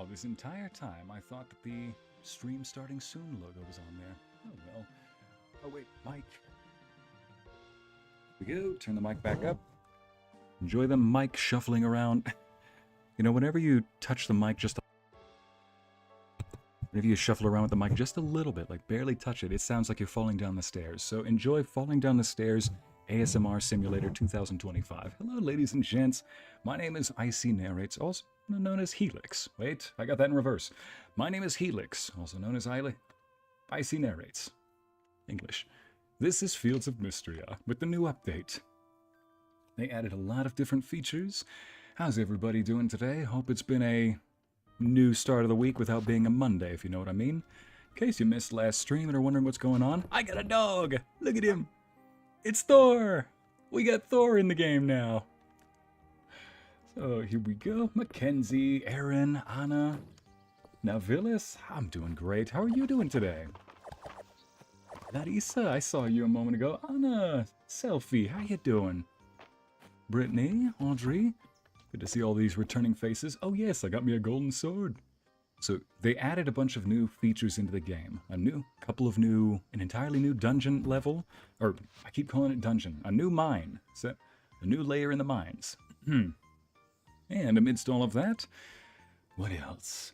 Oh, this entire time I thought that the stream starting soon logo was on there. Oh well. Oh wait, mic. Here we go. Turn the mic back up. Enjoy the mic shuffling around. You know, whenever you touch the mic whenever you shuffle around with the mic just a little bit, like barely touch it, it sounds like you're falling down the stairs. So enjoy Falling Down the Stairs ASMR Simulator 2025. Hello, ladies and gents. My name is Ycey Narrates, also known as Helix. Wait, I got that in reverse. My name is Helix, also known as Ycey Narrates. English. This is Fields of Mistria with the new update. They added a lot of different features. How's everybody doing today? Hope it's been a new start of the week without being a Monday, if you know what I mean. In case you missed last stream and are wondering what's going on, I got a dog! Look at him! It's Thor! We got Thor in the game now. So here we go. Mackenzie, Aaron, Anna, now Villis. I'm doing great. How are you doing today? Larissa, I saw you a moment ago. Anna, Selfie, how you doing? Brittany, Audrey, good to see all these returning faces. Oh yes, I got me a golden sword. So they added a bunch of new features into the game. An entirely new dungeon level, or I keep calling it dungeon, a new mine, so a new layer in the mines. And amidst all of that, what else?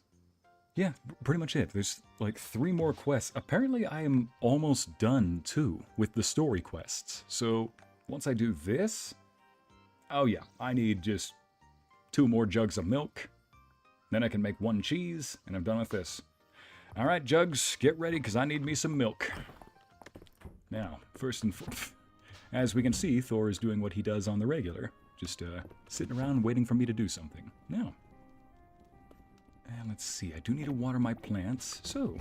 Yeah, pretty much it. There's like 3 more quests. Apparently I am almost done too with the story quests. So once I do this, oh yeah, I need just 2 more jugs of milk. Then I can make 1 cheese, and I'm done with this. Alright, Jugs, get ready, because I need me some milk. Now, first and foremost, as we can see, Thor is doing what he does on the regular. Just sitting around waiting for me to do something. Now, and let's see, I do need to water my plants, so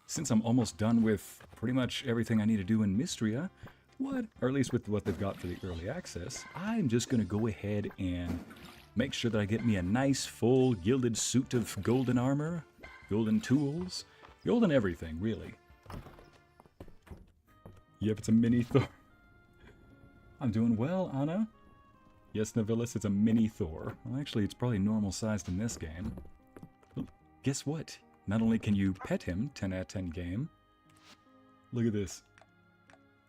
since I'm almost done with pretty much everything I need to do in Mistria, or at least with what they've got for the early access, I'm just going to go ahead and make sure that I get me a nice, full, gilded suit of golden armor, golden tools, golden everything, really. Yep, it's a mini Thor. I'm doing well, Anna. Yes, Navilis, it's a mini Thor. Well, actually, it's probably normal sized in this game. Well, guess what? Not only can you pet him, 10 out of 10 game. Look at this.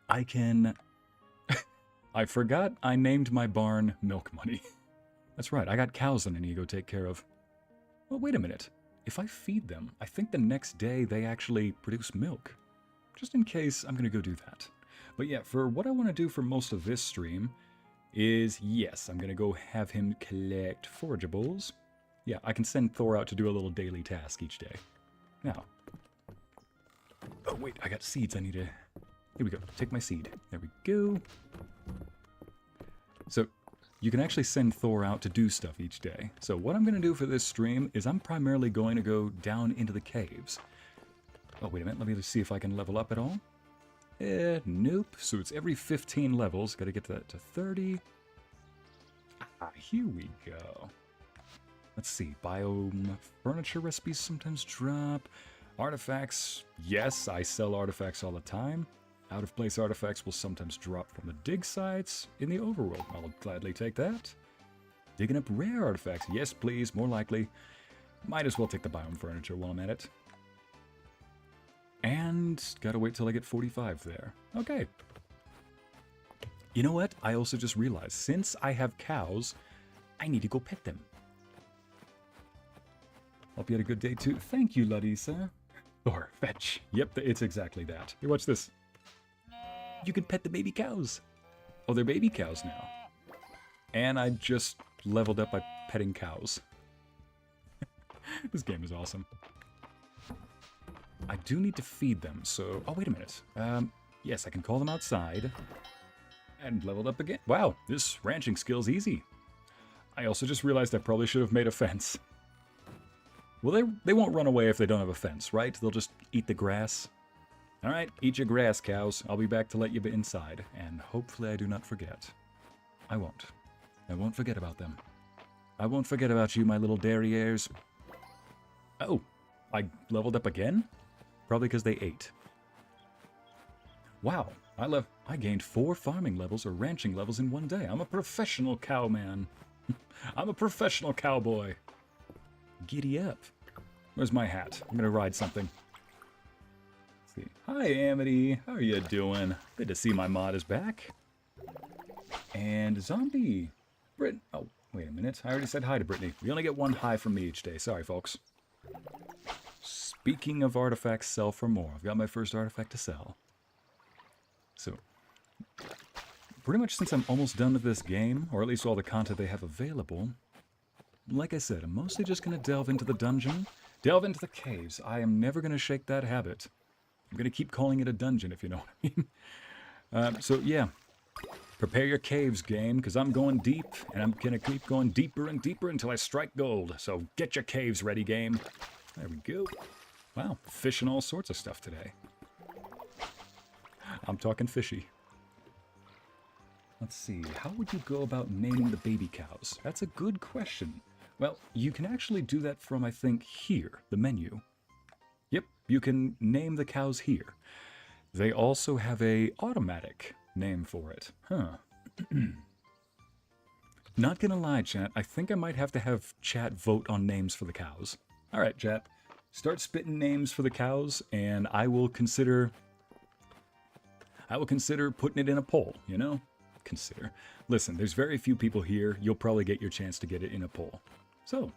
I can... I forgot I named my barn Milk Money. That's right, I got cows that I need to go take care of. Well, wait a minute. If I feed them, I think the next day they actually produce milk. Just in case, I'm going to go do that. But yeah, for what I want to do for most of this stream is, yes, I'm going to go have him collect forageables. Yeah, I can send Thor out to do a little daily task each day. Now. Oh, wait, I got seeds I need to... Here we go, take my seed. There we go. So, you can actually send Thor out to do stuff each day. So what I'm going to do for this stream is I'm primarily going to go down into the caves. Oh, wait a minute. Let me just see if I can level up at all. Nope. So it's every 15 levels. Got to get that to 30. Ah, here we go. Let's see. Biome furniture recipes sometimes drop. Artifacts. Yes, I sell artifacts all the time. Out-of-place artifacts will sometimes drop from the dig sites in the overworld. I'll gladly take that. Digging up rare artifacts. Yes, please. More likely. Might as well take the biome furniture while I'm at it. And gotta wait till I get 45 there. Okay. You know what? I also just realized, since I have cows, I need to go pet them. Hope you had a good day too. Thank you, Larissa. Or fetch. Yep, it's exactly that. Here, watch this. You can pet the baby cows. Oh, they're baby cows now. And I just leveled up by petting cows. This game is awesome. I do need to feed them, so... Oh, wait a minute. Yes, I can call them outside. And leveled up again. Wow, this ranching skill's easy. I also just realized I probably should have made a fence. Well, they won't run away if they don't have a fence, right? They'll just eat the grass. Alright, eat your grass, cows. I'll be back to let you be inside, and hopefully I do not forget. I won't. I won't forget about them. I won't forget about you, my little derrieres. Oh, I leveled up again? Probably because they ate. Wow, I gained 4 farming levels or ranching levels in one day. I'm a professional cowman. I'm a professional cowboy. Giddy up. Where's my hat? I'm gonna ride something. Let's see. Hi, Amity. How are you doing? Good to see my mod is back. And Zombie. Oh, wait a minute. I already said hi to Brittany. We only get one hi from me each day. Sorry, folks. Speaking of artifacts, sell for more. I've got my first artifact to sell. So, pretty much since I'm almost done with this game, or at least all the content they have available, like I said, I'm mostly just going to delve into the dungeon, delve into the caves. I am never going to shake that habit. I'm going to keep calling it a dungeon, if you know what I mean. So, yeah. Prepare your caves, game, because I'm going deep, and I'm going to keep going deeper and deeper until I strike gold. So get your caves ready, game. There we go. Wow, fish and all sorts of stuff today. I'm talking fishy. Let's see, how would you go about naming the baby cows? That's a good question. Well, you can actually do that from, I think, here, the menu. Yep, you can name the cows here. They also have a automatic name for it. Huh. Not gonna lie, chat, I think I might have to have chat vote on names for the cows. Alright, chat, start spitting names for the cows, and I will consider putting it in a poll, you know? Consider. Listen, there's very few people here. You'll probably get your chance to get it in a poll. So,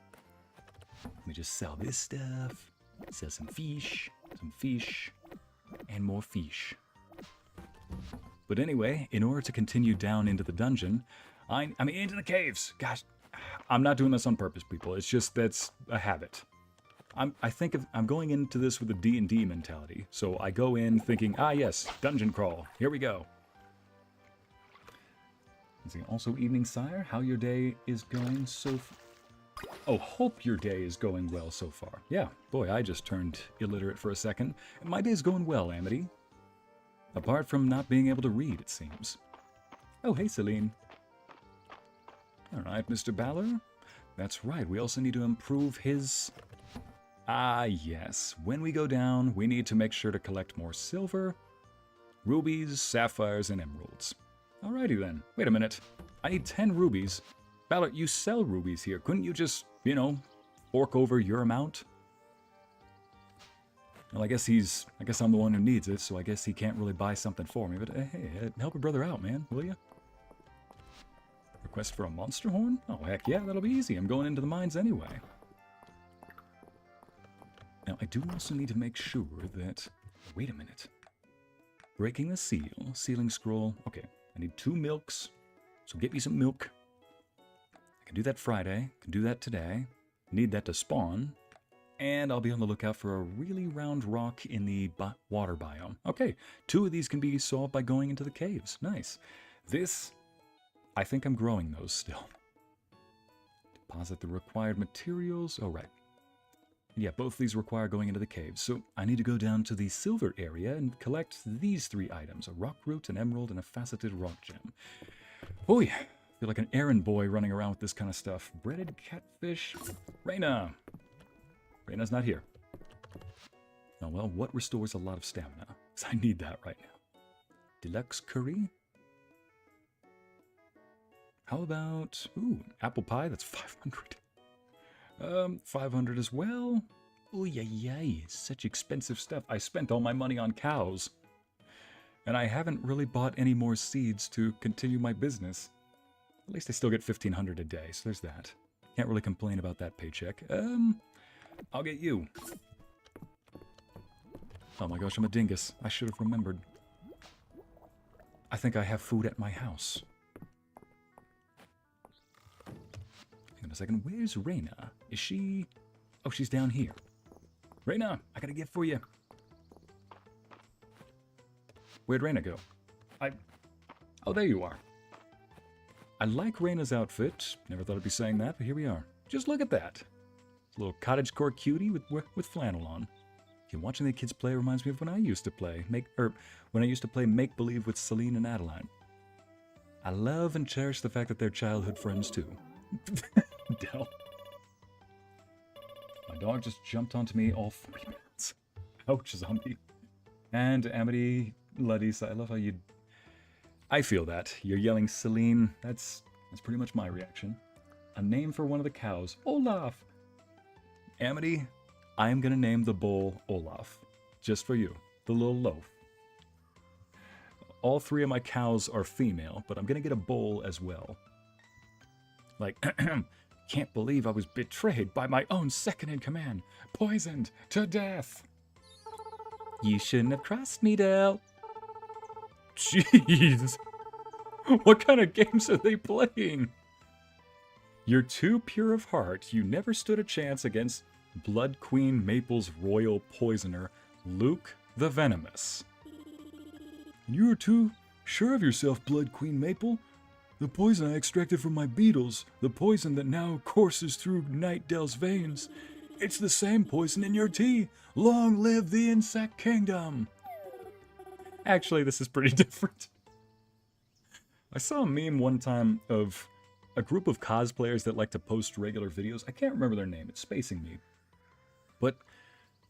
let me just sell this stuff. Sell some fish, and more fish. But anyway, in order to continue down into the dungeon, I mean, into the caves. Gosh, I'm not doing this on purpose, people. It's just that's a habit. I'm going into this with a D&D mentality. So I go in thinking, ah yes, dungeon crawl. Here we go. Let's see. Also, evening, sire. How your day is going so far? Oh, hope your day is going well so far. Yeah, boy, I just turned illiterate for a second. My day's going well, Amity. Apart from not being able to read, it seems. Oh, hey, Celine. All right, Mr. Balor. That's right, we also need to improve his... Ah, yes. When we go down, we need to make sure to collect more silver, rubies, sapphires, and emeralds. Alrighty then. Wait a minute. I need 10 rubies. Balor, you sell rubies here. Couldn't you just, you know, fork over your amount? Well, I guess I'm the one who needs it, so I guess he can't really buy something for me. But hey, help a brother out, man, will you? Request for a monster horn? Oh, heck yeah, that'll be easy. I'm going into the mines anyway. Now, I do also need to make sure that... Wait a minute. Breaking the seal, sealing scroll. Okay, I need 2 milks, so get me some milk. I can do that Friday, can do that today. Need that to spawn. And I'll be on the lookout for a really round rock in the water biome. Okay, 2 of these can be solved by going into the caves. Nice. This, I think I'm growing those still. Deposit the required materials. Oh, right. Yeah, both these require going into the caves. So I need to go down to the silver area and collect these 3 items. A rock root, an emerald, and a faceted rock gem. Oh yeah, I feel like an errand boy running around with this kind of stuff. Breaded catfish. Reyna! Reyna's not here. Oh well, what restores a lot of stamina? Because I need that right now. Deluxe curry? How about... Ooh, apple pie? That's 500. 500 as well. Oh, yay, such expensive stuff. I spent all my money on cows. And I haven't really bought any more seeds to continue my business. At least I still get 1,500 a day, so there's that. Can't really complain about that paycheck. I'll get you. Oh my gosh, I'm a dingus. I should have remembered. I think I have food at my house. Hang on a second. Where's Reyna? Is she... Oh, she's down here. Reyna, I got a gift for you. Where'd Reyna go? Oh, there you are. I like Reyna's outfit. Never thought I'd be saying that, but here we are. Just look at that. A little cottagecore cutie with flannel on. Yeah, watching the kids play reminds me of when I used to play make-believe with Celine and Adeline. I love and cherish the fact that they're childhood friends too. Del. My dog just jumped onto me all 40 minutes. Ouch, zombie. And Amity Ladisa, I love how you... I feel that. You're yelling Celine. That's pretty much my reaction. A name for one of the cows. Olaf! Amity, I am gonna name the bull Olaf. Just for you. The little loaf. All 3 of my cows are female, but I'm gonna get a bull as well. Like, can't believe I was betrayed by my own second-in-command. Poisoned to death. You shouldn't have crossed me, Dale. Jeez. What kind of games are they playing? You're too pure of heart. You never stood a chance against Blood Queen Maple's royal poisoner, Luke the Venomous. You're too sure of yourself, Blood Queen Maple. The poison I extracted from my beetles, the poison that now courses through Night Dell's veins, it's the same poison in your tea. Long live the insect kingdom. Actually, this is pretty different. I saw a meme one time of a group of cosplayers that like to post regular videos. I can't remember their name, it's spacing me. But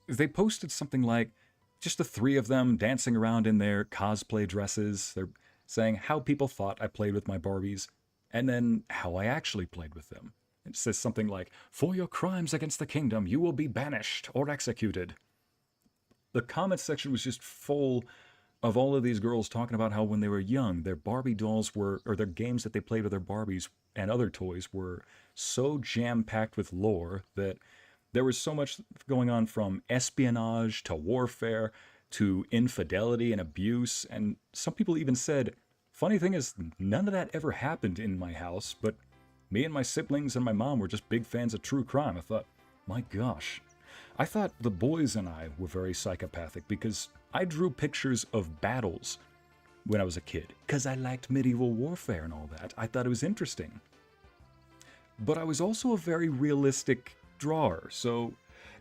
they posted something like just the 3 of them dancing around in their cosplay dresses. They're saying how people thought I played with my Barbies, and then how I actually played with them. It says something like, for your crimes against the kingdom, you will be banished or executed. The comment section was just full of all of these girls talking about how when they were young, their Barbie dolls were, or their games that they played with their Barbies and other toys were so jam-packed with lore that there was so much going on, from espionage to warfare to infidelity and abuse. And some people even said, funny thing is, none of that ever happened in my house, but me and my siblings and my mom were just big fans of true crime. I thought, my gosh. I thought the boys and I were very psychopathic because I drew pictures of battles when I was a kid because I liked medieval warfare and all that. I thought it was interesting. But I was also a very realistic drawer. So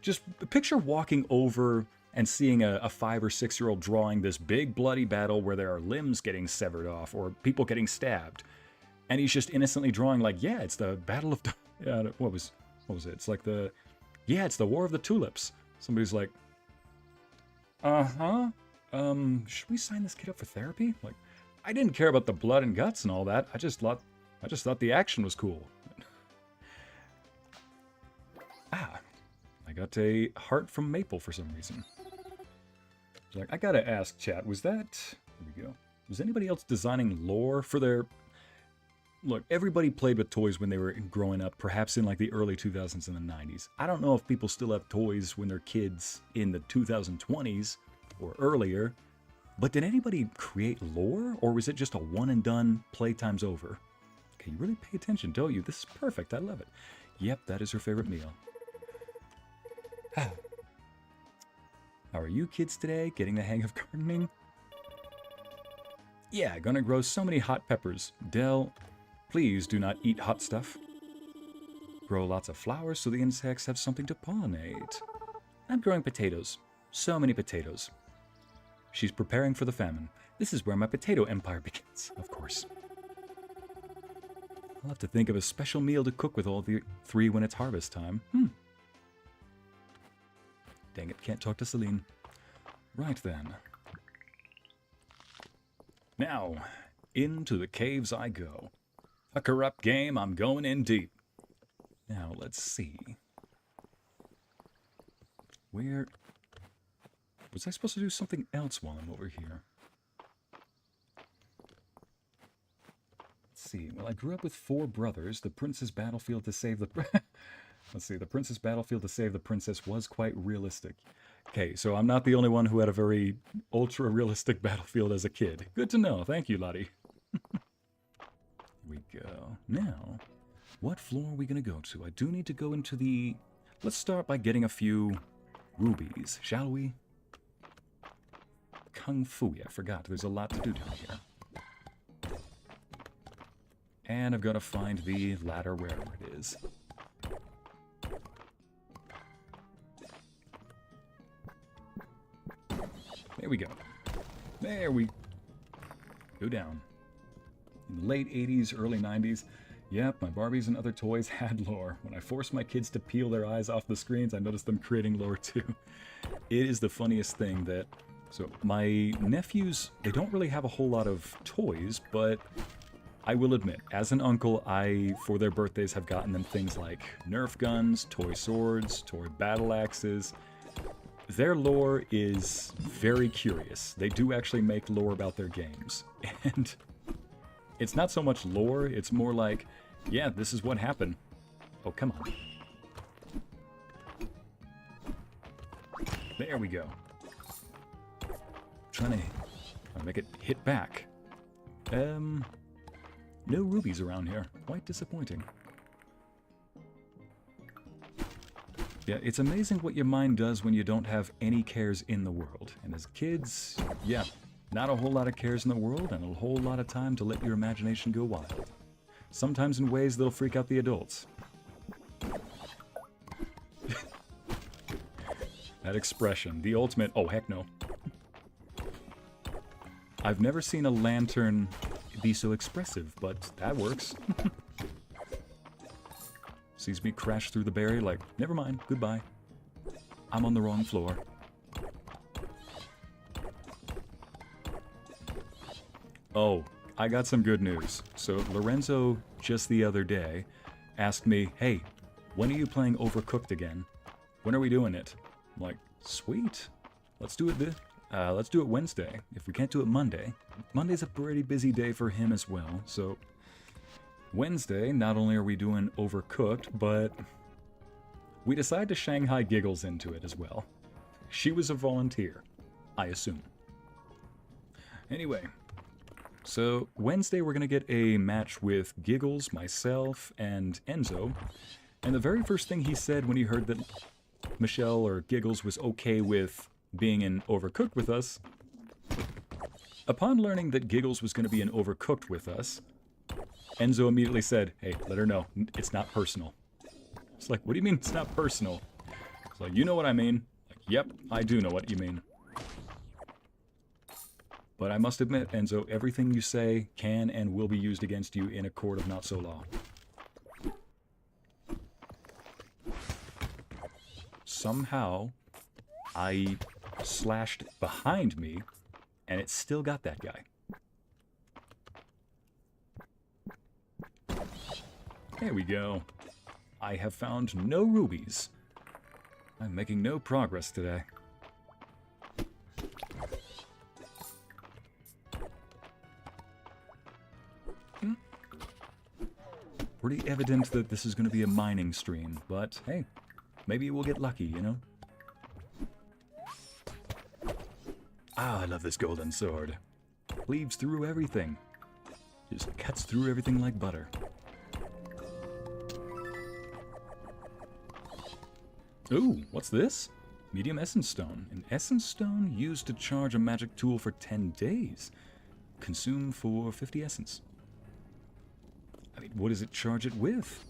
just picture walking over and seeing a 5 or 6 year old drawing this big bloody battle where there are limbs getting severed off or people getting stabbed. And he's just innocently drawing like, yeah, it's the Battle of... what was it? It's like the... Yeah, it's the War of the Tulips. Somebody's like, should we sign this kid up for therapy? Like, I didn't care about the blood and guts and all that. I just thought the action was cool. I got a heart from Maple for some reason. Like, I gotta ask, chat, was that... Here we go. Was anybody else designing lore for their... Look, everybody played with toys when they were growing up, perhaps in like the early 2000s and the 90s. I don't know if people still have toys when they're kids in the 2020s or earlier, but did anybody create lore, or was it just a one and done, playtime's over? Okay, you really pay attention, don't you? This is perfect, I love it. Yep, that is her favorite meal. How are you kids today? Getting the hang of gardening? Yeah, gonna grow so many hot peppers. Dell, please do not eat hot stuff. Grow lots of flowers so the insects have something to pollinate. I'm growing potatoes. So many potatoes. She's preparing for the famine. This is where my potato empire begins, of course. I'll have to think of a special meal to cook with all the 3 when it's harvest time. Dang it, can't talk to Celine. Right then. Now, into the caves I go. Pucker up, game, I'm going in deep. Now, let's see. Where... Was I supposed to do something else while I'm over here? Let's see. Well, I grew up with 4 brothers. The prince's battlefield to save the... Let's see. The prince's battlefield to save the princess was quite realistic. Okay, so I'm not the only one who had a very ultra-realistic battlefield as a kid. Good to know. Thank you, Lottie. Here we go. Now, what floor are we going to go to? I do need to go into the... Let's start by getting a few rubies, shall we? Kung Fu. I forgot. There's a lot to do down here. And I've got to find the ladder wherever it is. There we go. There we go down. In the late 80s, early 90s, yep, my Barbies and other toys had lore. When I forced my kids to peel their eyes off the screens, I noticed them creating lore too. It is the funniest thing that... So, my nephews, they don't really have a whole lot of toys, but I will admit, as an uncle, I, for their birthdays, have gotten them things like Nerf guns, toy swords, toy battle axes. Their lore is very curious. They do actually make lore about their games. And it's not so much lore, it's more like, yeah, this is what happened. Oh, come on. There we go. Trying to make it hit back. No rubies around here. Quite disappointing. Yeah, it's amazing what your mind does when you don't have any cares in the world. And as kids, yeah, not a whole lot of cares in the world and a whole lot of time to let your imagination go wild. Sometimes in ways that'll freak out the adults. That expression, the ultimate, oh heck no. I've never seen a lantern be so expressive, but that works. Sees me crash through the barrier like, never mind, goodbye. I'm on the wrong floor. Oh, I got some good news. So Lorenzo, just the other day, asked me, hey, when are you playing Overcooked again? When are we doing it? I'm like, sweet. Let's do it Wednesday. If we can't do it Monday. Monday's a pretty busy day for him as well, so Wednesday, not only are we doing Overcooked, but we decided to Shanghai Giggles into it as well. She was a volunteer, I assume. Anyway, so Wednesday we're going to get a match with Giggles, myself, and Enzo. And the very first thing he said when he heard that Michelle or Giggles was okay with being in Overcooked with us, upon learning that Giggles was going to be in Overcooked with us, Enzo immediately said, hey, let her know, it's not personal. It's like, what do you mean it's not personal? It's like, you know what I mean. Like, yep, I do know what you mean. But I must admit, Enzo, everything you say can and will be used against you in a court of not so law. Somehow, I slashed behind me, and it still got that guy. There we go. I have found no rubies. I'm making no progress today. Pretty evident that this is going to be a mining stream, but hey, maybe we'll get lucky, you know? Ah, I love this golden sword. Cleaves through everything. Just cuts through everything like butter. Ooh, what's this? Medium Essence Stone. An Essence Stone used to charge a magic tool for 10 days. Consume for 50 Essence. I mean, what does it charge it with?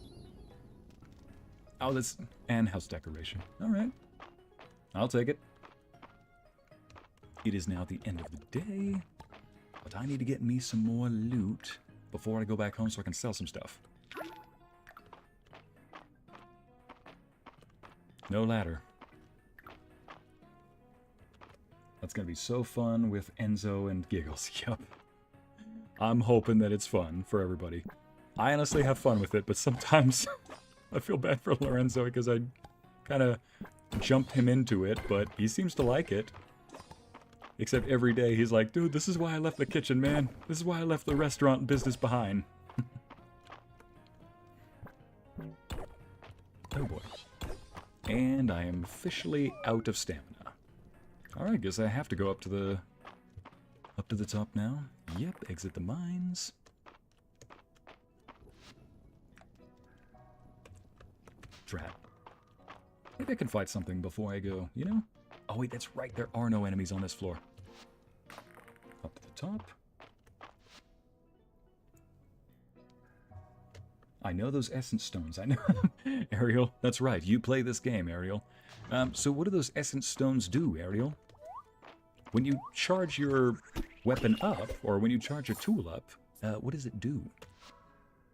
Oh, that's... and house decoration. Alright. I'll take it. It is now the end of the day, but I need to get me some more loot before I go back home so I can sell some stuff. No ladder. That's gonna be so fun with Enzo and Giggles. Yup. I'm hoping that it's fun for everybody. I honestly have fun with it, but sometimes I feel bad for Lorenzo because I kind of jumped him into it, but he seems to like it. Except every day he's like, dude, this is why I left the kitchen, man. This is why I left the restaurant business behind. Oh boy. And I am officially out of stamina. Alright, guess I have to go up to the top now. Yep, exit the mines. Drat. Maybe I can fight something before I go, you know? Oh wait, that's right, there are no enemies on this floor. Up to the top. I know those essence stones, I know. Ariel, that's right, you play this game, Ariel. So what do those essence stones do, Ariel? When you charge your weapon up, or when you charge your tool up, what does it do?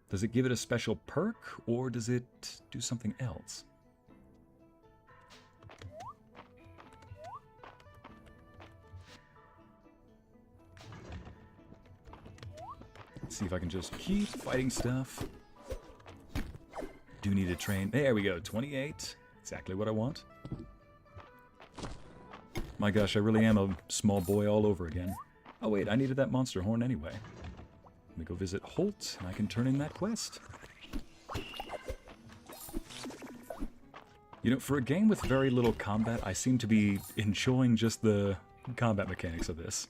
Does it give it a special perk, or does it do something else? Let's see if I can just keep fighting stuff. Do need to train. There we go, 28. Exactly what I want. My gosh, I really am a small boy all over again. Oh wait, I needed that monster horn anyway. Let me go visit Holt, and I can turn in that quest. You know, for a game with very little combat, I seem to be enjoying just the combat mechanics of this.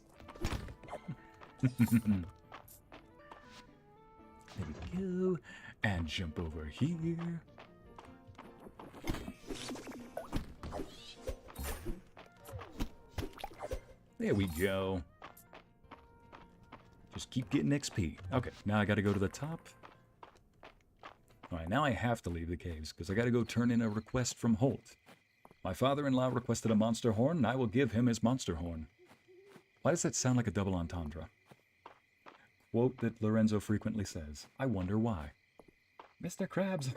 There we go. And jump over here. There we go. Just keep getting XP. Okay, now I gotta go to the top. Alright, now I have to leave the caves, because I gotta go turn in a request from Holt. My father-in-law requested a monster horn, and I will give him his monster horn. Why does that sound like a double entendre? Quote that Lorenzo frequently says. I wonder why. Mr. Krabs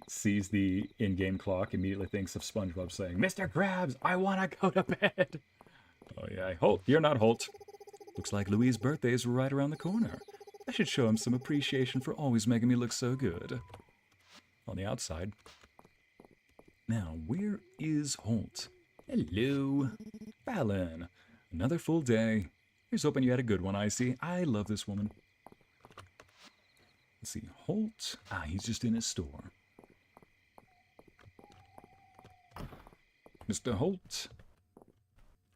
sees the in-game clock, immediately thinks of SpongeBob saying, Mr. Krabs, I wanna go to bed! Oh yeah, Holt, you're not Holt. Looks like Louis' birthday is right around the corner. I should show him some appreciation for always making me look so good. On the outside. Now, where is Holt? Hello. Fallon. Another full day. Here's hoping you had a good one, Ycey. I love this woman. Let's see, Holt. Ah, he's just in his store. Mr. Holt.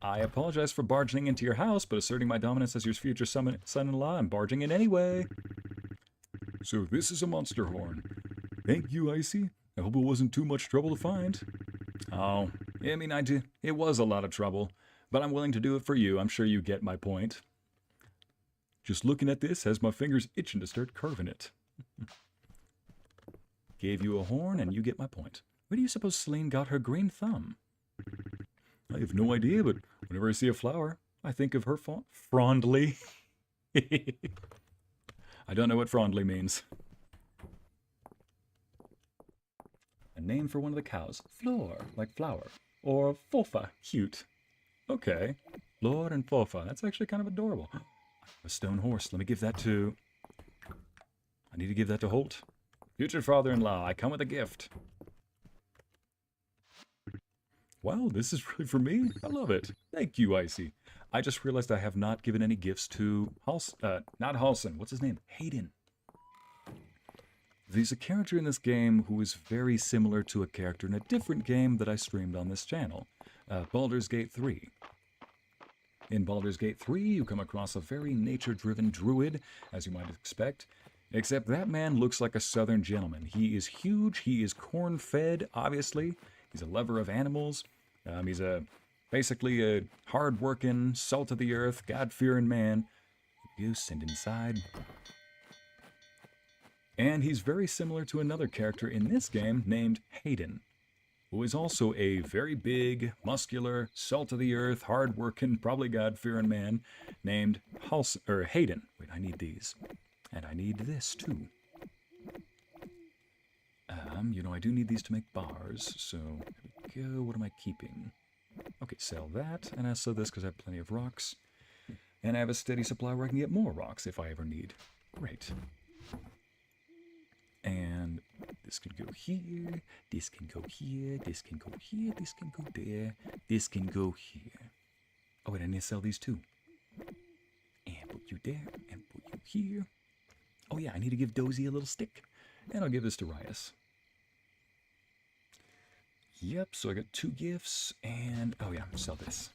I apologize for barging into your house, but asserting my dominance as your future son-in-law, I'm barging in anyway. So this is a monster horn. Thank you, Ycey. I hope it wasn't too much trouble to find. Oh, I mean, it was a lot of trouble, but I'm willing to do it for you. I'm sure you get my point. Just looking at this has my fingers itching to start carving it. Gave you a horn, and you get my point. Where do you suppose Celine got her green thumb? I have no idea, but whenever I see a flower, I think of her fondly. I don't know what fondly means. A name for one of the cows. Flor, like flower. Or Fofa, cute. Okay. Flor and Fofa. That's actually kind of adorable. A stone horse. Let me give that to... I need to give that to Holt. Future father-in-law, I come with a gift. Wow, this is really for me? I love it. Thank you, Ycey. I just realized I have not given any gifts to not Halson. What's his name? Hayden. There's a character in this game who is very similar to a character in a different game that I streamed on this channel. Baldur's Gate 3. In Baldur's Gate 3, you come across a very nature-driven druid, as you might expect. Except that man looks like a southern gentleman. He is huge, he is corn-fed, obviously. He's a lover of animals. He's basically a hard-working, salt-of-the-earth, God-fearing man. You send inside. And he's very similar to another character in this game named Hayden, who is also a very big, muscular, salt-of-the-earth, hard-working, probably God-fearing man named Hayden. Wait, I need these. And I need this, too. You know, I do need these to make bars, so there we go. What am I keeping? Okay, sell that, and I sell this because I have plenty of rocks. And I have a steady supply where I can get more rocks if I ever need. Great. And this can go here, this can go here, this can go here, this can go there, this can go here. Oh, wait, I need to sell these too. And put you there, and put you here. Oh yeah, I need to give Dozy a little stick. And I'll give this to Rias. Yep, so I got 2 gifts, and oh yeah, sell this.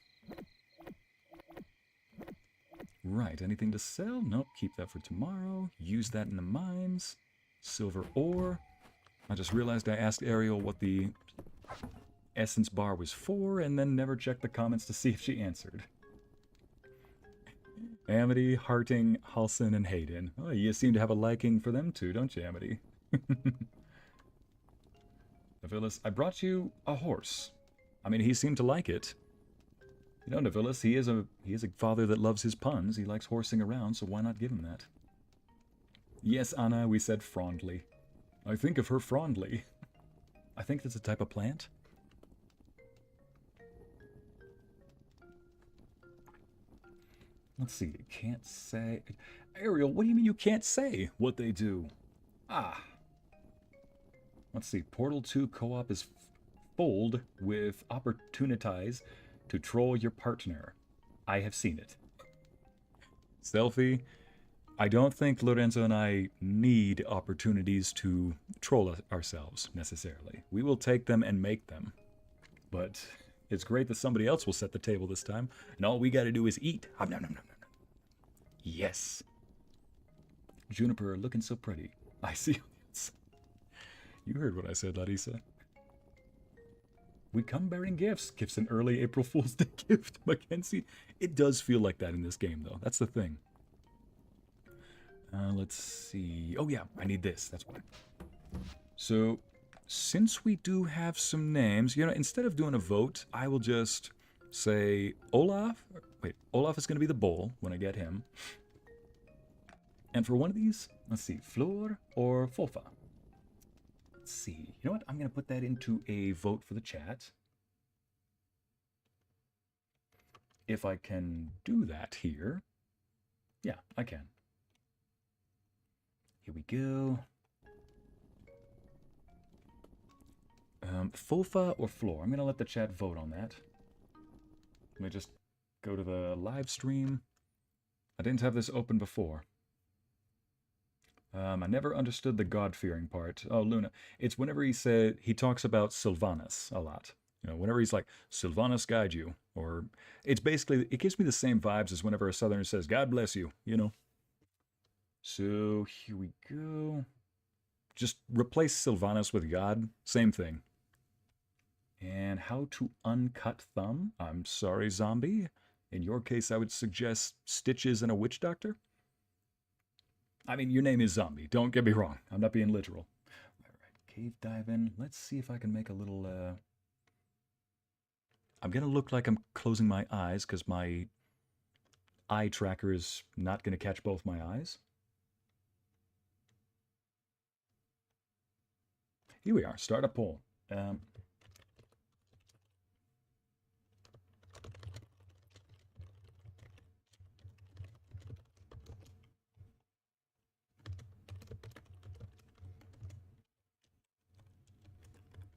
Right, anything to sell? Nope, keep that for tomorrow. Use that in the mines. Silver ore. I just realized I asked Ariel what the essence bar was for, and then never checked the comments to see if she answered. Amity, Harting, Halson, and Hayden. Oh, you seem to have a liking for them too, don't you, Amity? Navilis, I brought you a horse. I mean, he seemed to like it. You know, Navilis, he is a father that loves his puns. He likes horsing around, so why not give him that? Yes, Anna, we said frondly. I think of her frondly. I think that's a type of plant. Let's see. Can't say. Ariel, what do you mean you can't say what they do? Ah. Let's see. Portal 2 co-op is fold with opportunities to troll your partner. I have seen it. Selfie. I don't think Lorenzo and I need opportunities to troll ourselves, necessarily. We will take them and make them. But it's great that somebody else will set the table this time, and all we gotta do is eat. Nom, nom, nom, nom, nom. Yes. Juniper looking so pretty. I see. You heard what I said, Larissa. We come bearing gifts. Gifts an early April Fool's Day gift, Mackenzie. It does feel like that in this game, though. That's the thing. Let's see. Oh, yeah, I need this. That's why. So, since we do have some names, you know, instead of doing a vote, I will just say Olaf. Wait, Olaf is going to be the bull when I get him. And for one of these, let's see, Flor or Fofa. Let's see. You know what? I'm going to put that into a vote for the chat. If I can do that here. Yeah, I can. Here we go. Fofa or Floor? I'm going to let the chat vote on that. Let me just go to the live stream. I didn't have this open before. I never understood the God-fearing part. Oh, Luna. It's whenever he talks about Sylvanas a lot. You know, whenever he's like, Sylvanas guide you. Or, it's basically, it gives me the same vibes as whenever a Southerner says, God bless you, you know. So, here we go. Just replace Sylvanas with God. Same thing. And how to uncut thumb. I'm sorry, zombie. In your case, I would suggest stitches and a witch doctor. I mean, your name is Zombie. Don't get me wrong. I'm not being literal. All right, cave diving. Let's see if I can make a little... I'm going to look like I'm closing my eyes because my eye tracker is not going to catch both my eyes. Here we are. Start a poll.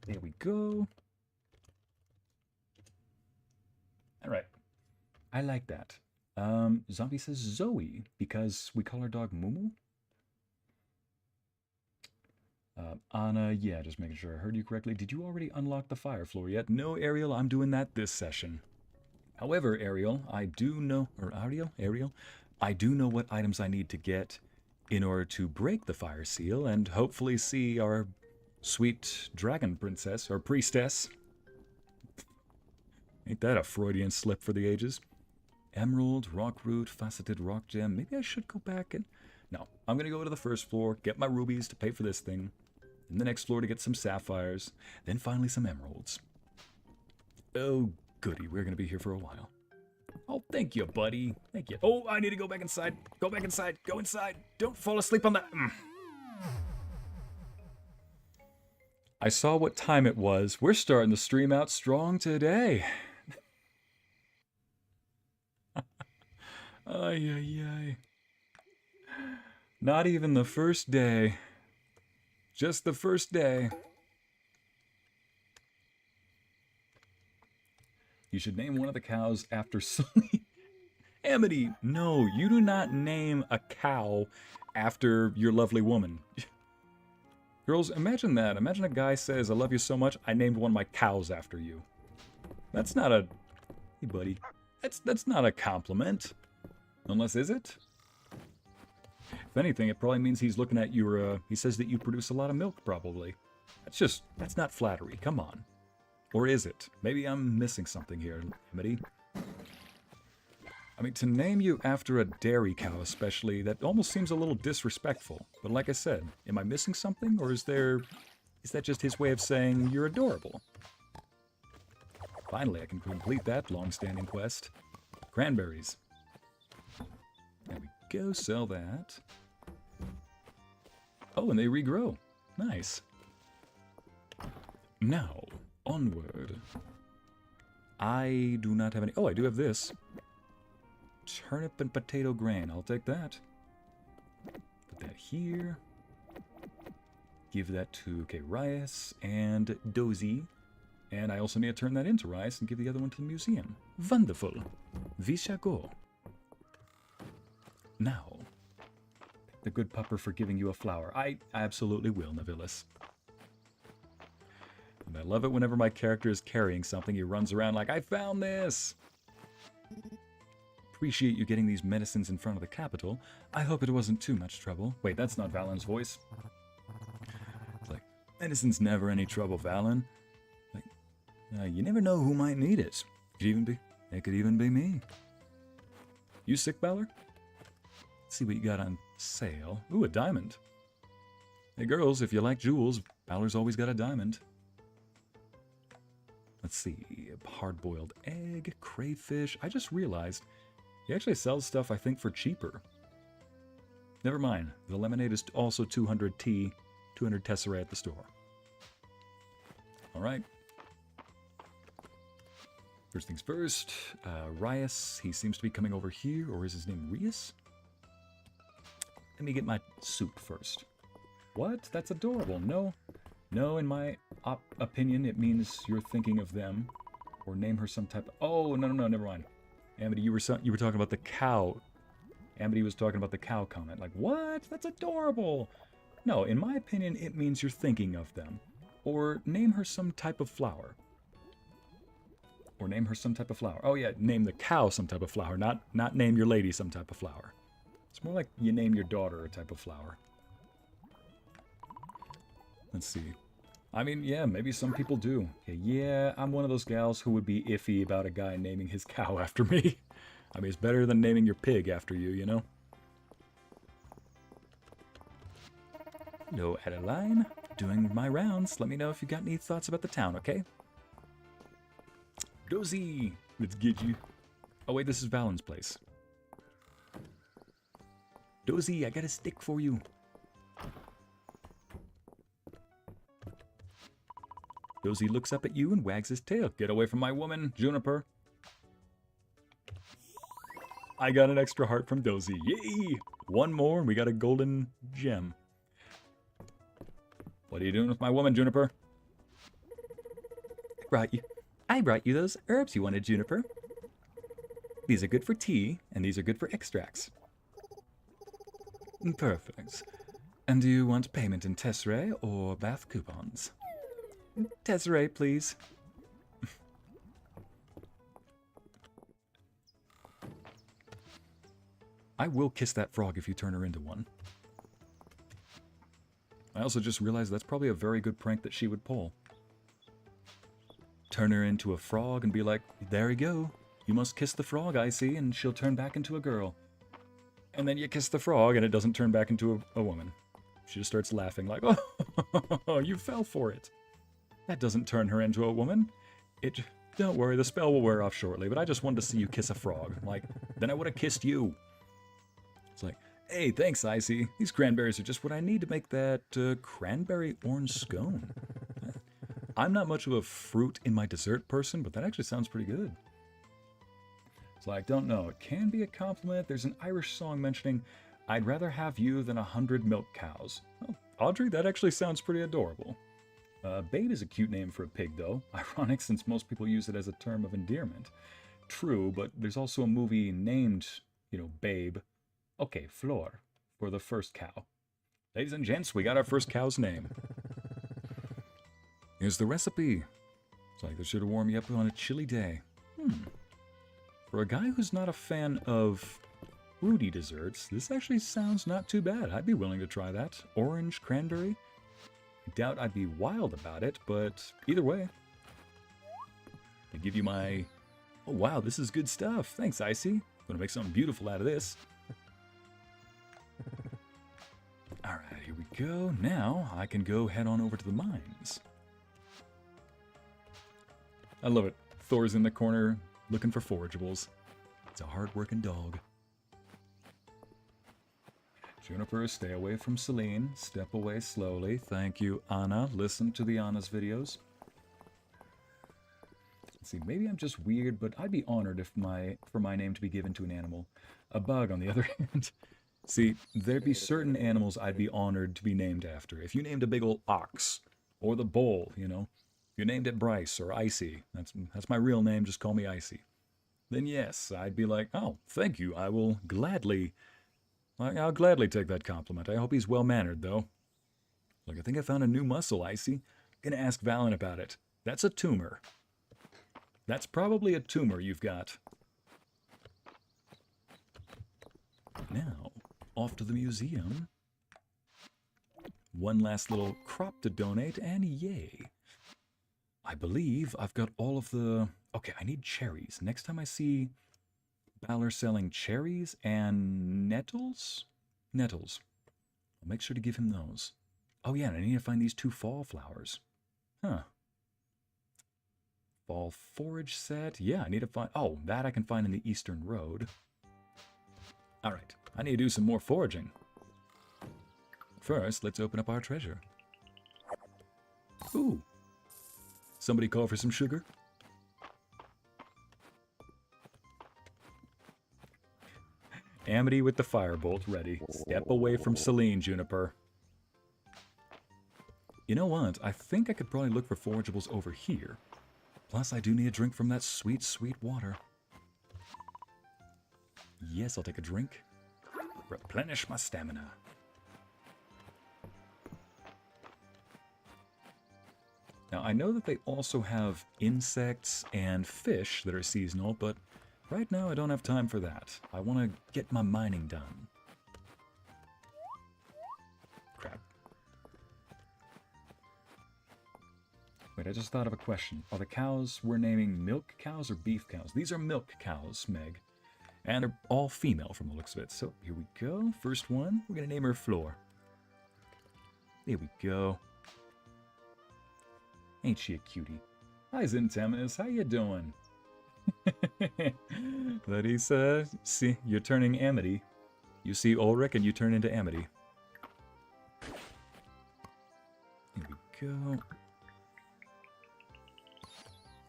There we go. All right. I like that. Zombie says Zoe because we call our dog Mumu. Anna, yeah, just making sure I heard you correctly. Did you already unlock the fire floor yet? No, Ariel, I'm doing that this session. However, Ariel, I do know, or Ariel, I do know what items I need to get in order to break the fire seal and hopefully see our sweet dragon princess, or priestess. Ain't that a Freudian slip for the ages? Emerald, rock root, faceted rock gem. Maybe I should go back and... No, I'm going to go to the first floor, get my rubies to pay for this thing. And the next floor to get some sapphires. Then finally some emeralds. Oh, goody. We're going to be here for a while. Oh, thank you, buddy. Thank you. Oh, I need to go back inside. Go back inside. Go inside. Don't fall asleep on that. I saw what time it was. We're starting the stream out strong today. Ay, ay, ay. Not even the first day. Just the first day. You should name one of the cows after Sully. Amity, no, you do not name a cow after your lovely woman. Girls, imagine that. Imagine a guy says, I love you so much, I named one of my cows after you. That's not a... Hey, buddy. That's not a compliment. Unless, is it? If anything, it probably means he's looking at your, he says that you produce a lot of milk, probably. That's not flattery. Come on. Or is it? Maybe I'm missing something here, Amity. I mean, to name you after a dairy cow especially, that almost seems a little disrespectful. But like I said, am I missing something? Or is that just his way of saying you're adorable? Finally, I can complete that long-standing quest. Cranberries. There we go, sell that. Oh, and they regrow. Nice. Now, onward. I do not have any... Oh, I do have this. turnip and potato grain. I'll take that. Put that here. Give that to, okay, rice and dozy. And I also need to turn that into rice and give the other one to the museum. Wonderful. We shall go. Now, the good pupper for giving you a flower. I absolutely will, Navilis. And I love it whenever my character is carrying something. He runs around like, I found this! Appreciate you getting these medicines in front of the capital. I hope it wasn't too much trouble. Wait, that's not Valen's voice. It's like, medicine's never any trouble, Valen. Like, you never know who might need it. It could even be me. You sick, Valor? Let's see what you got on sale. Ooh, a diamond. Hey girls, if you like jewels, Valor's always got a diamond. Let's see, hard-boiled egg, crayfish. I just realized he actually sells stuff, I think, for cheaper. Never mind. The lemonade is also 200 T, 200 tesserae at the store. All right. First things first, Rias, he seems to be coming over here, or is his name Rias? Let me get my soup first. What? That's adorable. No, in my opinion, it means you're thinking of them. Or name her some type of... Oh, no, never mind. Amity, you were talking about the cow. Amity was talking about the cow comment. Like, what? That's adorable. No, in my opinion, it means you're thinking of them. Or name her some type of flower. Or name her some type of flower. Oh yeah, name the cow some type of flower, not name your lady some type of flower. It's more like you name your daughter a type of flower. Let's see. I mean, yeah, maybe some people do. Okay, yeah, I'm one of those gals who would be iffy about a guy naming his cow after me. I mean, it's better than naming your pig after you, you know? No, Adeline. Doing my rounds. Let me know if you got any thoughts about the town, okay? Dozy! Let's get you. Oh wait, this is Valen's place. Dozy, I got a stick for you. Dozy looks up at you and wags his tail. Get away from my woman, Juniper. I got an extra heart from Dozy. Yay! One more and we got a golden gem. What are you doing with my woman, Juniper? I brought you those herbs you wanted, Juniper. These are good for tea, and these are good for extracts. Perfect. And do you want payment in tesserae or bath coupons? Tesserae, please. I will kiss that frog if you turn her into one. I also just realized that's probably a very good prank that she would pull. Turn her into a frog and be like, there you go. You must kiss the frog, Ycey, and she'll turn back into a girl. And then you kiss the frog and it doesn't turn back into a woman. She just starts laughing like, oh, you fell for it. That doesn't turn her into a woman. Don't worry, the spell will wear off shortly, but I just wanted to see you kiss a frog. Like, then I would have kissed you. It's like, hey, thanks, Ycey. These cranberries are just what I need to make that cranberry orange scone. I'm not much of a fruit in my dessert person, but that actually sounds pretty good. It's like, don't know. It can be a compliment. There's an Irish song mentioning, I'd rather have you than 100 milk cows. Oh, Audrey, that actually sounds pretty adorable. Babe is a cute name for a pig, though. Ironic, since most people use it as a term of endearment. True, but there's also a movie named, Babe. Okay, Floor, for the first cow. Ladies and gents, we got our first cow's name. Here's the recipe. It's like this should warm you up on a chilly day. For a guy who's not a fan of fruity desserts, this actually sounds not too bad. I'd be willing to try that. Orange cranberry? I doubt I'd be wild about it, but either way. I give you my... Oh wow, this is good stuff. Thanks, Ycey. Gonna make something beautiful out of this. Alright, here we go. Now I can go head on over to the mines. I love it. Thor's in the corner looking for forageables. It's a hard-working dog. Juniper, stay away from Celine. Step away slowly. Thank you, Anna. Listen to the Anna's videos. Let's see, maybe I'm just weird, but I'd be honored if for my name to be given to an animal. A bug, on the other hand. See, there'd be certain animals I'd be honored to be named after. If you named a big old ox, or the bull, you know, if you named it Bryce or Ycey, that's my real name, just call me Ycey. Then yes, I'd be like, oh, thank you, I'll gladly take that compliment. I hope he's well-mannered, though. Look, I think I found a new muscle, Ycey. Gonna ask Valen about it. That's a tumor. That's probably a tumor you've got. Now, off to the museum. One last little crop to donate, and yay. I believe I've got all of the... Okay, I need cherries. Next time I see Balor selling cherries and nettles? Nettles. I'll make sure to give him those. Oh yeah, and I need to find these 2 fall flowers. Huh. Fall forage set. Yeah, I need to find... Oh, that I can find in the Eastern Road. Alright, I need to do some more foraging. First, let's open up our treasure. Ooh. Somebody call for some sugar? Amity with the firebolt ready. Step away from Celine, Juniper. You know what? I think I could probably look for forageables over here. Plus, I do need a drink from that sweet, sweet water. Yes, I'll take a drink. Replenish my stamina. Now, I know that they also have insects and fish that are seasonal, but right now I don't have time for that. I want to get my mining done. Crap. Wait, I just thought of a question. Are the cows we're naming milk cows or beef cows? These are milk cows, Meg. And they're all female from the looks of it. So, here we go. First one, we're going to name her Floor. There we go. Ain't she a cutie? Hi, Zintemis. How you doing? Larissa, see, you're turning Amity. You see Ulrich and you turn into Amity. Here we go.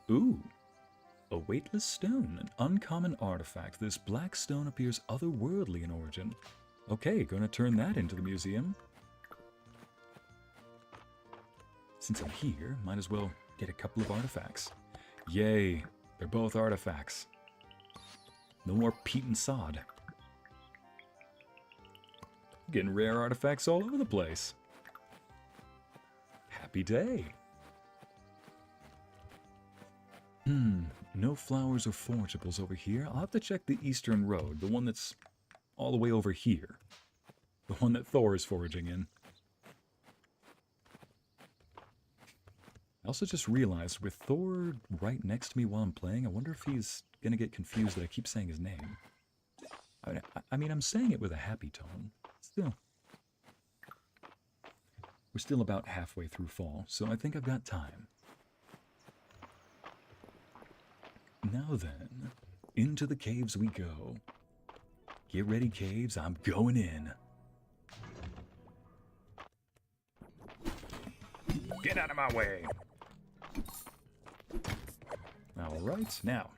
Ooh. A weightless stone, an uncommon artifact. This black stone appears otherworldly in origin. Okay, gonna turn that into the museum. Since I'm here, might as well get a couple of artifacts. Yay, they're both artifacts. No more peat and sod. Getting rare artifacts all over the place. Happy day. No flowers or forageables over here. I'll have to check the Eastern Road, the one that's all the way over here. The one that Thor is foraging in. I also just realized, with Thor right next to me while I'm playing, I wonder if he's gonna get confused that I keep saying his name. I mean, I'm saying it with a happy tone. Still. We're still about halfway through fall, so I think I've got time. Now then, into the caves we go. Get ready, caves, I'm going in. Get out of my way! Alright, now.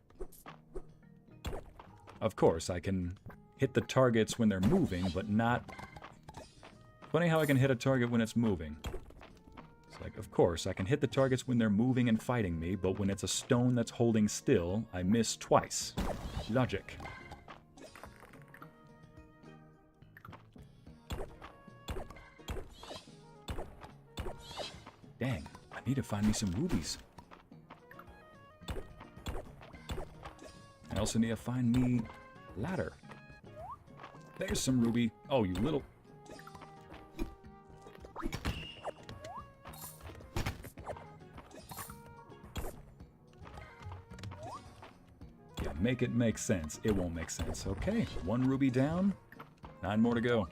Of course, I can hit the targets when they're moving, but not... Funny how I can hit a target when it's moving. It's like, of course, I can hit the targets when they're moving and fighting me, but when it's a stone that's holding still, I miss twice. Logic. Dang, I need to find me some rubies. I also need to find me ladder. There's some ruby. Oh, you little... Yeah, make it make sense. It won't make sense. Okay, 1 ruby down. 9 more to go.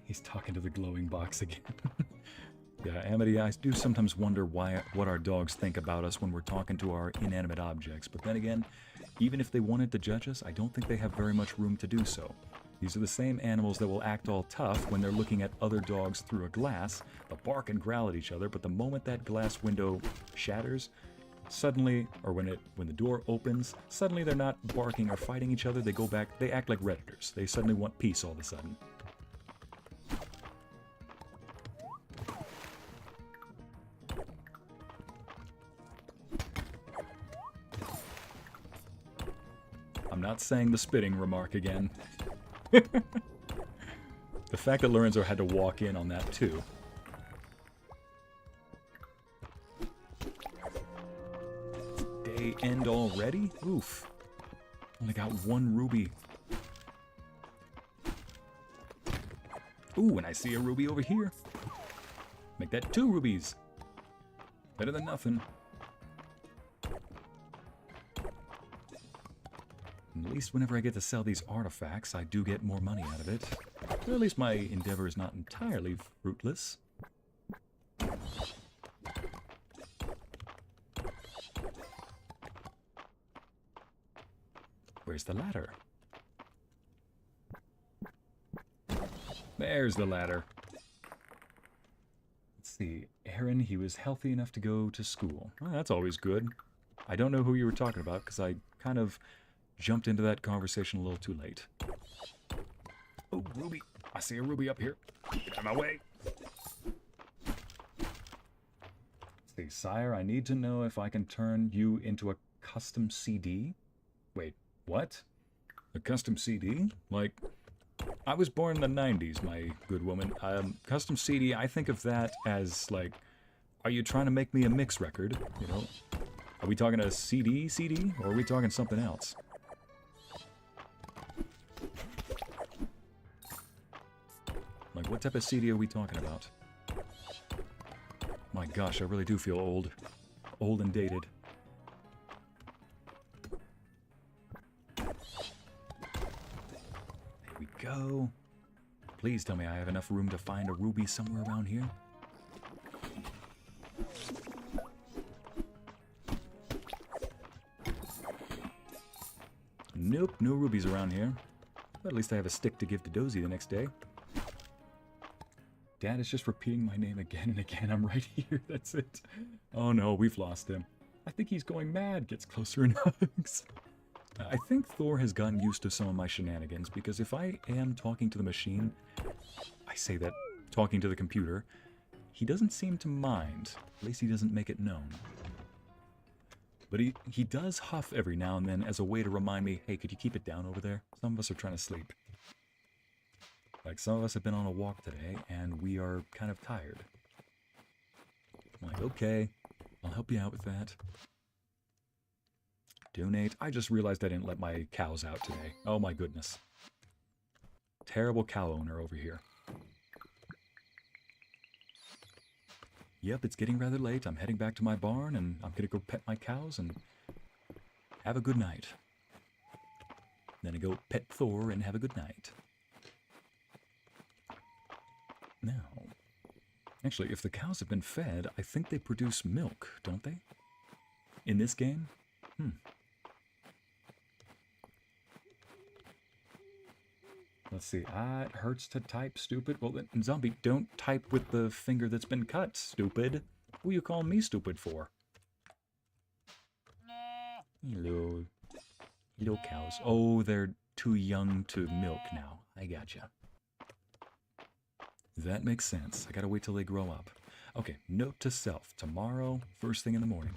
He's talking to the glowing box again. Yeah, Amity, I do sometimes wonder what our dogs think about us when we're talking to our inanimate objects. But then again, even if they wanted to judge us, I don't think they have very much room to do so. These are the same animals that will act all tough when they're looking at other dogs through a glass. They'll bark and growl at each other, but the moment that glass window shatters, suddenly, or when the door opens, suddenly they're not barking or fighting each other. They go back, they act like Redditors. They suddenly want peace all of a sudden. I'm not saying the spitting remark again. The fact that Lorenzo had to walk in on that too. Day end already? Oof. Only got one ruby. Ooh, and I see a ruby over here. Make that 2 rubies. Better than nothing. At least whenever I get to sell these artifacts, I do get more money out of it. Or at least my endeavor is not entirely fruitless. Where's the ladder? There's the ladder. Let's see. Aaron, he was healthy enough to go to school. Well, that's always good. I don't know who you were talking about because I kind of jumped into that conversation a little too late. Oh, ruby. I see a ruby up here. Get out of my way. See, sire, I need to know if I can turn you into a custom CD. Wait, what? A custom CD? Like, I was born in the 90s, my good woman. Custom CD, I think of that as, like, are you trying to make me a mix record? You know? Are we talking a CD, or are we talking something else? Like, what type of CD are we talking about? My gosh, I really do feel old. Old and dated. There we go. Please tell me I have enough room to find a ruby somewhere around here. Nope, no rubies around here. But at least I have a stick to give to Dozy the next day. Dad is just repeating my name again and again. I'm right here. That's it. Oh no, we've lost him. I think he's going mad. Gets closer and hugs. I think Thor has gotten used to some of my shenanigans, because if I am talking to the machine, I say that talking to the computer, he doesn't seem to mind. At least he doesn't make it known. But he does huff every now and then as a way to remind me, hey, could you keep it down over there? Some of us are trying to sleep. Like, some of us have been on a walk today, and we are kind of tired. I'm like, okay, I'll help you out with that. Donate. I just realized I didn't let my cows out today. Oh my goodness. Terrible cow owner over here. Yep, it's getting rather late. I'm heading back to my barn, and I'm gonna go pet my cows and have a good night. Then I go pet Thor and have a good night. Now, actually, if the cows have been fed, I think they produce milk, don't they? In this game? Let's see. It hurts to type, stupid. Well, then, zombie, don't type with the finger that's been cut, stupid. Who you calling me stupid for? Hello. Hello, cows. Oh, they're too young to milk now. I gotcha. That makes sense. I gotta wait till they grow up. Okay, note to self. Tomorrow, first thing in the morning.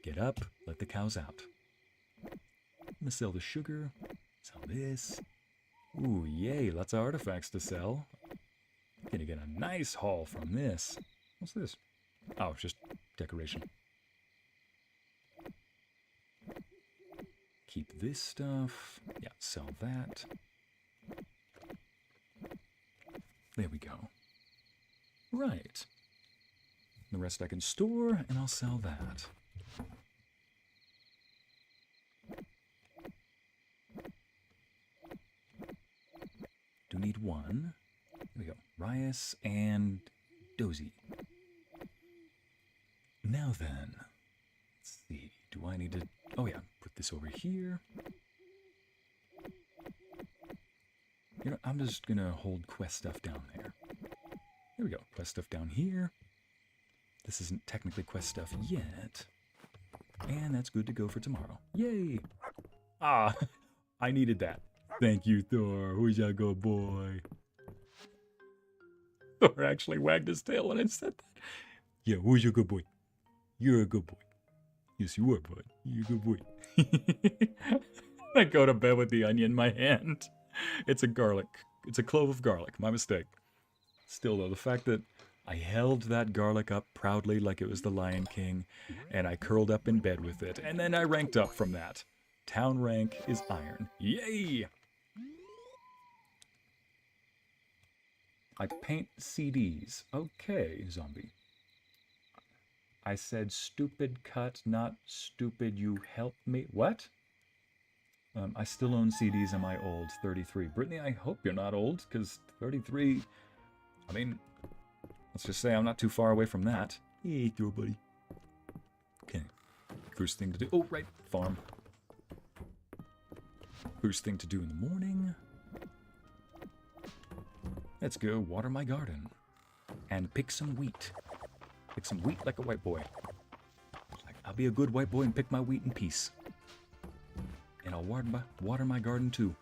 Get up, let the cows out. I'm gonna sell the sugar, sell this. Ooh, yay, lots of artifacts to sell. Gonna get a nice haul from this. What's this? Oh, it's just decoration. Keep this stuff. Yeah, sell that. There we go. Right. The rest I can store, and I'll sell that. Do need one. Here we go. Rias and Dozy. Now then. Let's see. Do I need to... Oh yeah, put this over here. You know, I'm just gonna hold quest stuff down there. There we go. Quest stuff down here. This isn't technically quest stuff yet. And that's good to go for tomorrow. Yay! Ah, I needed that. Thank you, Thor. Who's your good boy? Thor actually wagged his tail when I said that. Yeah, who's your good boy? You're a good boy. Yes, you are, bud. You're a good boy. I go to bed with the onion in my hand. It's a garlic. It's a clove of garlic. My mistake. Still, though, the fact that I held that garlic up proudly like it was the Lion King, and I curled up in bed with it, and then I ranked up from that. Town rank is iron. Yay! I paint CDs. Okay, zombie. I said stupid cut, not stupid you help me. What? I still own CDs. Am I old? 33. Brittany, I hope you're not old, because 33... I mean, let's just say I'm not too far away from that. Hey, throw buddy. Okay. First thing to do... Oh, right. Farm. First thing to do in the morning... Let's go water my garden. And pick some wheat. Pick some wheat like a white boy. Like, I'll be a good white boy and pick my wheat in peace. And I'll water my garden too.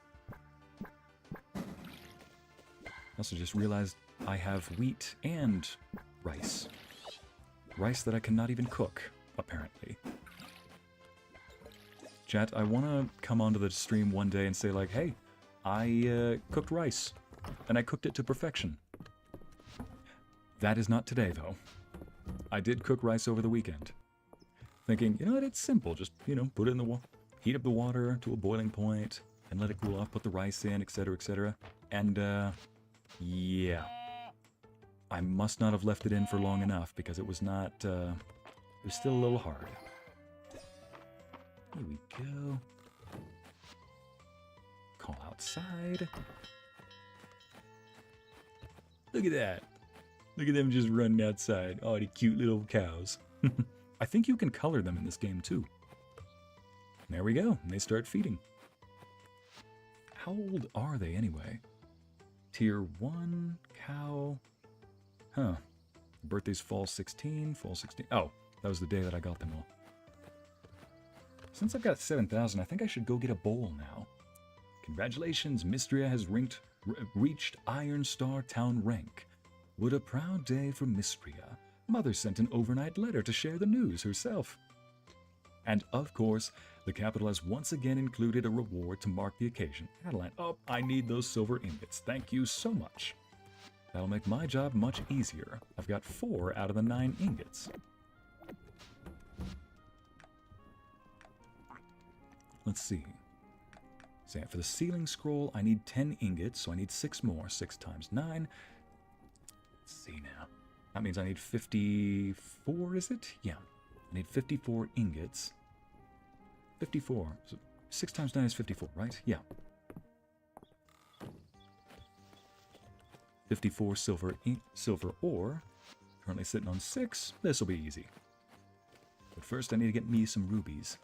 I also just realized I have wheat and rice. Rice that I cannot even cook, apparently. Chat, I want to come onto the stream one day and say like, hey, I cooked rice. And I cooked it to perfection. That is not today, though. I did cook rice over the weekend. Thinking, you know what, it's simple. Just, you know, put it in the heat up the water to a boiling point, and let it cool off, put the rice in, etc., etc. And, yeah. I must not have left it in for long enough, because it was not, it was still a little hard. Here we go. Call outside. Look at that. Look at them just running outside. Oh, the cute little cows. I think you can color them in this game, too. There we go. And they start feeding. How old are they, anyway? Tier 1, cow. Huh. Birthday's fall 16, fall 16. Oh, that was the day that I got them all. Since I've got 7,000, I think I should go get a bowl now. Congratulations, Mistria has reached Iron Star Town rank. What a proud day for Mistria. Mother sent an overnight letter to share the news herself. And of course, the capital has once again included a reward to mark the occasion. Adeline, oh, I need those silver ingots. Thank you so much. That'll make my job much easier. I've got 4 out of the 9 ingots. Let's see. So for the ceiling scroll, I need 10 ingots, so I need 6 more. 6 times 9. Let's see now. That means I need 54, is it? Yeah. I need 54 ingots. 54. So 6 times 9 is 54, right? Yeah. 54 silver ore. Currently sitting on 6. This will be easy. But first I need to get me some rubies.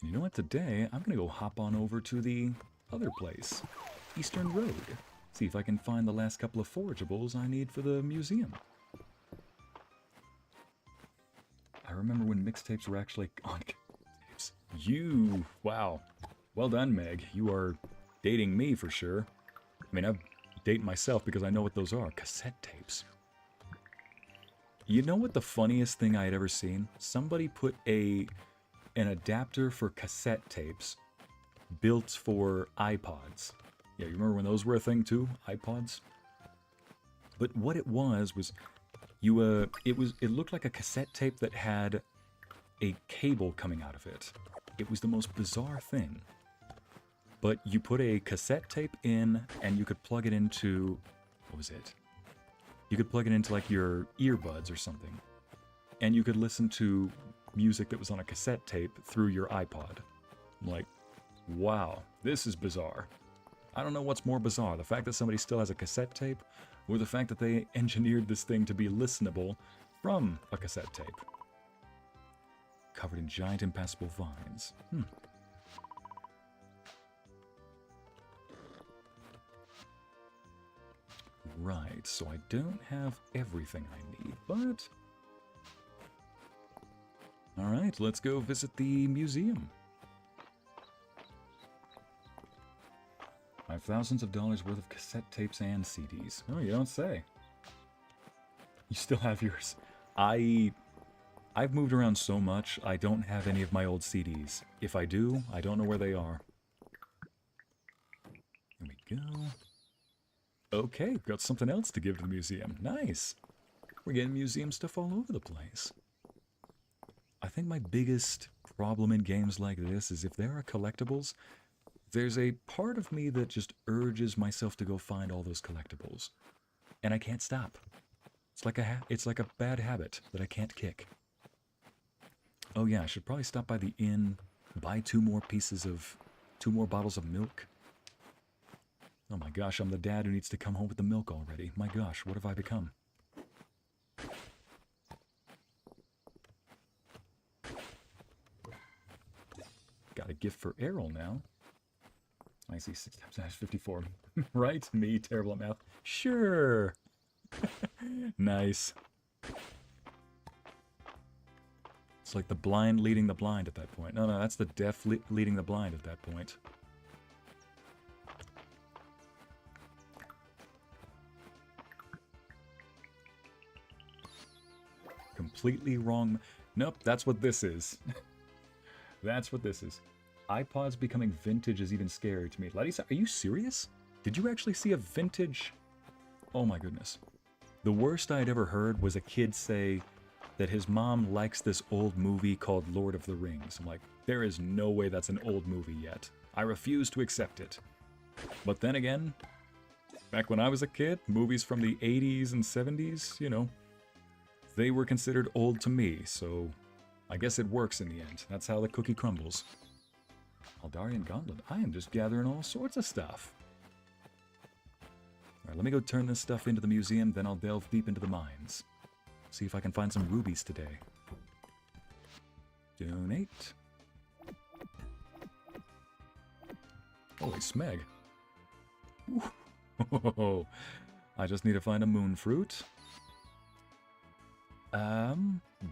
You know what? Today, I'm going to go hop on over to the other place. Eastern Road. See if I can find the last couple of forageables I need for the museum. I remember when mixtapes were actually on tapes. Wow. Well done, Meg. You are dating me for sure. I mean, I'm dating myself because I know what those are. Cassette tapes. You know what the funniest thing I had ever seen? Somebody put an adapter for cassette tapes built for iPods. Yeah, you remember when those were a thing too? iPods? But what it was it looked like a cassette tape that had a cable coming out of it. It was the most bizarre thing. But you put a cassette tape in and you could plug it into, what was it? You could plug it into like your earbuds or something. And you could listen to music that was on a cassette tape through your iPod. I'm like, wow, this is bizarre. I don't know what's more bizarre, the fact that somebody still has a cassette tape, or the fact that they engineered this thing to be listenable from a cassette tape. covered in giant impassable vines. Right, so I don't have everything I need, but... Alright, let's go visit the museum. I have thousands of dollars worth of cassette tapes and CDs. Oh, you don't say. You still have yours. I've moved around so much, I don't have any of my old CDs. If I do, I don't know where they are. There we go. Okay, got something else to give to the museum. Nice. We're getting museum stuff all over the place. I think my biggest problem in games like this is if there are collectibles, there's a part of me that just urges myself to go find all those collectibles. And I can't stop. It's like a bad habit that I can't kick. Oh yeah, I should probably stop by the inn, buy two more bottles of milk. Oh my gosh, I'm the dad who needs to come home with the milk already. My gosh, what have I become? Got a gift for Errol now. I see 6 times 54. Right? Me, terrible at math. Sure. Nice. It's like the blind leading the blind at that point. No, that's the deaf leading the blind at that point. Completely wrong. Nope, that's what this is. That's what this is. iPods becoming vintage is even scary to me. Letty, are you serious? Did you actually see a vintage? Oh my goodness. The worst I'd ever heard was a kid say that his mom likes this old movie called Lord of the Rings. I'm like, there is no way that's an old movie yet. I refuse to accept it. But then again, back when I was a kid, movies from the 80s and 70s, you know, they were considered old to me, so I guess it works in the end. That's how the cookie crumbles. Aldarian Gauntlet. I am just gathering all sorts of stuff. Alright, let me go turn this stuff into the museum, then I'll delve deep into the mines. See if I can find some rubies today. Donate. Holy smeg. Ooh. I just need to find a moon fruit.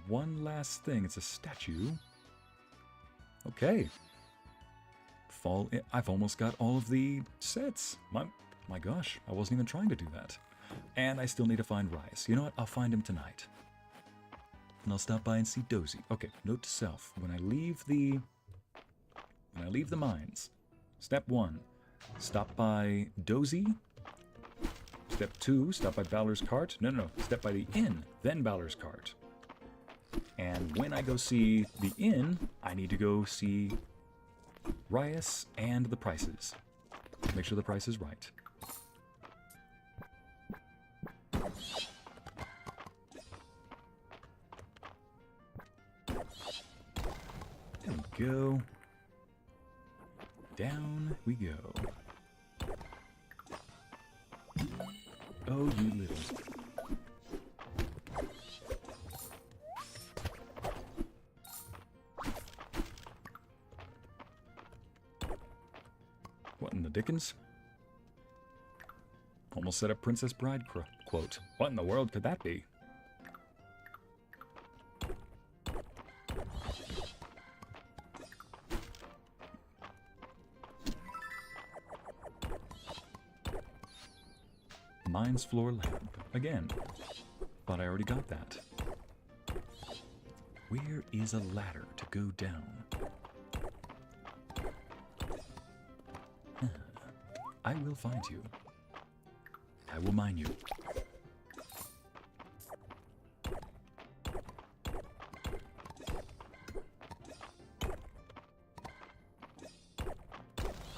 One last thing. It's a statue. Okay. I've almost got all of the sets. My gosh, I wasn't even trying to do that. And I still need to find Rice. You know what? I'll find him tonight. And I'll stop by and see Dozy. Okay, note to self. When I leave the mines, step 1, stop by Dozy. Step 2, stop by Balor's cart. No. Step by the inn, then Balor's cart. And when I go see the inn, I need to go see Rias and the prices. Make sure the price is right. There we go. Down we go. Oh, you little. What in the dickens? Almost said a Princess Bride quote. What in the world could that be? Mines floor lamp. Again. But I already got that. Where is a ladder to go down? I will find you. I will mine you.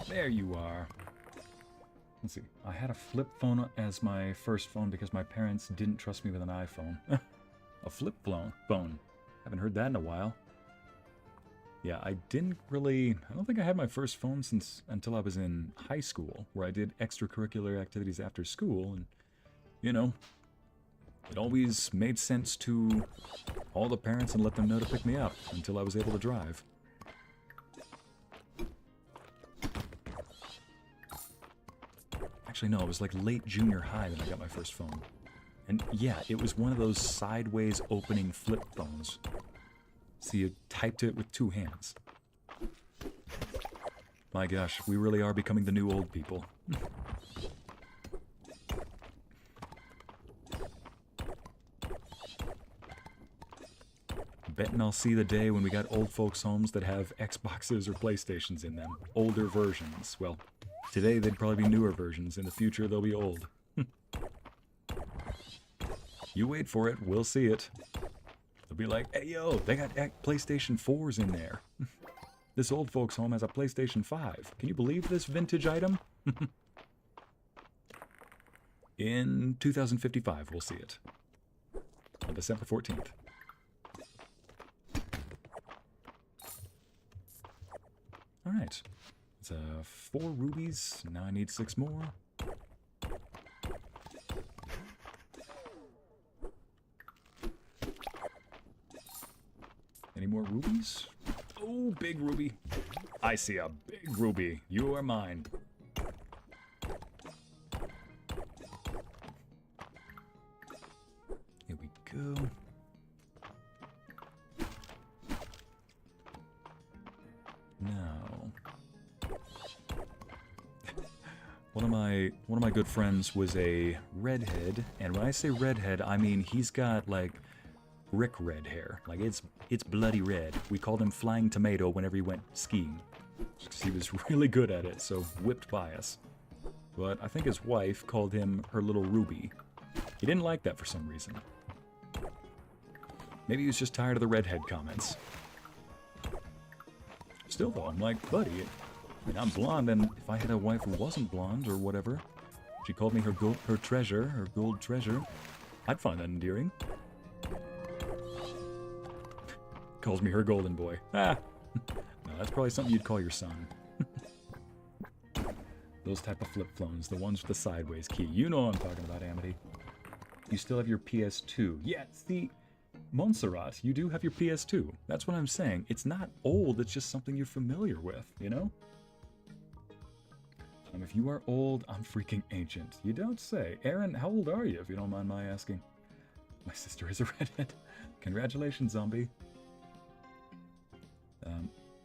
There you are. Let's see. I had a flip phone as my first phone because my parents didn't trust me with an iPhone. A flip phone. Haven't heard that in a while. Yeah, I don't think I had my first phone until I was in high school, where I did extracurricular activities after school, and, you know, It always made sense to all the parents and let them know to pick me up until I was able to drive. Actually, no, it was like late junior high that I got my first phone. And yeah, it was one of those sideways opening flip phones. So you typed it with 2 hands. My gosh, we really are becoming the new old people. Betting I'll see the day when we got old folks' homes that have Xboxes or PlayStations in them. Older versions. Well, today they'd probably be newer versions. In the future, they'll be old. You wait for it. We'll see it. They'll be like, hey, yo, they got PlayStation 4s in there. This old folks' home has a PlayStation 5. Can you believe this vintage item? In 2055, we'll see it. On December 14th. Alright. It's 4 rubies. Now I need 6 more. Any more rubies? Oh, big ruby. I see a big ruby. You are mine. Here we go. Now, one of my good friends was a redhead, and when I say redhead, I mean he's got like Rick red hair. Like it's bloody red. We called him Flying Tomato whenever he went skiing. Because he was really good at it, so whipped by us. But I think his wife called him her little Ruby. He didn't like that for some reason. Maybe he was just tired of the redhead comments. Still though, I'm like, buddy, I mean, I'm blonde, and if I had a wife who wasn't blonde or whatever, she called me her treasure, her gold treasure, I'd find that endearing. Calls me her golden boy. Ah! No, that's probably something you'd call your son. Those type of flip phones, the ones with the sideways key. You know what I'm talking about, Amity. You still have your PS2. Yeah, see, Montserrat, you do have your PS2. That's what I'm saying. It's not old, it's just something you're familiar with, you know? If you are old, I'm freaking ancient. You don't say. Aaron, how old are you, if you don't mind my asking? My sister is a redhead. Congratulations, zombie.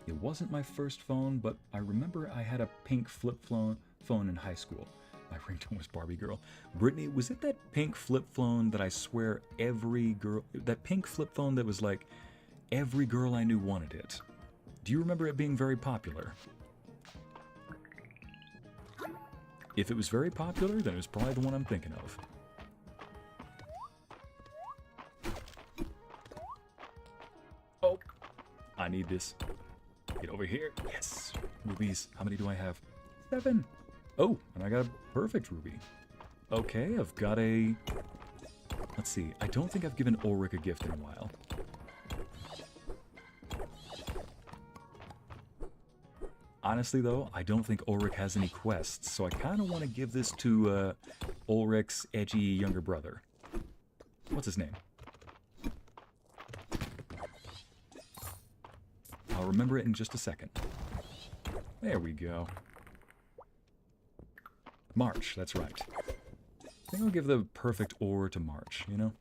It wasn't my first phone, but I remember I had a pink flip phone in high school. My ringtone was Barbie Girl. Brittany, was it that pink flip phone that I swear every girl... That pink flip phone that was like, every girl I knew wanted it? Do you remember it being very popular? If it was very popular, then it was probably the one I'm thinking of. Oh, I need this. Get over here. Yes. Rubies. How many do I have? 7. Oh, and I got a perfect ruby. Okay, I've got a... Let's see. I don't think I've given Ulrich a gift in a while. Honestly, though, I don't think Ulrich has any quests, so I kind of want to give this to Ulrich's edgy younger brother. What's his name? I'll remember it in just a second. There we go. March, that's right. I think I'll give the perfect ore to March, you know?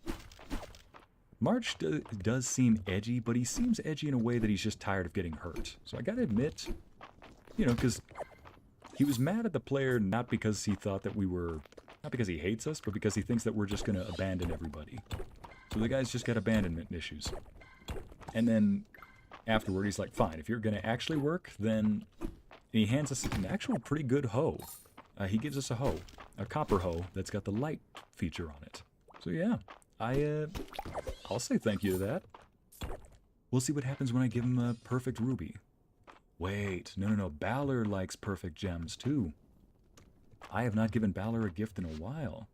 March does seem edgy, but he seems edgy in a way that he's just tired of getting hurt. So I gotta admit, you know, because he was mad at the player not because he thought that we were... Not because he hates us, but because he thinks that we're just gonna abandon everybody. So the guy's just got abandonment issues. And then afterward, he's like, fine, if you're gonna actually work, then... And he hands us an actual pretty good hoe. He gives us a hoe. A copper hoe that's got the light feature on it. So yeah, I'll say thank you to that. We'll see what happens when I give him a perfect ruby. Wait, no. Balor likes perfect gems too. I have not given Balor a gift in a while.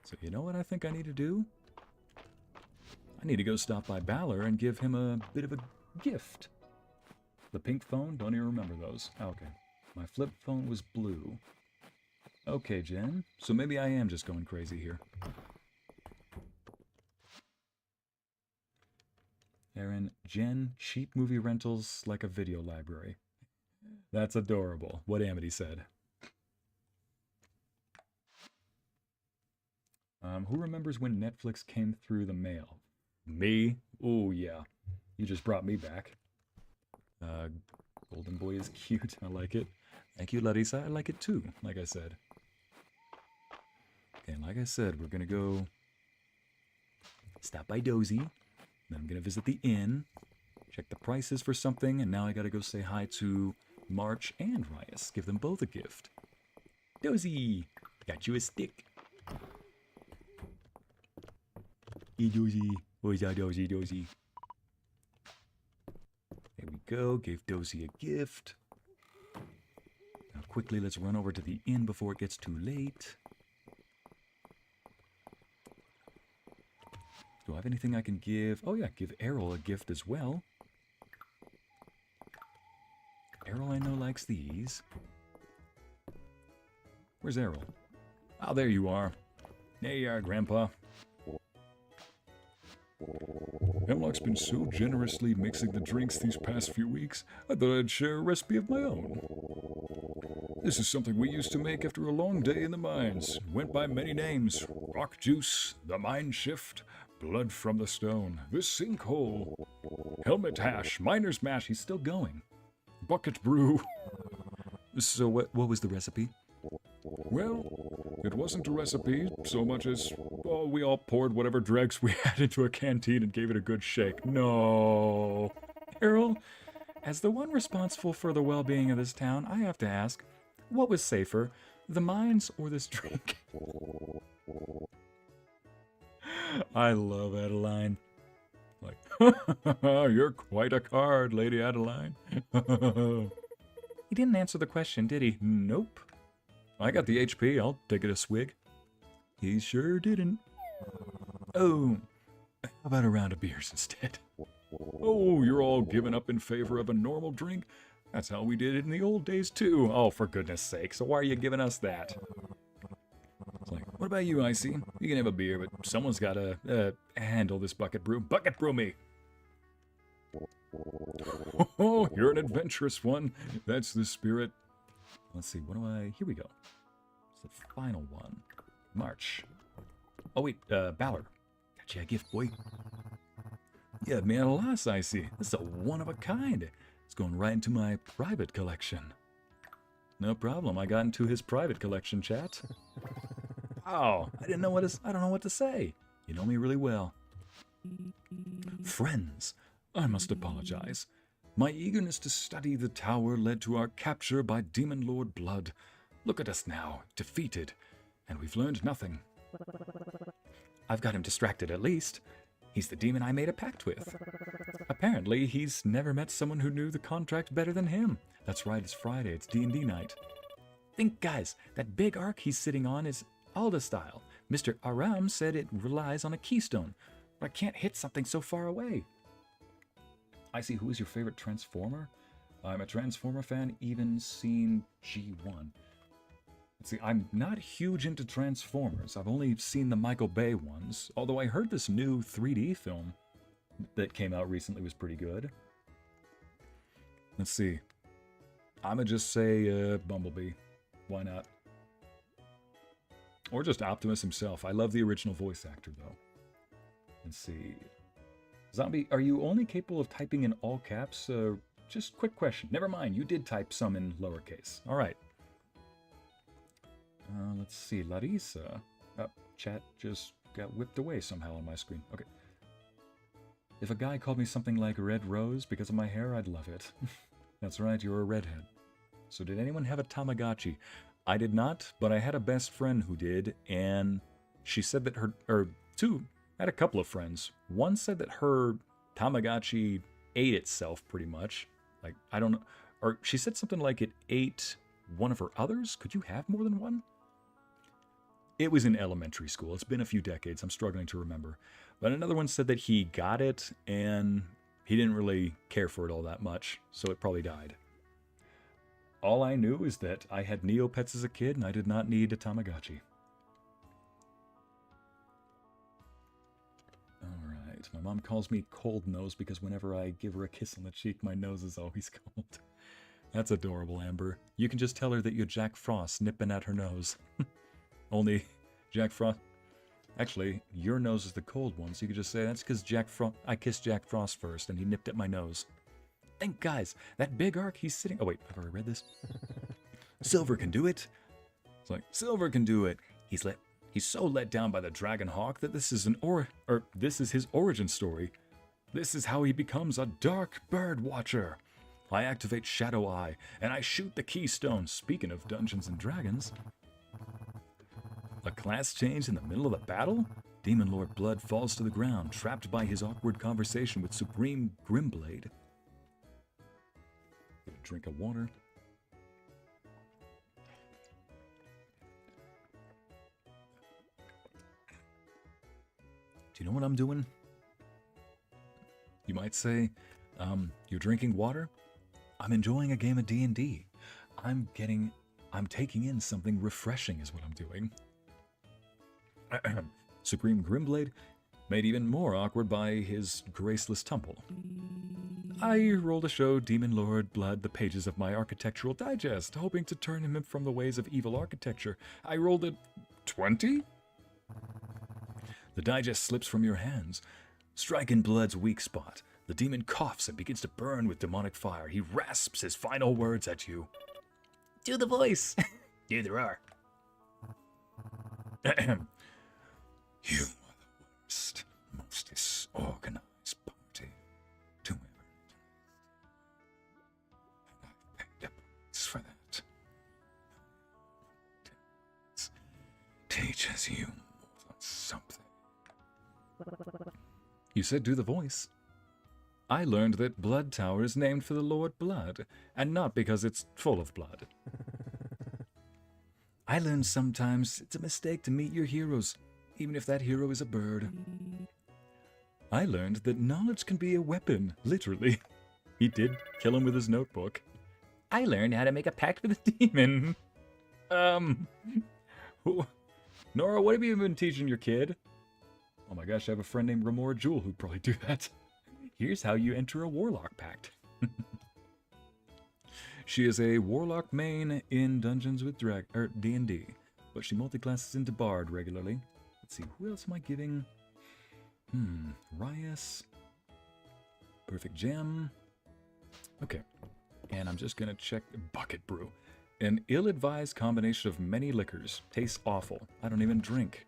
So you know what I think I need to do? I need to go stop by Balor and give him a bit of a gift. The pink phone? Don't even remember those. Okay. My flip phone was blue. Okay, Jen. So maybe I am just going crazy here. Karen, Jen, cheap movie rentals like a video library. That's adorable. What Amity said. Who remembers when Netflix came through the mail? Me? Oh, yeah. You just brought me back. Golden Boy is cute. I like it. Thank you, Larissa. I like it too, like I said. Okay, and like I said, we're going to go stop by Dozy. Then I'm going to visit the inn, check the prices for something, and now I got to go say hi to March and Rias. Give them both a gift. Dozy! Got you a stick. Hey, Dozy. Where's that Dozy, Dozy? There we go. Gave Dozy a gift. Now quickly, let's run over to the inn before it gets too late. Do I have anything I can give? Oh yeah, give Errol a gift as well. Errol I know likes these. Where's Errol? Oh, there you are. There you are, Grandpa. Hemlock's been so generously mixing the drinks these past few weeks, I thought I'd share a recipe of my own. This is something we used to make after a long day in the mines. Went by many names. Rock Juice, the Mine Shift, Blood from the Stone, the Sinkhole, Helmet Hash, Miner's Mash. He's still going. Bucket Brew. So what was the recipe? Well, it wasn't a recipe so much as, well, we all poured whatever dregs we had into a canteen and gave it a good shake. No. Errol, as the one responsible for the well-being of this town, I have to ask, what was safer, the mines or this drink? I love Adeline. Like, you're quite a card, Lady Adeline. He didn't answer the question, did he? Nope. I got the HP, I'll take it a swig. He sure didn't. Oh, how about a round of beers instead? Oh, you're all giving up in favor of a normal drink? That's how we did it in the old days too. Oh, for goodness sake, so why are you giving us that? It's like, what about you, Ycey? You can have a beer, but someone's got to handle this bucket brew. Bucket brew me! Oh, you're an adventurous one. That's the spirit. Let's see, here we go. It's the final one. March. Oh wait, Ballard. Got you a gift, boy. Yeah, man, a loss, Ycey. This is a one-of-a-kind. It's going right into my private collection. No problem, I got into his private collection, chat. Oh, I don't know what to say. You know me really well. Friends, I must apologize. My eagerness to study the tower led to our capture by Demon Lord Blood. Look at us now, defeated, and we've learned nothing. I've got him distracted at least. He's the demon I made a pact with. Apparently, he's never met someone who knew the contract better than him. That's right, it's Friday, it's D&D night. Think, guys, that big arc he's sitting on is Alda style. Mr. Aram said it relies on a keystone, but I can't hit something so far away. Ycey, who is your favorite Transformer? I'm a Transformer fan, even seen G1. Let's see, I'm not huge into Transformers. I've only seen the Michael Bay ones, although I heard this new 3D film that came out recently was pretty good. Let's see. I'ma just say Bumblebee. Why not? Or just Optimus himself. I love the original voice actor, though. Let's see. Zombie, are you only capable of typing in all caps? Just quick question. Never mind, you did type some in lowercase. All right. Let's see. Larissa. Chat just got whipped away somehow on my screen. Okay. If a guy called me something like Red Rose because of my hair, I'd love it. That's right, you're a redhead. So did anyone have a Tamagotchi? I did not, but I had a best friend who did, and she said that I had a couple of friends. One said that her Tamagotchi ate itself pretty much. Like, I don't know. Or she said something like it ate one of her others? Could you have more than one? It was in elementary school. It's been a few decades. I'm struggling to remember. But another one said that he got it, and he didn't really care for it all that much, so it probably died. All I knew is that I had Neopets as a kid, and I did not need a Tamagotchi. Alright. Right. My mom calls me Cold Nose because whenever I give her a kiss on the cheek, my nose is always cold. That's adorable, Amber. You can just tell her that you're Jack Frost nipping at her nose. Only Jack Frost... Actually, your nose is the cold one, so you could just say, that's because I kissed Jack Frost first, and he nipped at my nose. And guys, that big arc he's sitting... Oh wait, have I already read this? Silver can do it. It's like, Silver can do it. He's so let down by the Dragon Hawk that this is this is his origin story. This is how he becomes a dark bird watcher. I activate Shadow Eye, and I shoot the keystone. Speaking of Dungeons and Dragons... A class change in the middle of a battle? Demon Lord Blood falls to the ground, trapped by his awkward conversation with Supreme Grimblade. Get a drink of water. Do you know what I'm doing? You might say, you're drinking water? I'm enjoying a game of D&D. I'm taking in something refreshing is what I'm doing. Supreme Grimblade, made even more awkward by his graceless tumble. I rolled to show Demon Lord Blood the pages of my architectural digest, hoping to turn him from the ways of evil architecture. I rolled a 20? The digest slips from your hands. Striking Blood's weak spot. The demon coughs and begins to burn with demonic fire. He rasps his final words at you. Do the voice! Do the roar. You are the worst, most disorganized party to ever exist. And I've paid a price for that. Teaches you more than something. You said do the voice. I learned that Blood Tower is named for the Lord Blood, and not because it's full of blood. I learned sometimes it's a mistake to meet your heroes, even if that hero is a bird. I learned that knowledge can be a weapon, literally. He did kill him with his notebook. I learned how to make a pact with a demon. Nora, what have you been teaching your kid? Oh my gosh, I have a friend named Remora Jewel who'd probably do that. Here's how you enter a warlock pact. She is a warlock main in Dungeons with D&D, but she multiclasses into bard regularly. Let's see, who else am I giving? Rias. Perfect Gem. Okay, and I'm just gonna check Bucket Brew. An ill-advised combination of many liquors. Tastes awful. I don't even drink.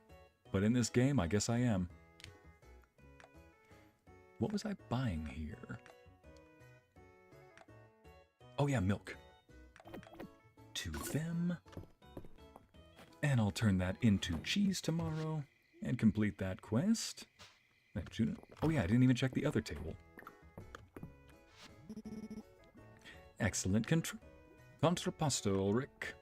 But in this game, I guess I am. What was I buying here? Oh yeah, milk. To them. And I'll turn that into cheese tomorrow and complete that quest. Oh yeah, I didn't even check the other table. Excellent contrapposto, Ulrich.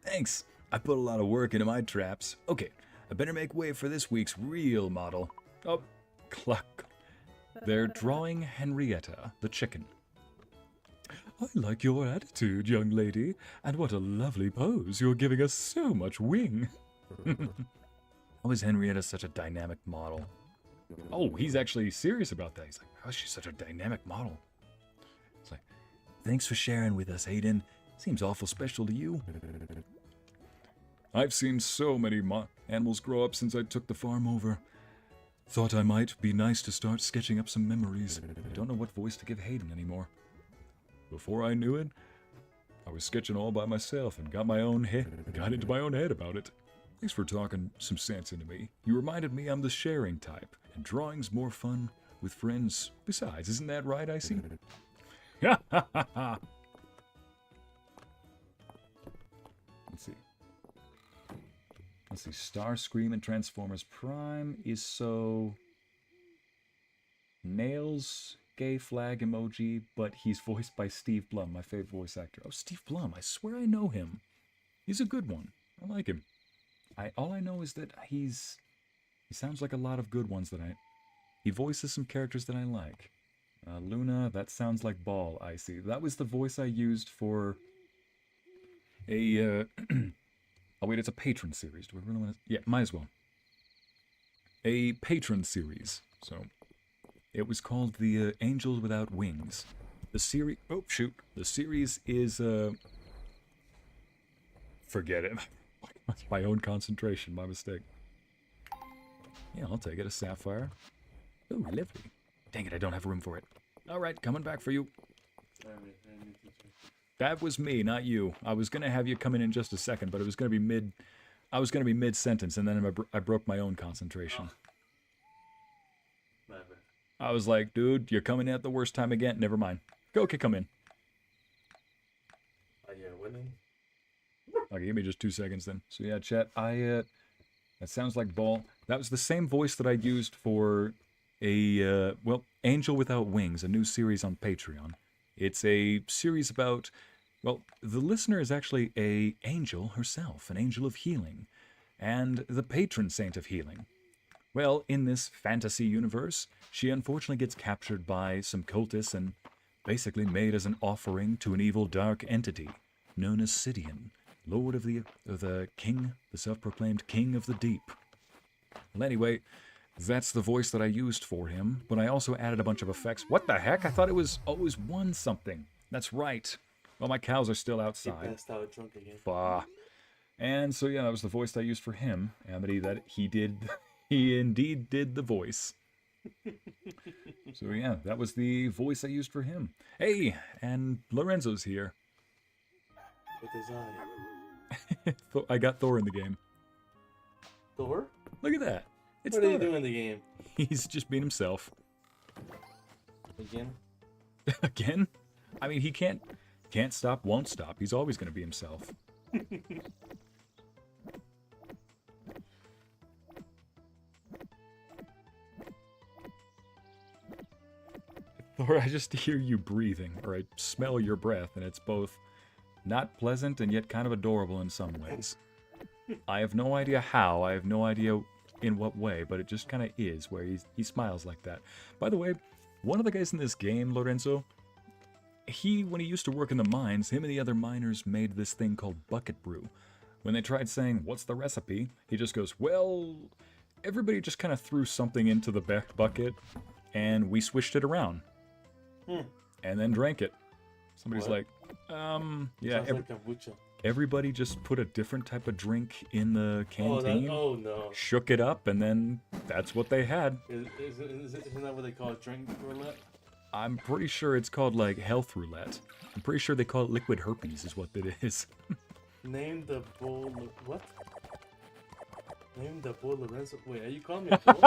Thanks. I put a lot of work into my traps. Okay, I better make way for this week's real model. Oh, cluck. They're drawing Henrietta, the chicken. I like your attitude, young lady, and what a lovely pose. You're giving us so much wing. How is Henrietta such a dynamic model? Oh, he's actually serious about that. He's like, how is she such a dynamic model? It's like, thanks for sharing with us, Hayden. Seems awful special to you. I've seen so many animals grow up since I took the farm over. Thought I might be nice to start sketching up some memories. I don't know what voice to give Hayden anymore. Before I knew it, I was sketching all by myself and got into my own head about it. Thanks for talking some sense into me. You reminded me I'm the sharing type, and drawing's more fun with friends. Besides, isn't that right, Ycey? Ha ha ha ha! Let's see. Starscream and Transformers Prime is so... Nails gay flag emoji, but he's voiced by Steve Blum, my favorite voice actor. Oh, Steve Blum, I swear I know him. He's a good one. I like him. All I know is that he sounds like a lot of good ones that he voices some characters that I like. Luna, that sounds like Ball, Ycey. That was the voice I used for a, oh wait, it's a patron series. Do we really want to? Yeah, might as well. a patron series. So it was called the Angels Without Wings. The series... Oh, shoot. The series is... Forget it. My own concentration. My mistake. Yeah, I'll take it. A sapphire. Ooh, lovely. Dang it, I don't have room for it. Alright, coming back for you. That was me, not you. I was going to have you come in just a second, but it was going to be mid... I was going to be mid-sentence, and then I broke my own concentration. Oh. I was like, dude, you're coming in at the worst time again. Never mind. Go, okay, come in. Are you winning? Okay, give me just 2 seconds then. So yeah, chat, that sounds like ball. That was the same voice that I used for a, well, Angel Without Wings, a new series on Patreon. It's a series about, well, the listener is actually a angel herself, an angel of healing, and the patron saint of healing. Well, in this fantasy universe, she unfortunately gets captured by some cultists and basically made as an offering to an evil dark entity known as Sidian, Lord of the King, the self-proclaimed King of the Deep. Well, anyway, that's the voice that I used for him, but I also added a bunch of effects. What the heck? I thought it was always one something. That's right. Well, my cows are still outside. He passed out drunk again. Bah. And so, yeah, that was the voice that I used for him. Amity, that he did, he indeed did the voice. So, yeah, that was the voice I used for him. Hey, and Lorenzo's here. With his eye. I got Thor in the game. Thor? Look at that. It's What are Thor. you doing in the game? He's just being himself. Again? Again? I mean, he can't stop, won't stop. He's always going to be himself. Thor, I just hear you breathing, or I smell your breath, and it's both not pleasant and yet kind of adorable in some ways. I have no idea how, I have no idea in what way, but it just kind of is, where he smiles like that. By the way, one of the guys in this game, Lorenzo, when he used to work in the mines, him and the other miners made this thing called bucket brew. When they tried saying, what's the recipe? He just goes, well, everybody just kind of threw something into the bucket, and we switched it around. And then drank it. Somebody's like, yeah, Sounds like kombucha. everybody just put a different type of drink in the canteen, Oh no. shook it up, and then that's what they had. Isn't that what they call drink roulette? I'm pretty sure it's called, like, health roulette. I'm pretty sure they call it liquid herpes is what it is. Name the bull... What? Name the bull Lorenzo... Wait, are you calling me a bull?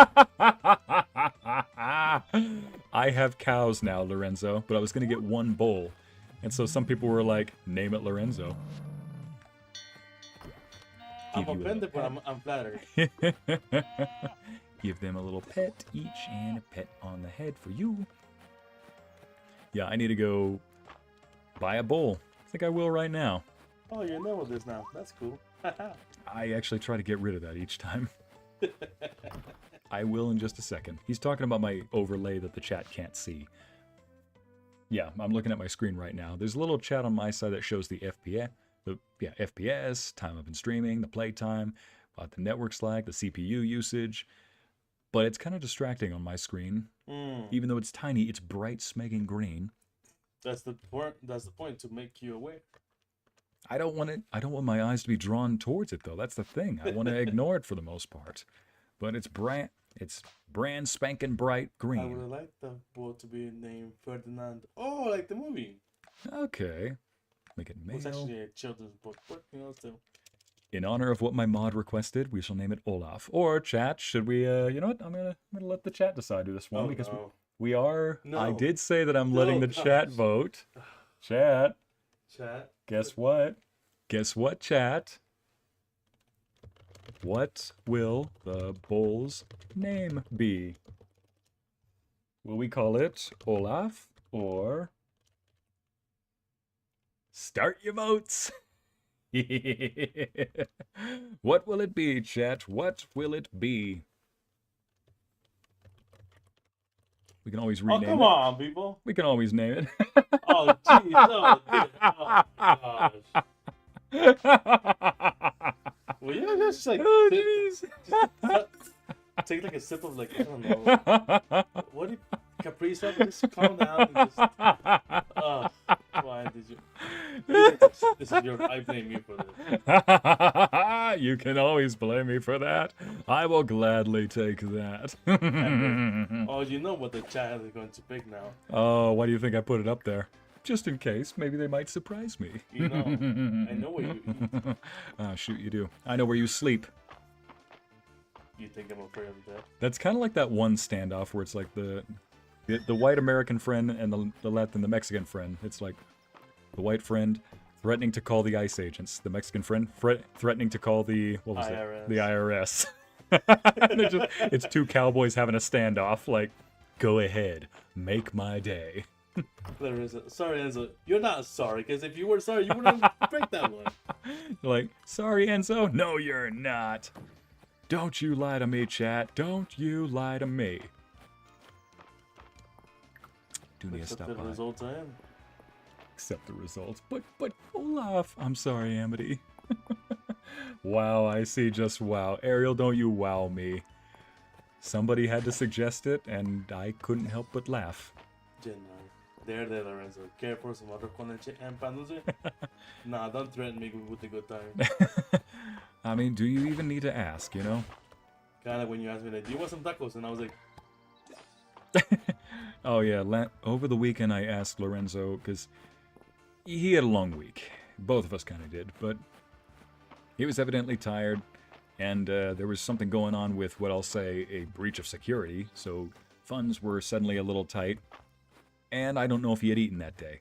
I have cows now, Lorenzo, but I was going to get one bull. And so some people were like, name it Lorenzo. I'm offended, but I'm flattered. Give them a little pet each and a pet on the head for you. Yeah, I need to go buy a bowl. I think I will right now. Oh, you know this now. That's cool. I actually try to get rid of that each time. I will in just a second. He's talking about my overlay that the chat can't see. Yeah, I'm looking at my screen right now. There's a little chat on my side that shows the FPS, FPS, time I've been streaming, the playtime, the network slag, the CPU usage. But it's kind of distracting on my screen. Even though it's tiny, it's bright, smegging green. That's the point. That's the point, to make you aware. I don't want my eyes to be drawn towards it though. That's the thing. I want to ignore it for the most part. But it's brand spanking bright green. I would have liked the boy to be named Ferdinand. Oh, like the movie. Okay. Make it male. It's actually a children's book, but you know, still. In honor of what my mod requested, we shall name it Olaf. Or chat, should we? You know what? I'm gonna let the chat decide who this one because no. we are. No. I did say that I'm letting the chat vote. Chat. Chat. Guess what? Guess what, chat? What will the bull's name be? Will we call it Olaf or start your votes? What will it be, chat? What will it be? We can always rename it. Oh, come on, people. We can always name it. Oh, jeez. Oh, dude. Oh, gosh. Well, you know, just like... Oh, jeez. Take like a sip of like I don't know. What did Capri Sun? Just calm down and just. Why did you? This is your. I blame you for this. You can always blame me for that. I will gladly take that. Oh, you know what the chat is going to pick now. Oh, why do you think I put it up there? Just in case. Maybe they might surprise me. You know, I know what you eat. Oh, shoot, you do. I know where you sleep. You think I'm afraid of death? That's kind of like that one standoff where it's like the white American friend and the Latin, the Mexican friend. It's like the white friend threatening to call the ICE agents. The Mexican friend threatening to call the, what was IRS. it? The IRS. It's two cowboys having a standoff. Like, go ahead, make my day. Larissa, sorry, Enzo. You're not sorry, because if you were sorry, you wouldn't break that one. Like, sorry, Enzo. No, you're not. Don't you lie to me, chat. Don't you lie to me. Do need to stop the by. results I am. Accept the results. But Olaf. I'm sorry, Amity. Wow, I see, just wow. Ariel, don't you wow me. Somebody had to suggest it, and I couldn't help but laugh. There, Lorenzo. Care for some other content and panduze? Nah, don't threaten me with a good time. I mean, do you even need to ask, you know? Kinda when you asked me, like, do you want some tacos? And I was like... Oh yeah, over the weekend I asked Lorenzo, because he had a long week. Both of us kind of did, but he was evidently tired, and there was something going on with what I'll say a breach of security, so funds were suddenly a little tight, and I don't know if he had eaten that day.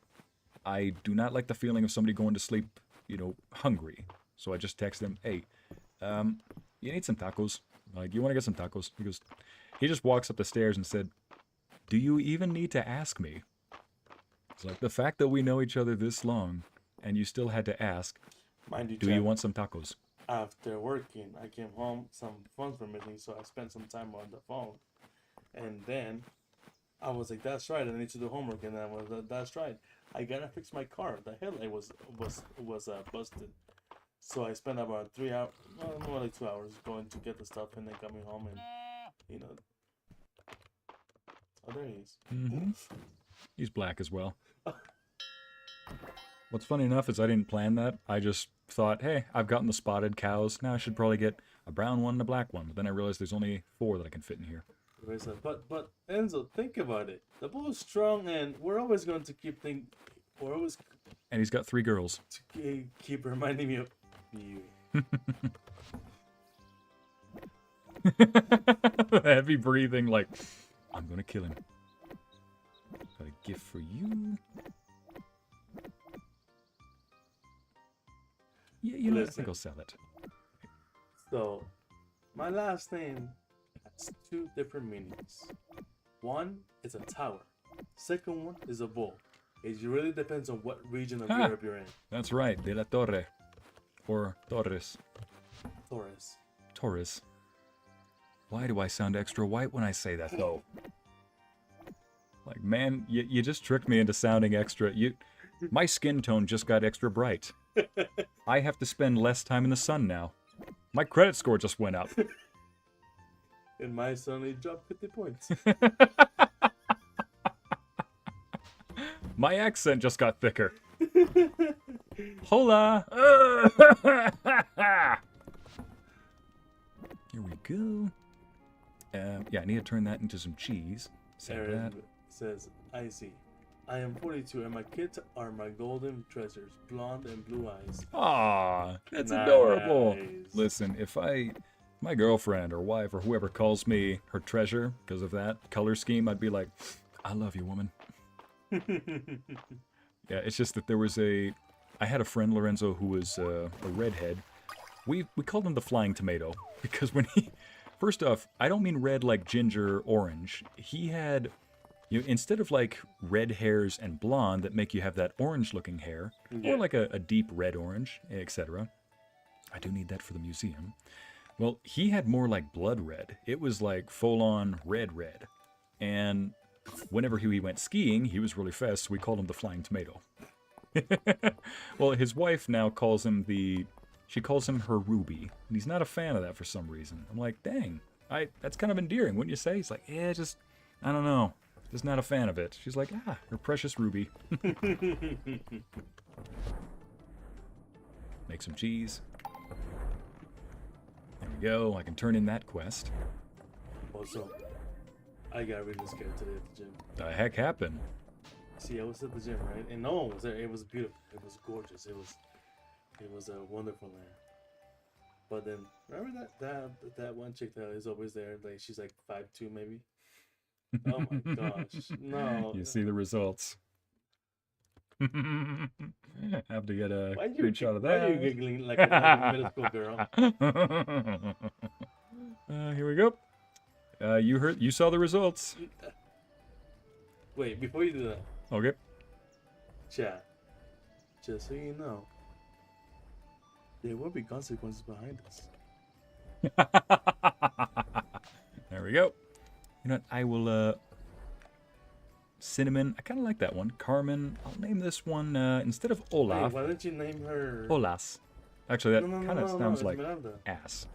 I do not like the feeling of somebody going to sleep, you know, hungry. So I just texted him, hey, you need some tacos? Like, you want to get some tacos? He just walks up the stairs and said, do you even need to ask me? It's like, the fact that we know each other this long, and you still had to ask, Mind you, do you want some tacos? After working, I came home, some funds were missing, so I spent some time on the phone. And then, I was like, that's right, I need to do homework, and then I was like, that's right. I gotta fix my car. The headlight was busted. So I spent about 3 hours, well, more like 2 hours going to get the stuff and then coming home and, you know. Oh, there he is. Mm-hmm. He's black as well. What's funny enough is I didn't plan that. I just thought, hey, I've gotten the spotted cows. Now I should probably get a brown one and a black one. But then I realized there's only 4 that I can fit in here. But Enzo, think about it. The bull is strong, and we're always going to keep we're always. And he's got 3 girls. Keep reminding me of you. Heavy breathing, like, I'm gonna kill him. Got a gift for you. Yeah, you know, I think I'll sell it. So, my last name has 2 different meanings. One is a tower. Second one is a bull. It really depends on what region of Europe you're in. That's right, de la Torre. Or Torres. Torres. Why do I sound extra white when I say that, though? Like, man, you just tricked me into sounding extra. My skin tone just got extra bright. I have to spend less time in the sun now. My credit score just went up. And my suddenly dropped 50 points. My accent just got thicker. Hola! Here we go. Yeah, I need to turn that into some cheese. Aaron says, Ycey, I am 42 and my kids are my golden treasures, blonde and blue eyes. Aw, that's Nice. adorable. Listen, if my girlfriend or wife or whoever calls me her treasure because of that color scheme, I'd be like, I love you, woman. Yeah, it's just that I had a friend, Lorenzo, who was a redhead. We called him the Flying Tomato because when first off, I don't mean red like ginger orange. He had, instead of like red hairs and blonde that make you have that orange looking hair, or like a deep red orange, etc. I do need that for the museum. Well, he had more like blood red. It was like full on red. And whenever he went skiing, he was really fast, so we called him the Flying Tomato. Well, his wife now calls him she calls him her Ruby, and he's not a fan of that for some reason. I'm like, dang, That's kind of endearing, wouldn't you say? He's like, yeah, just, I don't know. Just not a fan of it. She's like, her precious ruby. Make some cheese. There we go. I can turn in that quest. Also, I got really scared today at the gym. The heck happened? See, I was at the gym, right? And no one was there. It was beautiful. It was gorgeous. It was a wonderful there. But then, remember that one chick that is always there? Like, she's like 5'2", maybe? Oh my gosh. No. You see the results. Have to get a screenshot of that. Why are you giggling like a middle school girl? Here we go. You saw the results. Wait, before you do that. Okay. Chat. Just so you know, there will be consequences behind this. There we go. You know what? I will, Cinnamon. I kind of like that one. Carmen. I'll name this one, instead of Olaf. Wait, why don't you name her... Olas. Actually, that kind of sounds like Esmeralda. ass.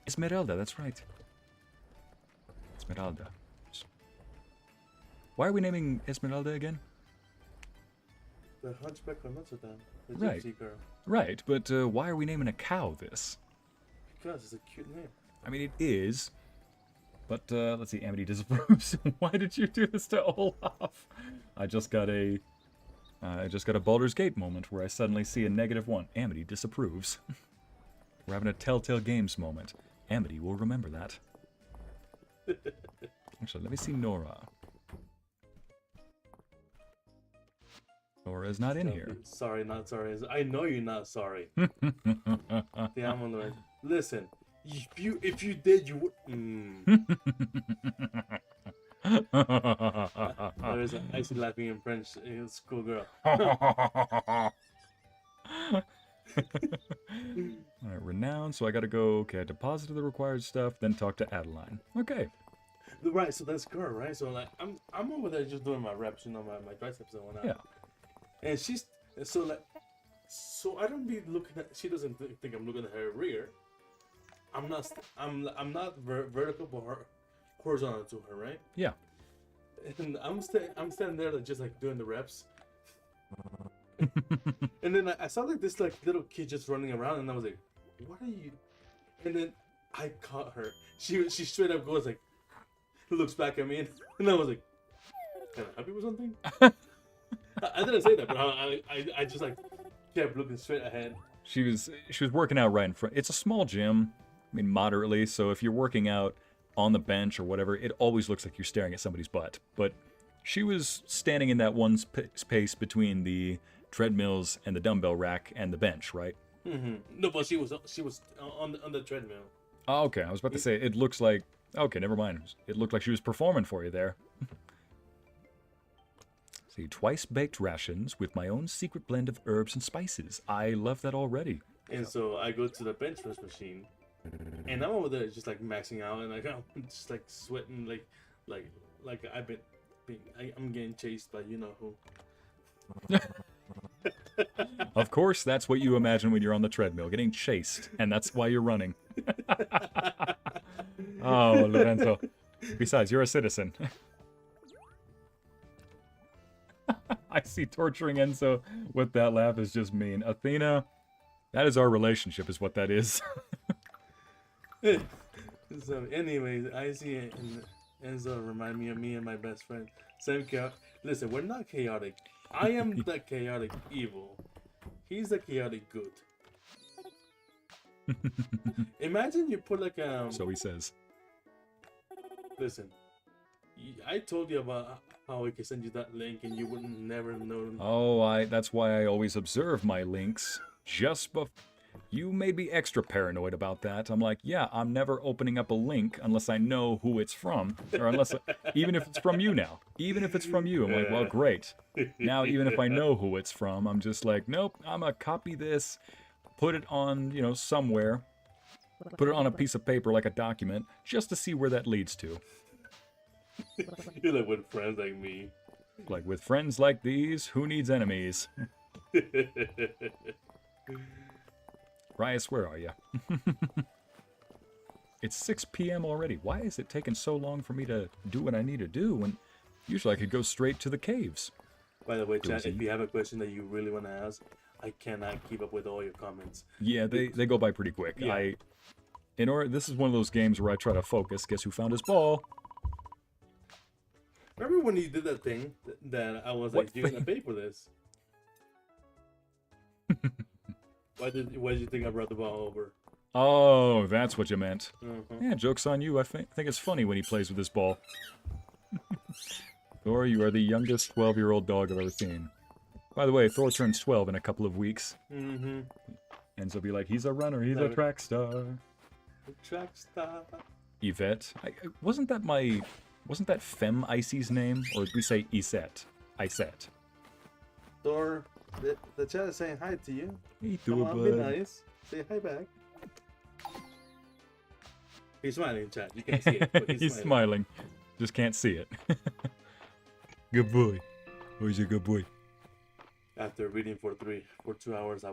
Esmeralda, that's right. Esmeralda. Why are we naming Esmeralda again? The Hunchback of Notre Dame. The Right. gypsy girl. Right, but why are we naming a cow this? Because it's a cute name. I mean, it is. But let's see, Amity disapproves. Why did you do this to Olaf? I just got a Baldur's Gate moment where I suddenly see a -1. Amity disapproves. We're having a Telltale Games moment. Amity will remember that. Actually, let me see Nora. Nora's not in here. Sorry, not sorry. I know you're not sorry. Yeah, I'm on the right. Listen, if you did, you would. There's an Ycey laughing in French. Schoolgirl. Alright, renown. So I gotta go. Okay, I deposited the required stuff, then talk to Adeline. Okay. Right, so that's girl, right? So like, I'm over there just doing my reps, you know, my triceps and whatnot. Yeah. And she's so I don't be looking at. She doesn't think I'm looking at her rear. I'm not vertical, but horizontal to her, right? Yeah. And I'm standing there like just like doing the reps. And then I saw like this like little kid just running around, and I was like, "What are you?" And then I caught her. She straight up goes like, looks back at me, and I was like, "Can I help you with something?" I didn't say that, but I just like kept looking straight ahead. She was working out right in front. It's a small gym. I mean, moderately. So if you're working out on the bench or whatever, it always looks like you're staring at somebody's butt. But she was standing in that one space between the treadmills and the dumbbell rack and the bench, right? Mm-hmm. No, but she was on the treadmill. Oh, okay. I was about to say, it looks like... Okay, never mind. It looked like she was performing for you there. See, twice baked rations with my own secret blend of herbs and spices. I love that already. And so I go to the bench press machine, and I'm over there just like maxing out, and like I'm just like sweating, like I'm getting chased by you know who. Of course, that's what you imagine when you're on the treadmill, getting chased, and that's why you're running. Oh, Lorenzo. Besides, you're a citizen. I see torturing Enzo with that laugh is just mean. Athena, that is our relationship, is what that is. So, anyways, Ycey and Enzo remind me of me and my best friend. Same chaos. Listen, we're not chaotic. I am the chaotic evil. He's the chaotic good. Imagine you put like So he says. Listen, I told you about how I can send you that link, and you would never know. Oh, that's why I always observe my links. You may be extra paranoid about that. I'm like, yeah, I'm never opening up a link unless I know who it's from, or unless, even if it's from you now. Even if it's from you, I'm like, well, great. Now, even if I know who it's from, I'm just like, nope, I'm gonna copy this, put it on, somewhere, put it on a piece of paper like a document, just to see where that leads to. You're like with friends like me. Like, with friends like these, who needs enemies? Rias, where are you? It's 6 p.m. already. Why is it taking so long for me to do what I need to do when usually I could go straight to the caves? By the way, chat, if you have a question that you really want to ask, I cannot keep up with all your comments. Yeah, they go by pretty quick. Yeah. This is one of those games where I try to focus. Guess who found his ball? Remember when you did that thing that I was like, you're gonna pay for this? Why did you think I brought the ball over? Oh, that's what you meant. Uh-huh. Yeah, joke's on you. I think it's funny when he plays with this ball. Thor, you are the youngest 12-year-old dog I've ever seen. By the way, Thor turns 12 in a couple of weeks. Mm-hmm. And so be like, he's a runner, he's a track star. Track star. Yvette. Wasn't that Femme Ycey's name? Or did we say Ycette? Ycette. Thor, the chat is saying hi to you. Hey, Come on, be bud. nice. Say hi back. He's smiling, chat. You can't see it, but He's smiling. Just can't see it. Good boy. Oh, he's a good boy. After reading for 2 hours, I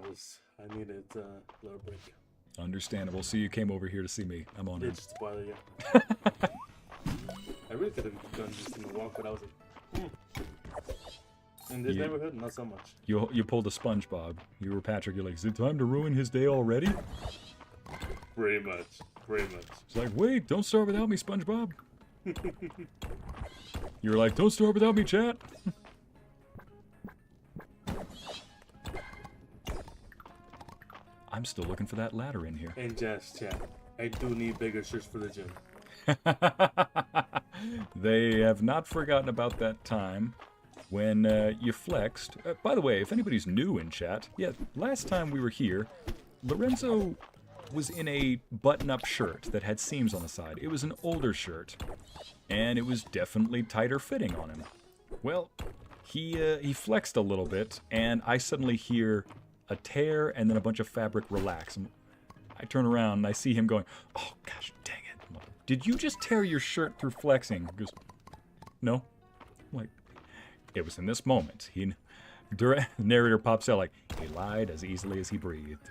needed a little break. Understandable. So you came over here to see me. I'm on Yeah, it. just to bother you. I really could have done just in a walk, but I was like, In this neighborhood, not so much. You pulled a SpongeBob. You were Patrick. You're like, is it time to ruin his day already? Pretty much. It's like, wait, don't start without me, SpongeBob. You were like, don't start without me, chat. I'm still looking for that ladder in here. And just chat. I do need bigger shirts for the gym. They have not forgotten about that time when you flexed. By the way, if anybody's new in chat, yeah, last time we were here, Lorenzo was in a button-up shirt that had seams on the side. It was an older shirt, and it was definitely tighter fitting on him. Well, he flexed a little bit, and I suddenly hear a tear and then a bunch of fabric relax. And I turn around and I see him going, oh gosh, dang it. I'm like, did you just tear your shirt through flexing? He goes, no. I'm like, it was in this moment. Narrator pops out like, he lied as easily as he breathed.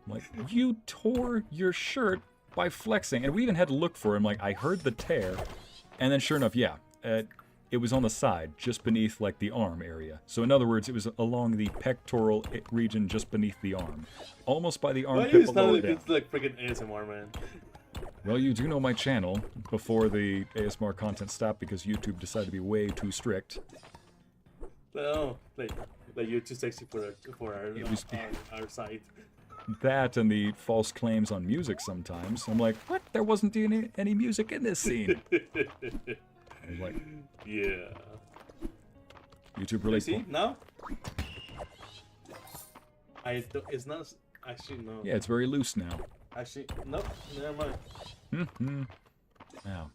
I'm like, you tore your shirt by flexing. And we even had to look for him. Like, I heard the tear. And then sure enough, yeah, it was on the side, just beneath, like, the arm area. So in other words, it was along the pectoral region just beneath the arm. Almost by the armpit below it. It's like freaking ASMR, man. Well, you do know my channel before the ASMR content stopped because YouTube decided to be way too strict. Oh, like you're too sexy for our site. That and the false claims on music sometimes. I'm like, what? There wasn't any music in this scene. I was like, yeah. YouTube really... See, now? It's not... Actually, no. Yeah, it's very loose now. Actually, nope. Never mind. Mm-hmm. Now,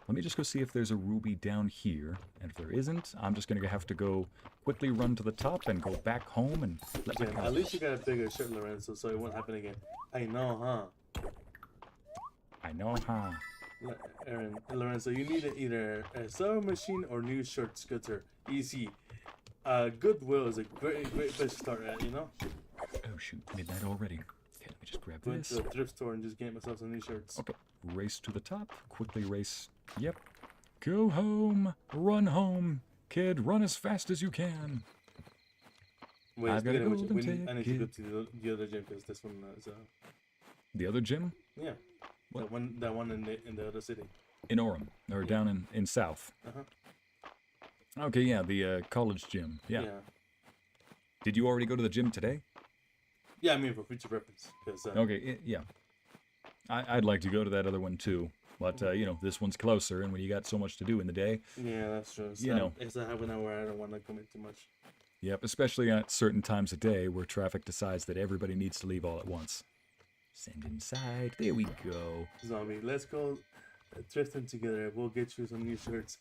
let me just go see if there's a ruby down here. And if there isn't, I'm just going to have to go quickly run to the top and go back home and let Yeah, at least you got a bigger shirt, Lorenzo, so it won't happen again. I know, huh? I know, huh? Aaron, Lorenzo, you need either a sewing machine or new shirt scooter. Easy. Goodwill is a great place to start at, you know? Oh shoot, midnight already. Okay, let me just grab Went this. to a thrift store and just get myself some new shirts. Okay, race to the top. Quickly race. Yep. Go home. Run home. Kid, run as fast as you can. Wait, I've got a speaking of which, golden I need to go ticket. to the other gym because this one is The other gym? yeah. What? That one in the other city. In Orem. Or down in South. Uh-huh. Okay, yeah, the college gym. Yeah. Did you already go to the gym today? Yeah, I mean for future reference. Cause, Okay, yeah. I'd like to go to that other one too. But, you know, this one's closer, and when you got so much to do in the day... Yeah, that's true. You know. It's a half an hour. I don't want to commit too much. Yep, especially at certain times of day where traffic decides that everybody needs to leave all at once. Send inside. There we go. Zombie, let's go thrifting together. We'll get you some new shirts.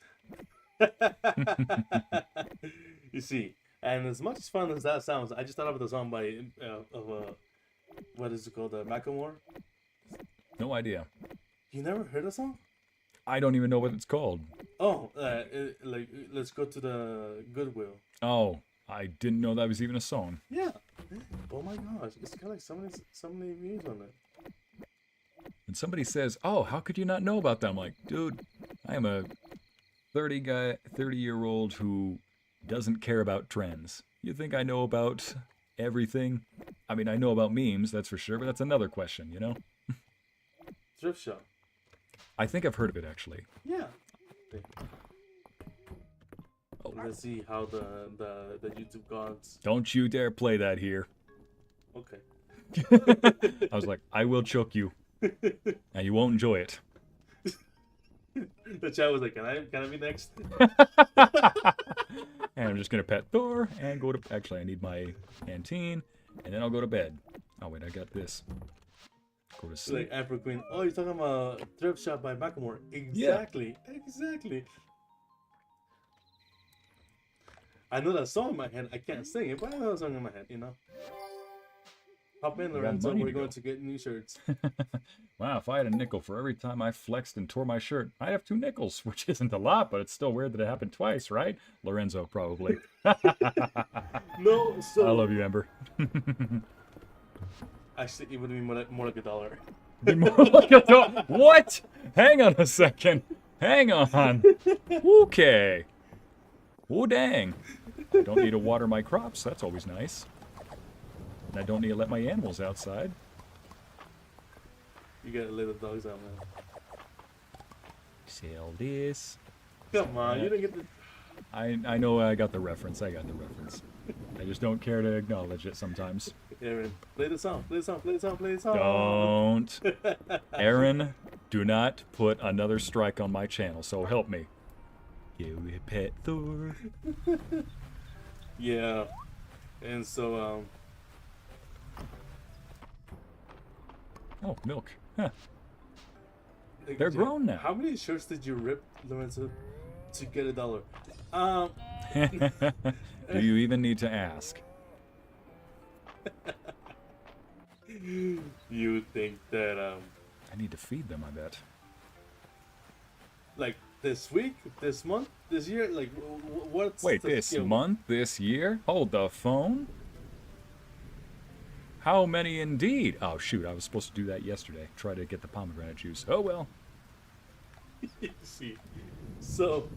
You see, and as much as fun as that sounds, I just thought of the song by what is it called? Macklemore. No idea. You never heard the song? I don't even know what it's called. Oh, like let's go to the Goodwill. Oh, I didn't know that was even a song. Yeah. Oh my gosh, it's got like so many views on it. And somebody says, "Oh, how could you not know about that?" I'm like, dude, I am a 30-year-old who doesn't care about trends. You think I know about everything? I mean, I know about memes, that's for sure, but that's another question, you know? Thrift shop. I think I've heard of it, actually. Yeah. Oh, Let's see how the YouTube gods. don't you dare play that here. Okay. I was like, I will choke you, and you won't enjoy it. The chat was like, can I be next? And I'm just gonna pet Thor and go to. Actually, I need my canteen, and then I'll go to bed. Oh wait, I got this. Go to Like sleep. Afro Queen. Oh, you're talking about Thrift Shop by Macklemore. Exactly. Exactly. I know that song in my head. I can't sing it, but I know that song in my head, you know? Hop in, got Lorenzo. money We're to going go. to get new shirts. Wow, if I had a nickel for every time I flexed and tore my shirt, I'd have 2 nickels, which isn't a lot, but it's still weird that it happened twice, right? Lorenzo, probably. No, so I love you, Ember. actually, it would be more like $1. Be more like a dog. What? Hang on a second. Hang on. Okay. Oh, dang. I don't need to water my crops. That's always nice. And I don't need to let my animals outside. You gotta let the dogs out, man. Sell this. Come on, Yeah. you didn't get the. I know I got the reference. I got the reference. I just don't care to acknowledge it sometimes. Aaron, play the song. Play the song. Play the song. Play the song. Don't. Aaron, do not put another strike on my channel, so help me. You pet Thor. Yeah, and so Oh, milk. Huh. like, They're yeah, grown now. How many shirts did you rip, Lorenzo, to get $1? Do you even need to ask? You think that I need to feed them, I bet. like this week, this month, this year, like what's Wait, the this scale? month, this year? Hold the phone. How many indeed? Oh, shoot, I was supposed to do that yesterday. Try to get the pomegranate juice. Oh, well. See, so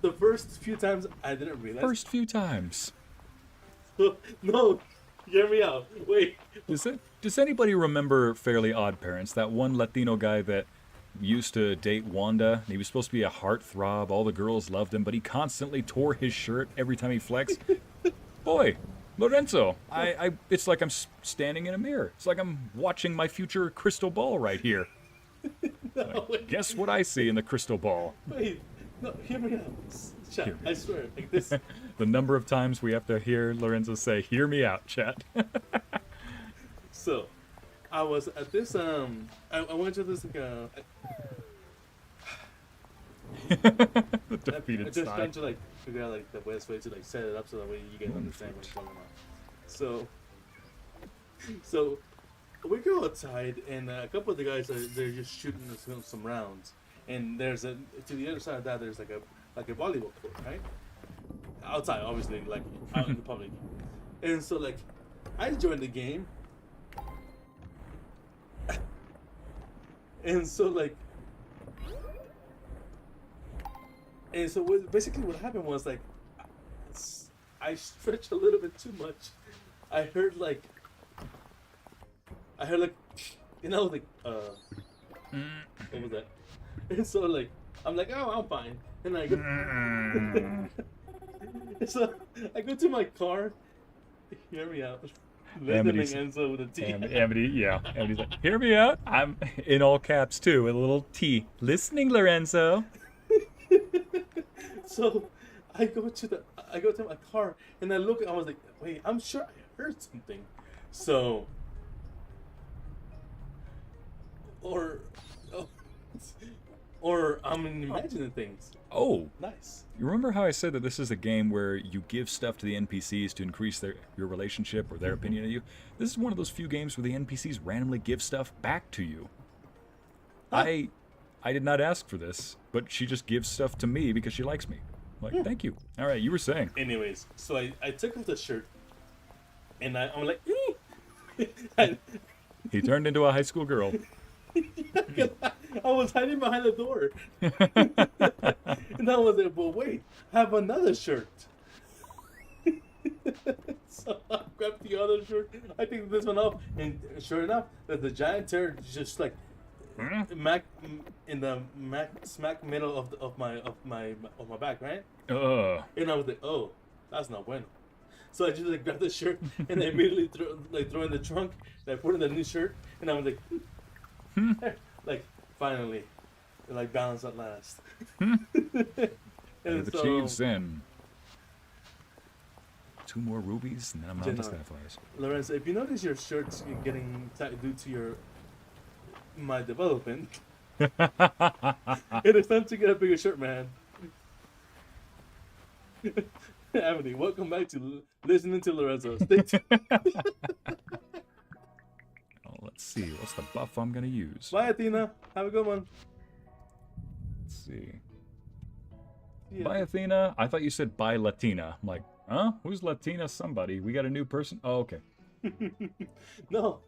the first few times I didn't realize. First few times. No, hear me out. Wait. Does anybody remember Fairly Odd Parents? That one Latino guy that used to date Wanda. He was supposed to be a heartthrob. All the girls loved him, but he constantly tore his shirt every time he flexed. Boy, Lorenzo, it's like I'm standing in a mirror. It's like I'm watching my future crystal ball right here. No, wait. Guess what I see in the crystal ball? Wait, no, hear me out. Chat, Hear me I swear, like this. The number of times we have to hear Lorenzo say, "Hear me out, chat." So, I was at this I went to this like The I'm defeated just sigh. trying to like figure out like the best way to like set it up so that way you guys understand what I'm talking about. So we go outside and a couple of the guys they're just shooting some rounds, and there's to the other side of that there's like a volleyball court, right? Outside, obviously, like out in the public. And so like I joined the game, and so like. And so basically what happened was like, I stretched a little bit too much. I heard like, you know, like, what was that? And so like, I'm like, oh, I'm fine. And I go, so I go to my car. Hear me out. Listening Amity's- Enzo with a T. Amity, yeah. Amity's like, "Hear me out." I'm in all caps too, with a little T. Listening, Lorenzo. So I go to my car and I look. I was like, wait, I'm sure I heard something. So, or I'm imagining things. Oh, Nice. you remember how I said that this is a game where you give stuff to the NPCs to increase your relationship or their opinion of you? This is one of those few games where the NPCs randomly give stuff back to you. Huh. I did not ask for this, but she just gives stuff to me because she likes me. I'm like, thank you. All right, you were saying. Anyways, so I took off the shirt, and I'm like, "Ee!" He turned into a high school girl. I was hiding behind the door. And I was like, but wait, I have another shirt. So I grabbed the other shirt. I take this one off, and sure enough, that the giant turd just like smack middle of my back, right? And I was like, oh, that's not bueno. So I just like grabbed the shirt and I immediately throw in the trunk. And I put in the new shirt, and I was like, like finally, like balance at last. And the Chiefs in. 2 more rubies, and then I'm on to Sapphires. Lorenzo, if you notice your shirt's getting tight due to my development, it is time to get a bigger shirt, man. Amity, welcome back to listening to Lorenzo. Stay tuned. Let's see, what's the buff I'm gonna use? Bye, Athena. Have a good one. Let's see. Yeah. Bye, Athena. I thought you said bye, Latina. I'm like, huh? Who's Latina? Somebody. We got a new person? Oh, okay. No.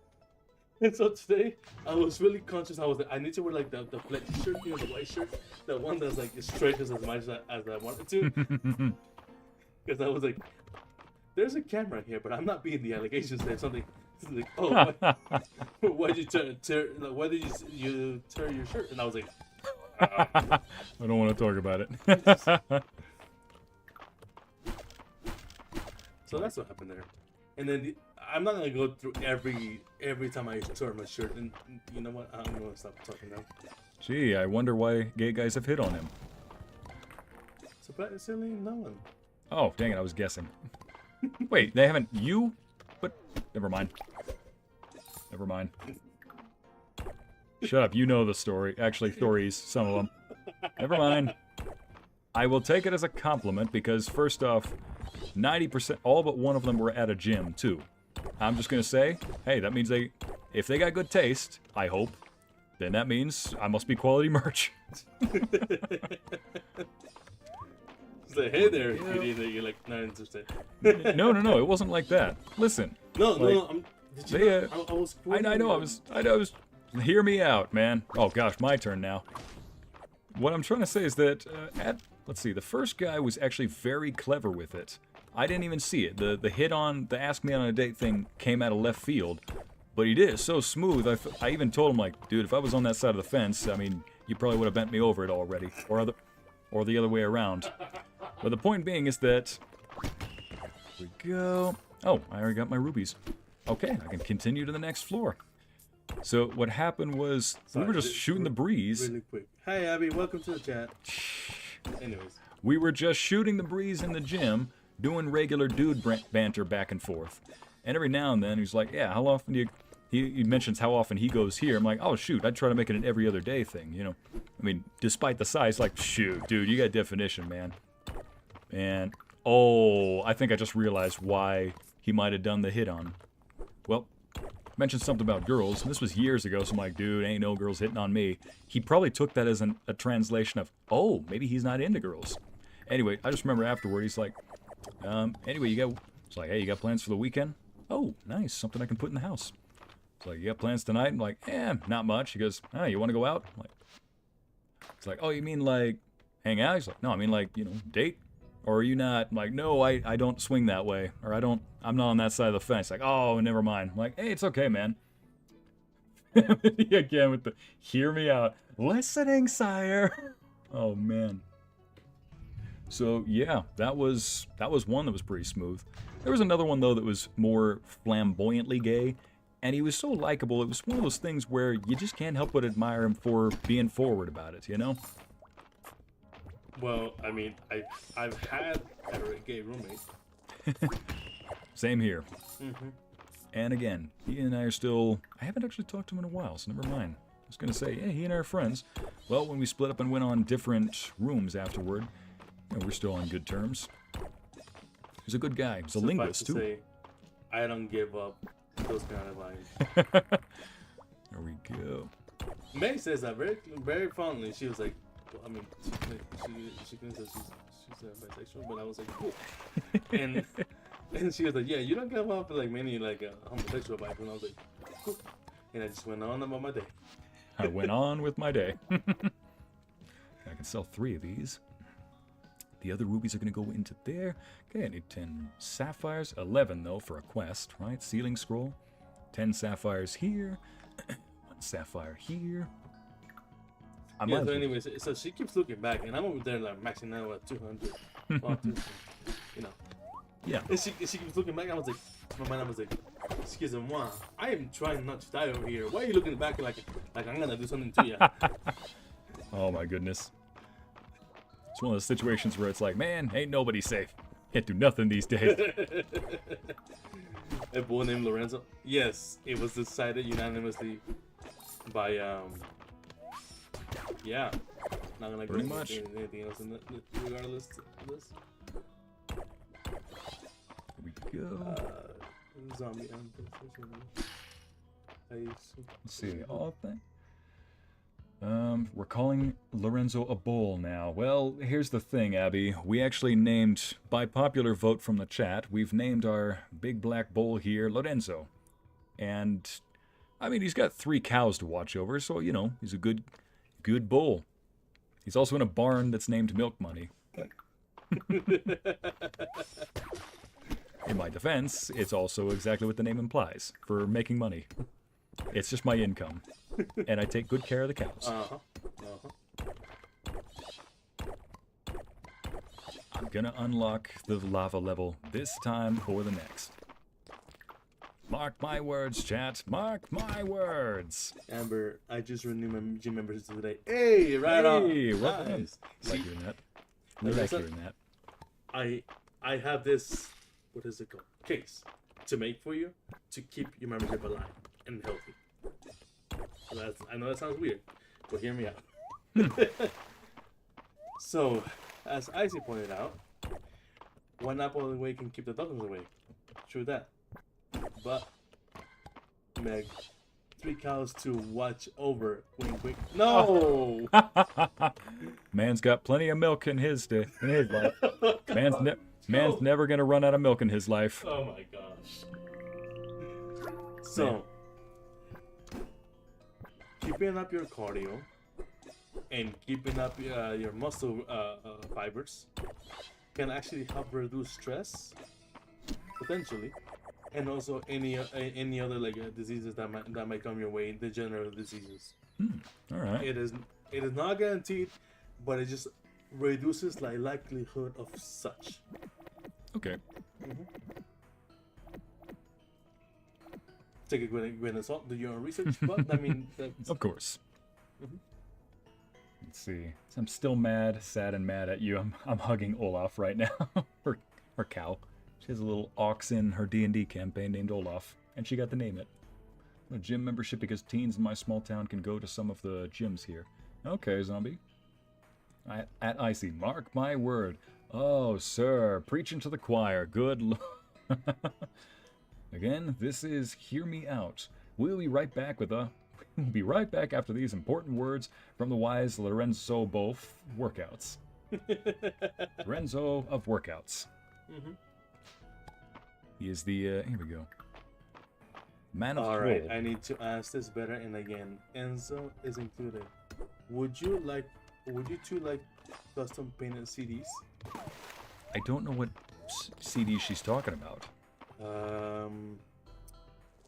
And so today, I was really conscious. I was like, I need to wear like the flexi shirt, you know, the white shirt, the one that's like stretches as much as I wanted to. Because I was like, there's a camera here, but I'm not being the allegations. There's something like, oh, why did you why did you tear your shirt? And I was like, I don't want to talk about it. So that's what happened there. And then I'm not gonna go through every time I tear my shirt. And you know what? I'm gonna stop talking now. Gee, I wonder why gay guys have hit on him. Surprisingly, no one. Oh, dang it! I was guessing. Wait, they haven't you? But never mind. Never mind. Shut up. You know the story. Actually, stories. Some of them. Never mind. I will take it as a compliment because first off, 90%, all but one of them were at a gym too. I'm just gonna say, hey, that means if they got good taste, I hope, then that means I must be quality merch. Say, hey there, cutie, you're like not interested. No, it wasn't like that. Listen. No. I know. Hear me out, man. Oh gosh, my turn now. What I'm trying to say is that let's see, the first guy was actually very clever with it. I didn't even see it. The hit on the ask me on a date thing came out of left field, but he did it so smooth. I even told him like, dude, if I was on that side of the fence, I mean, you probably would have bent me over it already, or the other way around. But the point being is that here we go. Oh, I already got my rubies. Okay, I can continue to the next floor. So what happened was we were just shooting the breeze. Really quick. Hi, Abby. Welcome to the chat. Anyways. We were just shooting the breeze in the gym, doing regular dude banter back and forth. And every now and then he's like, yeah, how often do you... He mentions how often he goes here. I'm like, oh, shoot, I'd try to make it an every other day thing, you know. I mean, despite the size, like, shoot, dude, you got definition, man. And, oh, I think I just realized why he might have done the hit on. Well, mentioned something about girls, and this was years ago, so I'm like, dude, ain't no girls hitting on me. He probably took that as a translation of, oh, maybe he's not into girls. Anyway, I just remember afterward, he's like, anyway, it's like, hey, you got plans for the weekend? Oh, nice, something I can put in the house. It's like, you got plans tonight? I'm like, not much. He goes, oh, you want to go out? I'm like, it's like, oh, you mean like hang out? He's like, no, I mean like, you know, date? Or are you not? I'm like, no, I don't swing that way. Or I'm not on that side of the fence. Like, oh, never mind. I'm like, hey, it's okay, man. Again with the, hear me out. Listening, sire. Oh, man. So, yeah, that was one that was pretty smooth. There was another one, though, that was more flamboyantly gay. And he was so likable. It was one of those things where you just can't help but admire him for being forward about it, you know? Well, I mean, I've had a gay roommate. Same here. Mm-hmm. And again, he and I are still... I haven't actually talked to him in a while, so never mind. I was going to say, yeah, he and I are friends. Well, when we split up and went on different rooms afterward, you know, we're still on good terms. He's a good guy. He's a linguist, too. Say, I don't give up those kind of lines. There we go. May says that very, very fondly. She was like, well, I mean, she can say she's bisexual, but I was like, cool. And she was like, yeah, you don't give up like many like homosexual vibes. And I was like, cool. And I just went on about my day. I went on with my day. I can sell 3 of these. The other rubies are going to go into there. Okay, I need 10 sapphires. 11, though, for a quest, right? Sealing scroll. 10 sapphires here. 1 sapphire here. Yeah, so anyways, so she keeps looking back, and I'm over there, like, maxing out at 200. You know. Yeah. And she keeps looking back, and I was like, my mind, I was like, excusez-moi, I am trying not to die over here. Why are you looking back like I'm gonna do something to you? Oh my goodness. It's one of those situations where it's like, man, ain't nobody safe. Can't do nothing these days. A boy named Lorenzo? Yes, it was decided unanimously by, yeah. Not gonna Pretty go much. into anything else in regardless of this. Here we go. Zombie Let's see. All thing. We're calling Lorenzo a bull now. Well, here's the thing, Abby. We actually named, by popular vote from the chat, we've named our big black bull here Lorenzo. And, I mean, he's got 3 cows to watch over, so, you know, he's a good bull. He's also in a barn that's named Milk Money. In my defense, it's also exactly what the name implies, for making money. It's just my income. And I take good care of the cows. I'm gonna unlock the lava level this time or the next. Mark my words, chat. Mark my words. Amber, I just renewed my gym membership today. Hey, right on. Hey, well done. Nice. Like hearing that. We like hearing that. I have this, what is it called? Case to make for you to keep your membership alive and healthy. So I know that sounds weird, but hear me out. So, as Ycey pointed out, one apple away can keep the dozens away. True that. But, Meg, 3 cows to watch over. Wink, wink. No! Man's got plenty of milk in his life. Man's never gonna run out of milk in his life. Oh my gosh. So, keeping up your cardio and keeping up your muscle fibers can actually help reduce stress, potentially, and also any other like diseases that might come your way, degenerative diseases. All right. It is not guaranteed, but it just reduces the likelihood of such. Okay. Take a grain of salt. Do your own research, but I mean, Of course. Let's see. So I'm still sad and mad at you. I'm hugging Olaf right now. her cow. She has a little ox in her D&D campaign named Olaf, and she got to name it. A gym membership because teens in my small town can go to some of the gyms here. Okay, zombie. At Ycey, mark my word. Oh, sir, preaching to the choir. Good lord. Again, this is Hear Me Out. We'll be right back after these important words from the wise Lorenzo both workouts. Lorenzo of workouts. He is the, here we go. Man of Alright, Troll. I need to ask this better, and again, Enzo is included. Would you two like custom painted CDs? I don't know what CD she's talking about.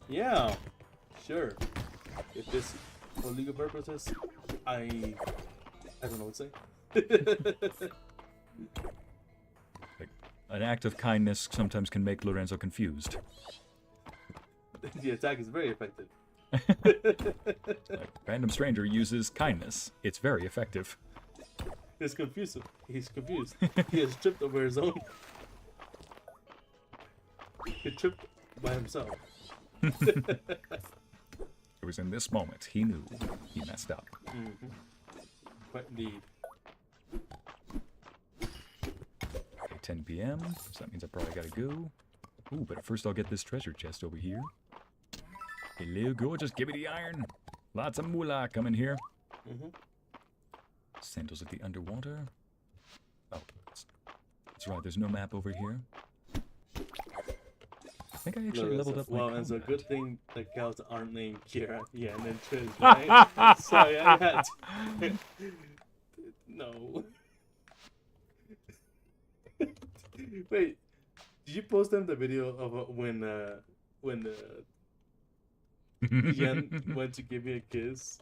Yeah, sure. If this for legal purposes, I don't know what to say. Like, an act of kindness sometimes can make Lorenzo confused. The attack is very effective. Like, random stranger uses kindness. It's very effective. He's confused. He's confused. He has tripped over his own. He tripped by himself. It was in this moment he knew he messed up. Quite indeed. Okay, 10 p.m. So that means I probably gotta go. Ooh, but first I'll get this treasure chest over here. Hello, gorgeous. Give me the iron. Lots of moolah coming here. Sandals of the underwater. Oh, that's right. There's no map over here. think I actually leveled up my Well, it's a combat. good thing the cows aren't named Kira. Yeah, and then Trish, right? So I had to... No. Wait, did you post them the video of when Yen went to give me a kiss?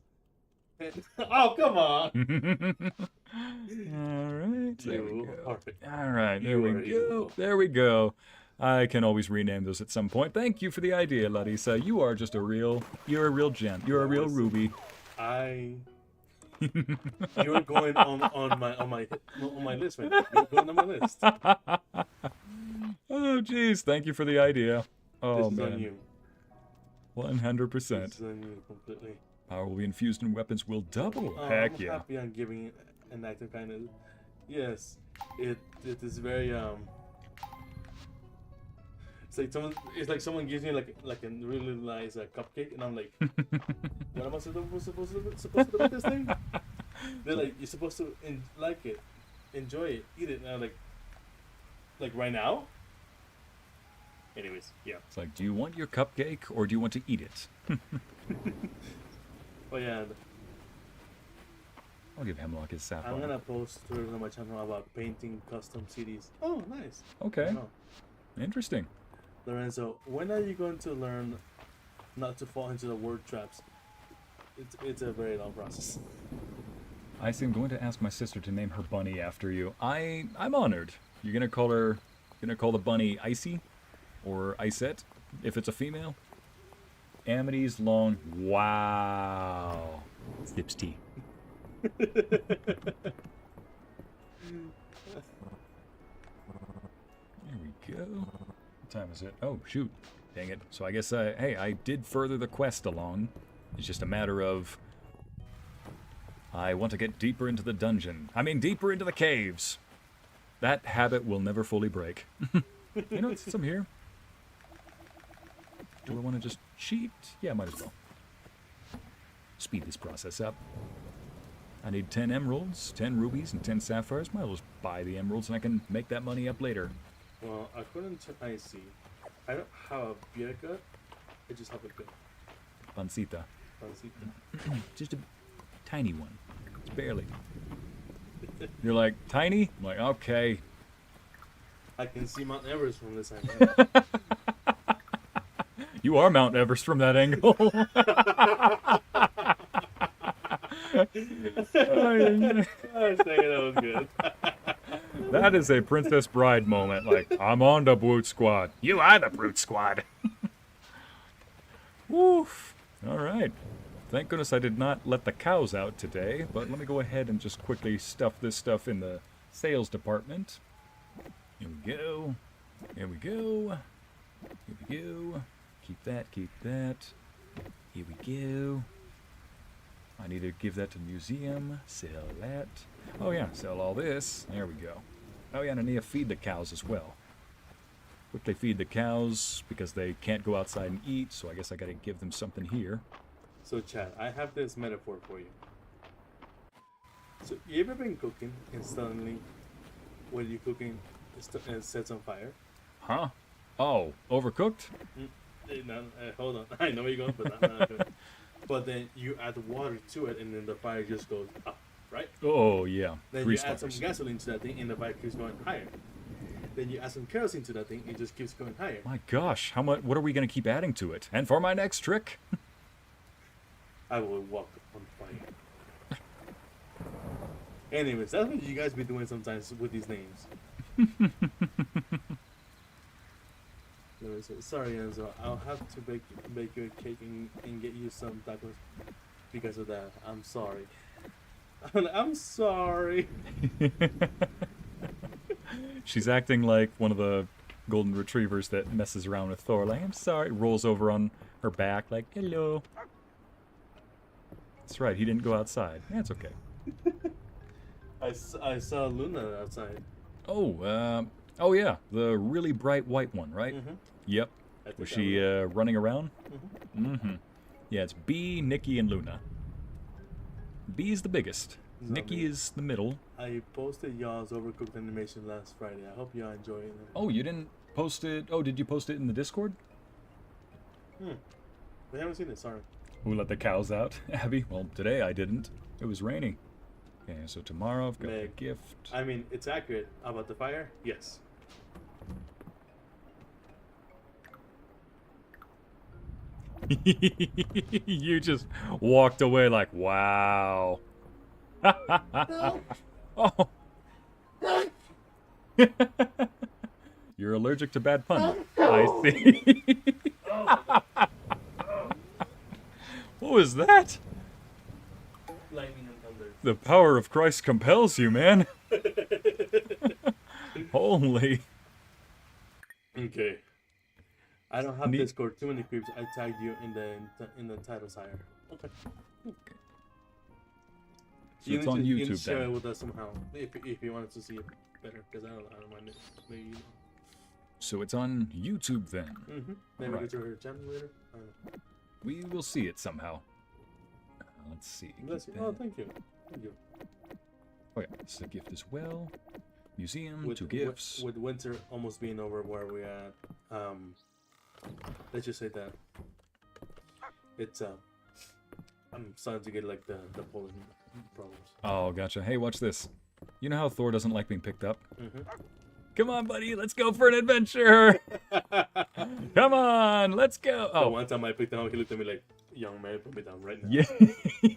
Oh, come on! Alright, there we You go. are- Alright, there you we are go. evil. There we go. I can always rename those at some point. Thank you for the idea, Larissa. You are just you're a real gem. You're a real Listen. ruby. You're going on my list right now. You're going on my list. Oh, jeez. Thank you for the idea. Oh, This is on man. you. 100%. This is on you completely. Power will be infused in weapons will double. Oh, Heck I'm yeah. happy I'm giving an act of kindness. Yes, it is very It's like someone gives me like a really nice cupcake, and I'm like, what am I supposed to do with this thing? They're like, you're supposed to like it, enjoy it, eat it. And I'm like right now. Anyways, yeah. It's like, do you want your cupcake or do you want to eat it? Oh yeah, I'll give Hemlock his sapphire. I'm gonna post stories on my channel about painting custom CDs. Oh, nice. Okay. Oh. Interesting. Lorenzo, when are you going to learn not to fall into the word traps? It's a very long process. I see. I'm going to ask my sister to name her bunny after you. I'm honored. You're gonna call the bunny Ycey or Icette if it's a female. Amity's long. Wow. Sips tea. There we go. What time is it? Oh, shoot. Dang it. So I guess, hey, I did further the quest along. It's just a matter of... I want to get deeper into the dungeon. I mean, deeper into the caves. That habit will never fully break. You know, since I'm here. Do I want to just cheat? Yeah, might as well. Speed this process up. I need 10 emeralds, 10 rubies, and 10 sapphires. Might as well just buy the emeralds and I can make that money up later. Well, according to Ycey, I don't have a beer gut, I just have a gut. Pancita. Pancita. Just a tiny one. It's barely. You're like, tiny? I'm like, okay. I can see Mount Everest from this angle. You are Mount Everest from that angle. I was thinking that was good. That is a Princess Bride moment. Like, I'm on the Brute Squad. You are the Brute Squad. Woof. All right. Thank goodness I did not let the cows out today, but let me go ahead and just quickly stuff this stuff in the sales department. Here we go. Here we go. Here we go. Keep that, keep that. Here we go. I need to give that to the museum. Sell that. Oh yeah, sell all this. There we go. Oh yeah, and I need to feed the cows as well. Quickly feed the cows because they can't go outside and eat, so I guess I gotta give them something here. So, Chad, I have this metaphor for you. So, you ever been cooking and suddenly, when you're cooking, it sets on fire? Huh? Oh, overcooked? No, hold on. I know where you're going, but not good. But then you add water to it, and then the fire just goes up, right? Oh yeah. Then Grease you add some fires. gasoline to that thing, and the fire keeps going higher. Then you add some kerosene to that thing, it just keeps going higher. My gosh, how much? What are we gonna keep adding to it? And for my next trick, I will walk on fire. Anyways, that's what you guys be doing sometimes with these names. Sorry, Enzo. I'll have to bake you a cake and get you some tacos because of that. I'm sorry. I'm sorry. she's acting like one of the golden retrievers that messes around with Thor. Like, I'm sorry. Rolls over on her back, like, hello. That's right. He didn't go outside. That's okay. I saw Luna outside. Oh, oh yeah, the really bright white one, right? Mm-hmm. Yep. I think Was that she running around? Mm-hmm. Mm-hmm. Yeah, it's Bee, Nikki, and Luna. Bee is the biggest. Zombie. Nikki is the middle. I posted y'all's overcooked animation last Friday. I hope y'all enjoying it. Oh, you didn't post it? Oh, did you post it in the Discord? We haven't seen it, sorry. Who let the cows out? Abby? Well, today I didn't. It was raining. Okay, so tomorrow I've got the Meg. gift. I mean, it's accurate. About the fire? Yes. You just walked away like, wow. Oh. You're allergic to bad puns. I see. What was that? Lightning and thunder. The power of Christ compels you, man. Holy. Okay. I don't have Neat. Discord. Too many creeps. I tagged you in the title, sire. Okay. So it's on you need to YouTube share it then. with us somehow if you wanted to see it better, because I don't mind it. Maybe you know. So it's on YouTube then. Maybe Right. go to her channel later. I don't know. We will see it somehow. Let's see. Bless you. Keep Oh, that. thank you. Thank you. Oh yeah, this is a gift as well. Museum, With, 2 gifts. With winter almost being over, where we at? Let's just say that it's I'm starting to get like the pollen problems. Oh, gotcha. Hey, watch this. You know how Thor doesn't like being picked up? Come on, buddy, let's go for an adventure. Come on, let's go. The Oh, one time I picked him up, he looked at me like, "Young man, put me down right now." yeah.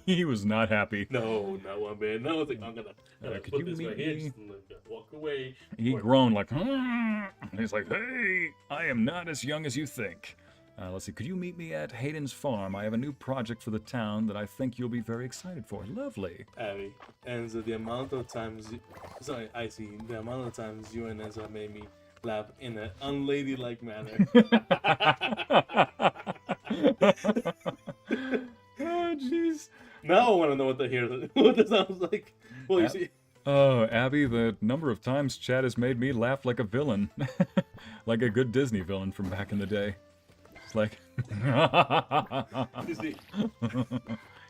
He was not happy. No, not one bit. No, I was like, I'm gonna could put you this meet right here, me? just walk away. He groaned like, "Hmm." He's like, hey, I am not as young as you think. Let's see, could you meet me at Hayden's farm? I have a new project for the town that I think you'll be very excited for. Lovely. Abby, and so the amount of times, I see the amount of times you and Ezra made me laugh in an unladylike manner. Oh, jeez. Now I want to know what that sounds like. Well, you Ab- see, Oh, Abby, the number of times Chad has made me laugh like a villain. Like a good Disney villain from back in the day. It's like, you see,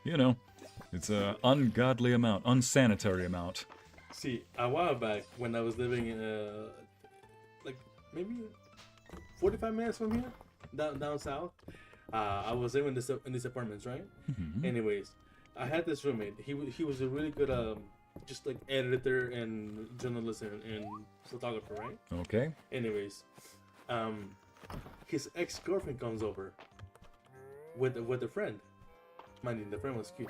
you know, it's a ungodly amount, unsanitary amount. see, a while back when I was living in like maybe 45 minutes from here, down south. I was living in these apartments, right? Anyways, I had this roommate. He was a really good just like editor and journalist and photographer, right? Okay. Anyways, his ex-girlfriend comes over with a friend. Mind you, the friend was cute.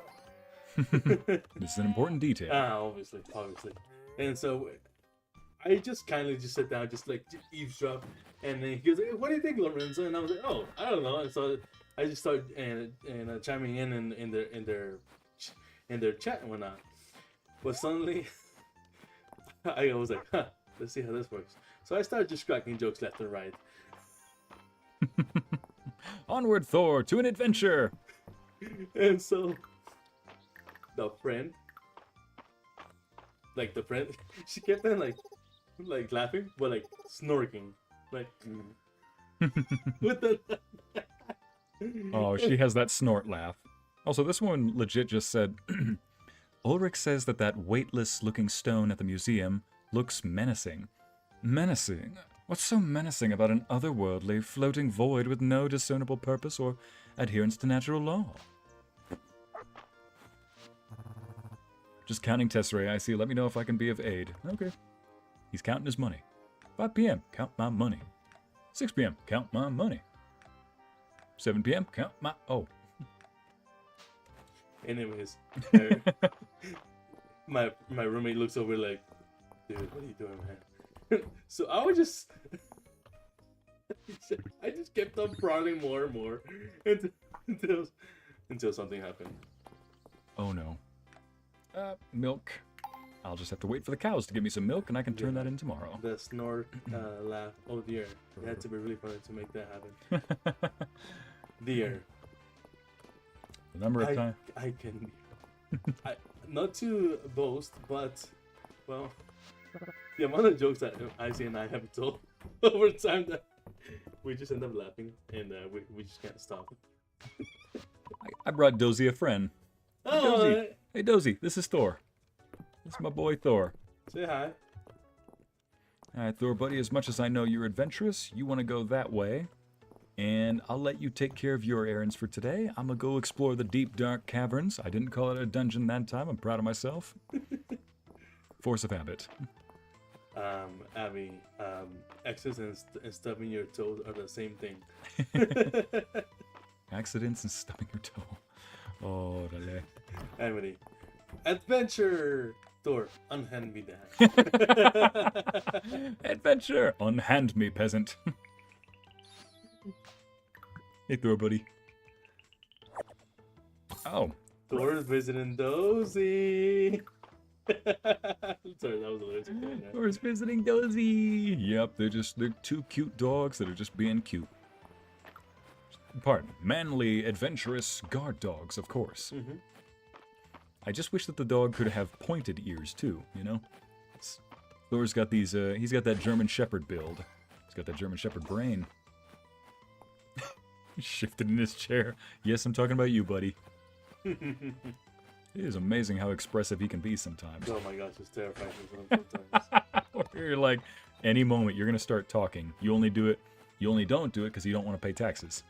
This is an important detail. Obviously. And so I just kindly just sit down, just like eavesdrop, and then he goes, "Hey, what do you think, Lorenzo?" And I was like, "Oh, I don't know." And so I just started and chiming in their chat and whatnot. But suddenly, I was like, "Huh, let's see how this works." So I started just cracking jokes left and right. Onward, Thor, to an adventure! And so the friend, she kept on like laughing, but like snorking, like with the. Oh, she has that snort laugh. Also, this one legit just said, Ulrich says that weightless-looking stone at the museum looks menacing. Menacing? What's so menacing about an otherworldly, floating void with no discernible purpose or adherence to natural law? Just counting Tesserae, I see. Let me know if I can be of aid. Okay. He's counting his money. 5 p.m., count my money. 6 p.m., count my money. 7 p.m., count my... Oh. Anyways, my roommate looks over like, "Dude, what are you doing, man?" So I was just, I just kept on prodding more and more until something happened. Oh no. Milk. I'll just have to wait for the cows to give me some milk and I can turn that in tomorrow. The snort laugh. Oh dear, it had to be really funny to make that happen. Dear. The number of times. I can, not to boast, but well, the amount of jokes that Ycey and I have told over time that we just end up laughing and we just can't stop. I brought Dozy a friend. Oh, Dozy. Hey Dozy, this is Thor. This is my boy Thor. say hi. Alright, Thor buddy, as much as I know you're adventurous, you want to go that way. And I'll let you take care of your errands for today. I'm gonna go explore the deep, dark caverns. I didn't call it a dungeon that time. I'm proud of myself. Force of habit. Abby, X's and stubbing your toes are the same thing. Accidents and stubbing your toe. Oh, dale. Emily, adventure door, unhand me that. Adventure! Unhand me, peasant. Hey, Thor, buddy. Oh. Thor's visiting Dozy. Sorry, that was a little Thor's visiting Dozy. Yep, they're two cute dogs that are just being cute. Pardon. Manly, adventurous guard dogs, of course. Mm-hmm. I just wish that the dog could have pointed ears, too, you know? Thor's got these, he's got that German Shepherd build. He's got that German Shepherd brain. He shifted in his chair. Yes, I'm talking about you, buddy. It is amazing how expressive he can be sometimes. Oh my gosh, it's terrifying sometimes. You're like, any moment you're gonna start talking. You only don't do it because you don't want to pay taxes.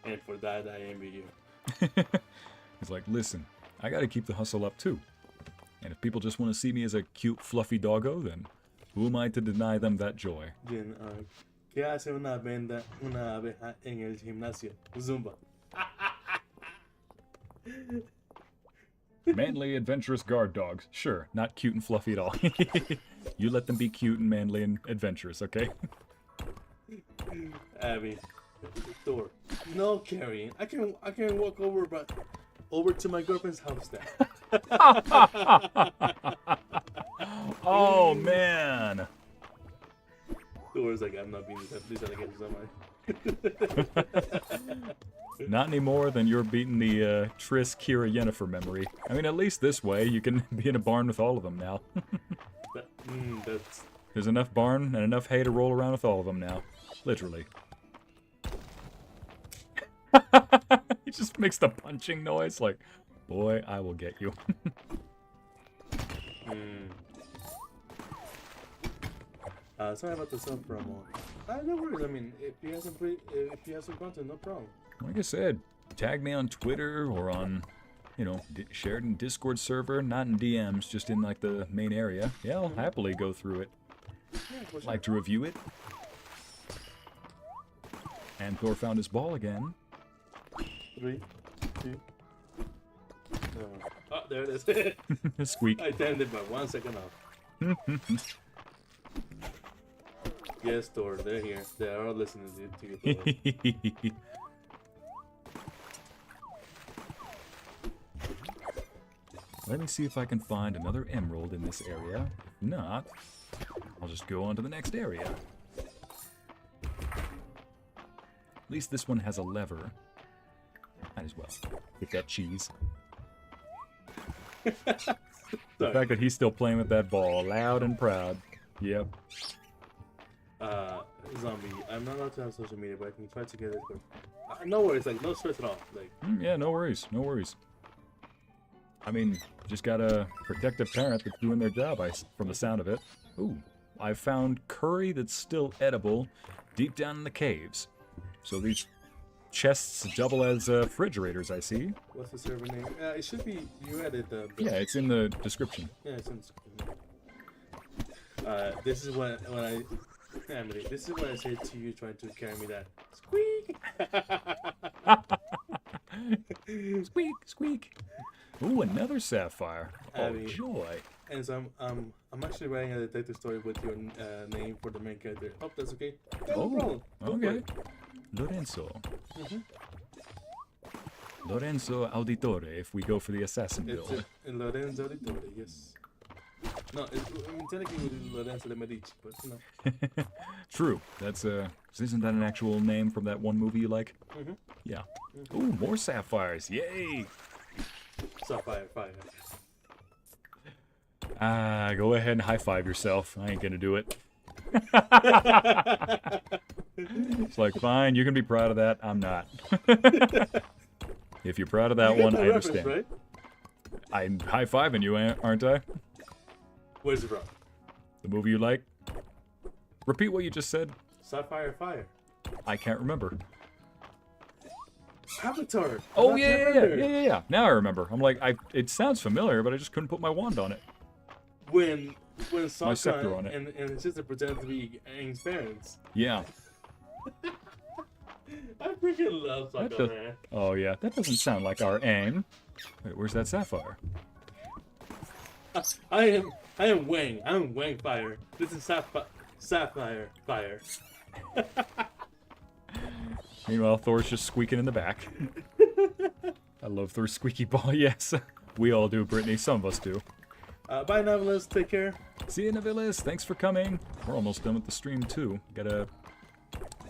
And for that, I envy you. He's like, listen, I gotta keep the hustle up too. And if people just want to see me as a cute, fluffy doggo, then who am I to deny them that joy? Bien, ¿qué hace una abeja en el gimnasio? Zumba. Manly, adventurous guard dogs. Sure, not cute and fluffy at all. You let them be cute and manly and adventurous, okay? Abby, Thor, no carrying. I can walk over to my girlfriend's house now. Oh man. Thor's like, I'm not being these alligators on my. Not any more than you're beating the Triss, Kira, Yennefer memory. I mean, at least this way you can be in a barn with all of them now. That's... There's enough barn and enough hay to roll around with all of them now. Literally. He just makes the punching noise like, boy, I will get you. Sorry about the sub promo. No worries. I mean, if you have some content, no problem. Like I said, tag me on Twitter or on, you know, shared in Discord server, not in DMs, just in like the main area. Yeah, I'll happily go through it. Yeah, for sure. Like to review it. And Thor found his ball again. 3, 2. Oh, there it is. Squeak. I timed it by 1 second off. Yes, Thor, they're here. They are all listening to you. Let me see if I can find another emerald in this area. If not, I'll just go on to the next area. At least this one has a lever. Might as well. Get that cheese. The fact that he's still playing with that ball, loud and proud. Yep. Zombie, I'm not allowed to have social media, but I can try to get it quick. No worries, like, no stress at all. Like, yeah, no worries, no worries. I mean, just got a protective parent that's doing their job, from the sound of it. Ooh, I found curry that's still edible deep down in the caves. So these chests double as refrigerators, I see. What's the server name? It should be, you added the... Yeah, it's in the description. Yeah, it's in the description. This is when I... Emily, this is what I said to you trying to carry me that. Squeak! Squeak, squeak. Ooh, another sapphire. Oh, Abby. joy. And so I'm actually writing a detective story with your name for the main character. Hope that's okay. Yeah, no problem. Go for okay. it. Lorenzo. Lorenzo Auditore, if we go for the assassin build. It's Lorenzo Auditore, yes. No, I mean, technically it would be Lorenzo de Medici, but you know. True. That's isn't that an actual name from that one movie you like? Yeah. Ooh, more sapphires. Yay! Sapphire fire. Go ahead and high five yourself. I ain't gonna do it. It's like, fine, you can be proud of that. I'm not. If you're proud of that one, I understand. Right? I'm high-fiving you, aren't I? Where's it from? The movie you like? Repeat what you just said. Sapphire fire. I can't remember. Avatar. Oh, Not yeah, yeah, Defender. yeah. Now I remember. I'm like, it sounds familiar, but I just couldn't put my wand on it. When My scepter Sokka on it. and his sister pretended to be Aang's parents. Yeah. I freaking love Sokka, man. Oh, yeah. That doesn't sound like our aim. Wait, where's that sapphire? I am Wang. I'm Wang Fire. This is Sapphire Fire. Meanwhile, Thor's just squeaking in the back. I love Thor's squeaky ball, yes. We all do, Brittany. Some of us do. Bye, novelists. Take care. See you, Navilis. Thanks for coming. We're almost done with the stream, too. Gotta...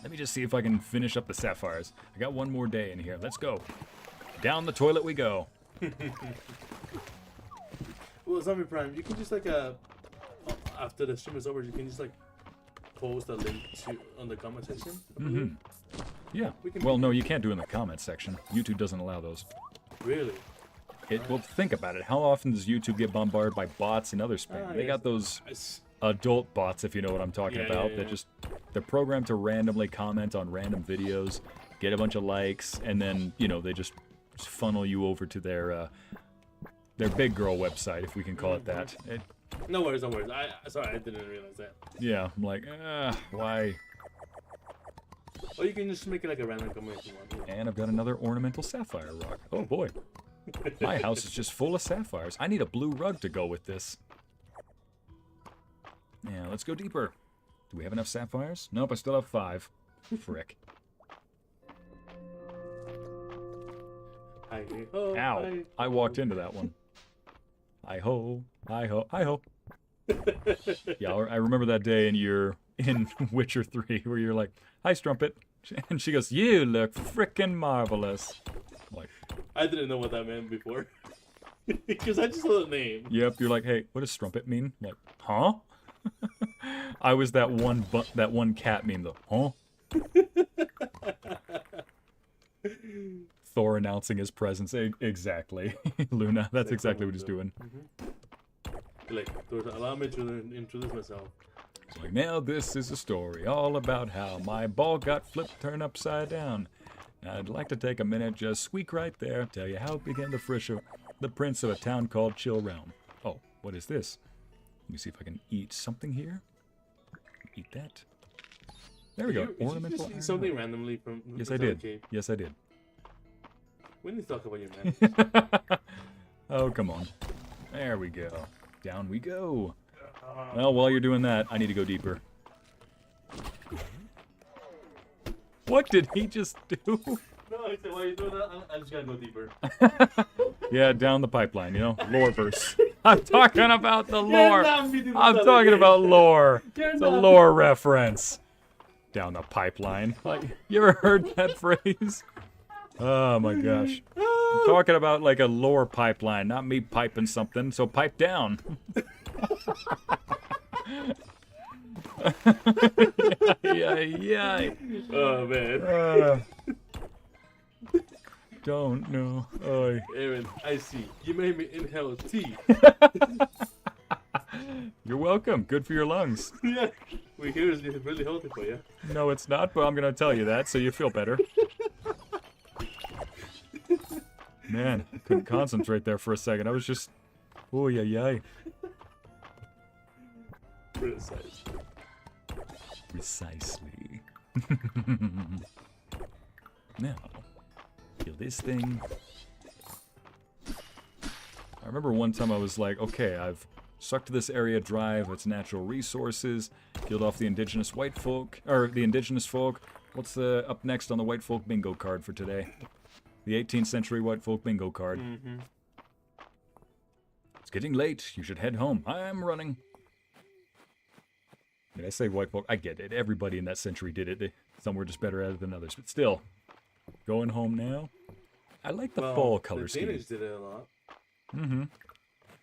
Let me just see if I can finish up the sapphires. I got one more day in here. Let's go. Down the toilet we go. Well, Zombie Prime, you can just like after the stream is over, you can just like post a link to on the comment section. Mm-hmm. Yeah. We can- Well, no, you can't do it in the comment section. YouTube doesn't allow those. Really? Well, think about it. How often does YouTube get bombarded by bots and other spam? They yes. got those It's- adult bots, if you know what I'm talking Yeah, about. yeah, That yeah. just they're programmed to randomly comment on random videos, get a bunch of likes, and then they just funnel you over to their big girl website, if we can call it that. No worries, no worries. Sorry, I didn't realize that. Yeah, I'm like, why? Or you can just make it like a random comment if you want. And I've got another ornamental sapphire rock. Oh boy, my house is just full of sapphires. I need a blue rug to go with this. Yeah, let's go deeper. Do we have enough sapphires? Nope, I still have 5. Frick. Hi ho. Ow. Hi. I walked into that one. Hi ho, hi ho, hi ho. Yeah, I remember that day in Witcher 3 where you're like, hi, Strumpet. And she goes, you look frickin' marvelous. I'm like, I didn't know what that meant before. Because I just saw the name. yep, you're like, hey, what does Strumpet mean? I'm like, huh? I was that one cat meme, though. Huh? Thor announcing his presence. Exactly. Luna, that's exactly what he's doing. Like, allow me to introduce myself. It's like, now this is a story all about how my ball got flipped, turned upside down. I'd like to take a minute, just squeak right there, tell you how it began the prince of a town called Chill Realm. Oh, what is this? Let me see if I can eat something here. Eat that. There we go. Did you Ornamental just eat iron something ore. randomly from Yes, I from the did. cave? Yes, I did. We need to talk about your man. Oh, come on. There we go. Down we go. Well, while you're doing that, I need to go deeper. What did he just do? No, he said, while you're doing that, I'm just gonna go deeper. Yeah, down the pipeline, lore verse. I'm talking about the lore. not meeting I'm with talking other about kids. lore. You're It's a not- lore reference. Down the pipeline. Like, you ever heard that phrase? Oh my gosh. I'm talking about like a lore pipeline, not me piping something, so pipe down. yeah. Oh, man. Don't know. Oy. Aaron, I see. You made me inhale tea. You're welcome. Good for your lungs. Yeah. We hear it's really healthy for you. No, it's not, but I'm going to tell you that so you feel better. Man, I couldn't concentrate there for a second. I was just... Oh, yeah. Criticize. Precisely. Now, kill this thing. I remember one time I was like, okay, I've sucked this area dry of its natural resources, killed off the indigenous white folk, or the indigenous folk. What's up next on the white folk bingo card for today? The 18th century white folk bingo card. Mm-hmm. It's getting late. You should head home. I'm running. Did I say white folk? I get it. Everybody in that century did it. Some were just better at it than others. But still, going home now. I like the fall color the scheme. Danish did it a lot. Mm-hmm.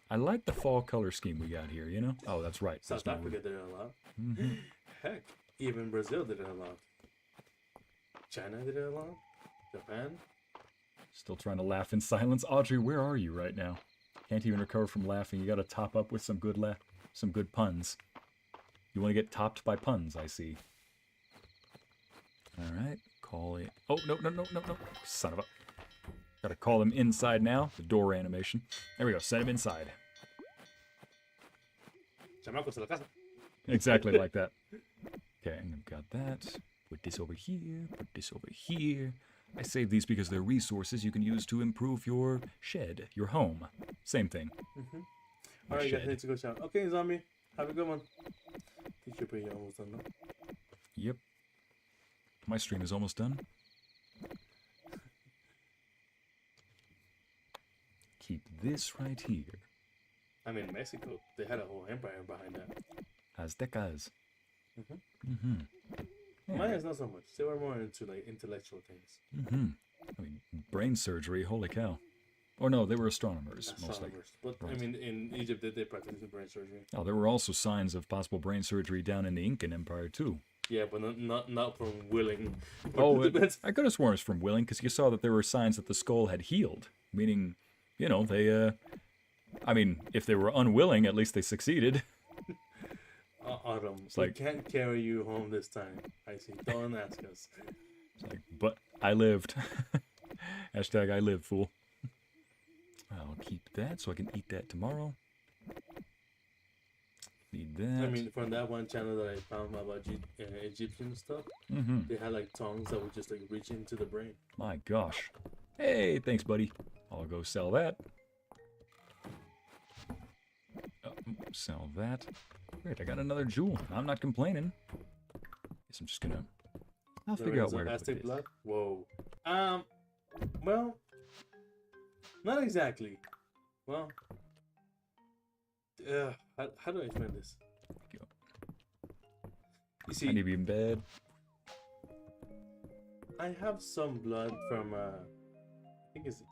I like the fall color scheme we got here, Oh, that's right. South That's my Africa word. did it a lot. Mhm. Heck, even Brazil did it a lot. China did it a lot. Japan. Still trying to laugh in silence. Audrey, where are you right now? Can't even recover from laughing. You got to top up with some good puns. You want to get topped by puns, I see. All right, Call it. Oh, no, no, no, no, no. Son of a. Gotta call him inside now. The door animation. There we go. Send him inside. Chamacos de la casa. Exactly like that. Okay, I've got that. Put this over here. Put this over here. I save these because they're resources you can use to improve your shed, your home. Same thing. All right, guys, I need to go shower. Okay, zombie. Have a good one. I think you're pretty almost done, no? Yep. My stream is almost done. Keep this right here. I mean, Mexico, they had a whole empire behind that. Aztecas. Mayas not so much. They were more into like intellectual things. I mean, brain surgery, holy cow. Or no, they were astronomers, mostly. But Right. I mean, in Egypt, they practiced brain surgery. Oh, there were also signs of possible brain surgery down in the Incan Empire, too. Yeah, but not from willing. Oh, I could have sworn it's from willing, because you saw that there were signs that the skull had healed. Meaning, you know, they, I mean, if they were unwilling, at least they succeeded. Autumn, It's we like- can't carry you home this time. I see. Don't ask us. It's like, but I lived. Hashtag I live, fool. I'll keep that so I can eat that tomorrow. Need that. I mean, from that one channel that I found about Egyptian stuff, they had like tongues that would just like reach into the brain. My gosh. Hey, thanks, buddy. I'll go sell that. Sell that. Great, I got another jewel. I'm not complaining. Guess I'm just gonna... I'll figure out where to put Aztec this. blood. Whoa. Well, not exactly. Well, how do I explain this? Go. You I see, need to be in bed. I have some blood from I think it's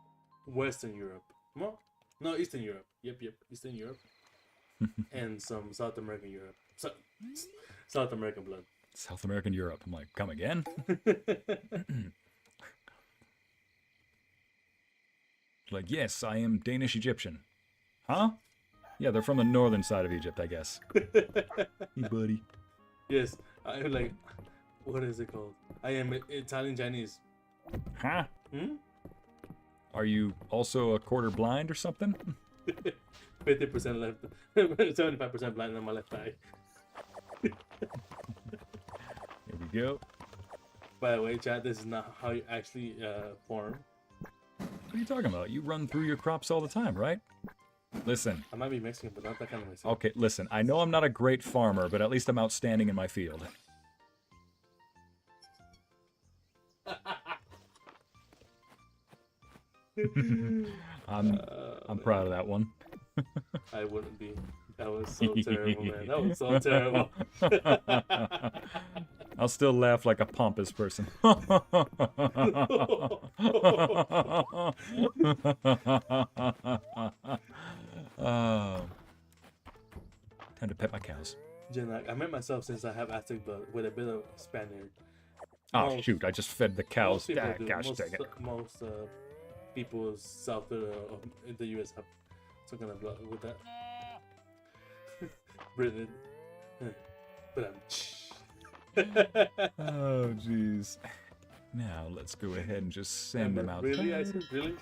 Western Europe. No, Eastern Europe. Yep, Eastern Europe. And some South American Europe. South American blood. South American Europe. I'm like, come again? Like, yes, I am Danish Egyptian. Huh? Yeah, they're from the northern side of Egypt, I guess. Hey, buddy. Yes, I like. What is it called? I am Italian Chinese. Huh? Hmm? Are you also a quarter blind or something? 50% left, 75% blind on my left eye. Here we go. By the way, Chad, this is not how you actually farm. What are you talking about? You run through your crops all the time, right? Listen. I might be Mexican, but not that kind of Mexican. Okay, listen. I know I'm not a great farmer, but at least I'm outstanding in my field. I'm proud of that one. I wouldn't be. That was so terrible, man. That was so terrible. I'll still laugh like a pompous person. Time to pet my cows. Jen, I met myself since I have Aztec blood with a bit of Spaniard. Oh, Most- shoot. I just fed the cows. Most people Ah, do. gosh most, dang it. Most people south in the U.S. have some kind of blood with that. Britain. But Oh, jeez. Now, let's go ahead and just send them out. Really? I said really?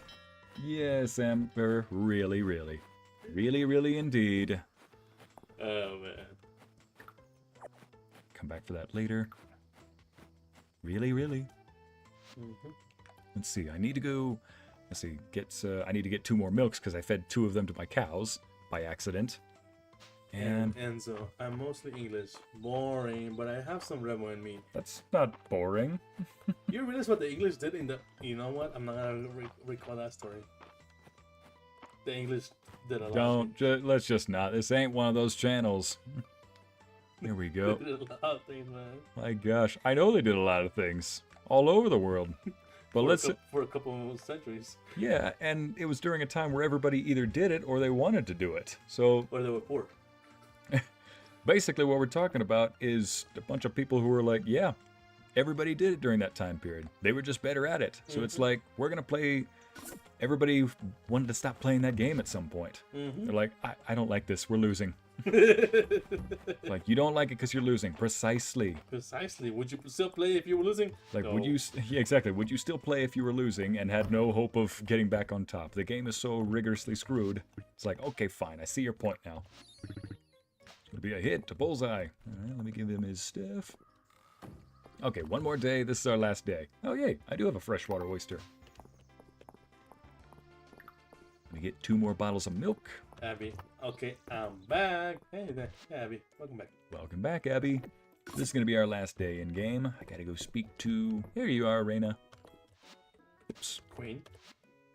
Yes, Amber. Really, really. Really, really indeed. Oh, man. Come back for that later. Really, really. Mm-hmm. Let's see. I need to go. Let's see. I need to get 2 more milks because I fed 2 of them to my cows by accident. And And so I'm mostly English. Boring, but I have some rebel in me. that's not boring. You realize what the English did in the... You know what? I'm not gonna recall that story. The English did a lot. Let's just not. This ain't one of those channels. There we go. They did a lot of things, man. My gosh, I know they did a lot of things all over the world. But For a couple of centuries. yeah, and it was during a time where everybody either did it or they wanted to do it. So Or they were poor. basically what we're talking about is a bunch of people who were like, yeah, everybody did it during that time period. They were just better at it. So it's like, we're going to play... Everybody wanted to stop playing that game at some point. They're like, I don't like this. We're losing. Like, you don't like it because you're losing. Precisely. Precisely. Would you still play if you were losing? Like, No. would you... Yeah, exactly. Would you still play if you were losing and had no hope of getting back on top? The game is so rigorously screwed. It's like, okay, fine. I see your point now. It's going to be a hit, a bullseye. All right, let me give him his stuff. Okay, one more day. This is our last day. Oh, yay. I do have a freshwater oyster. Let me get 2 more bottles of milk. Abby. Okay, I'm back. Hey there, Abby. Welcome back. Welcome back, Abby. This is going to be our last day in game. I got to go speak to... Here you are, Reina. Oops. Queen.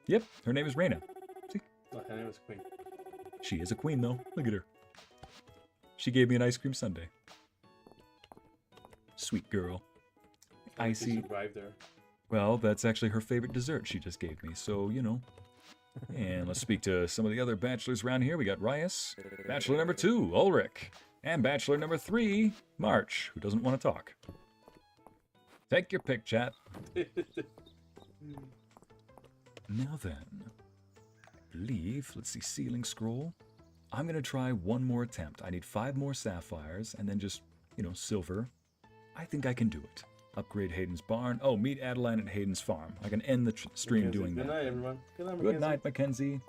Yep, her name is Reina. See? Oh, her name is Queen. She is a queen, though. Look at her. She gave me an ice cream sundae. Sweet girl. Icy. Arrived there. Well, that's actually her favorite dessert she just gave me, so, you know. And let's speak to some of the other bachelors around here. We got Rias, bachelor number 2, Ulrich, and bachelor number 3, March, who doesn't want to talk. Take your pick, chat. Now then, I believe, let's see, ceiling scroll. I'm going to try one more attempt. I need 5 more sapphires, and then just, you know, silver. I think I can do it. Upgrade Hayden's barn. Oh, meet Adeline at Hayden's farm. I can end the stream Mackenzie. doing Good that. night, everyone. Good night, Good night, Mackenzie.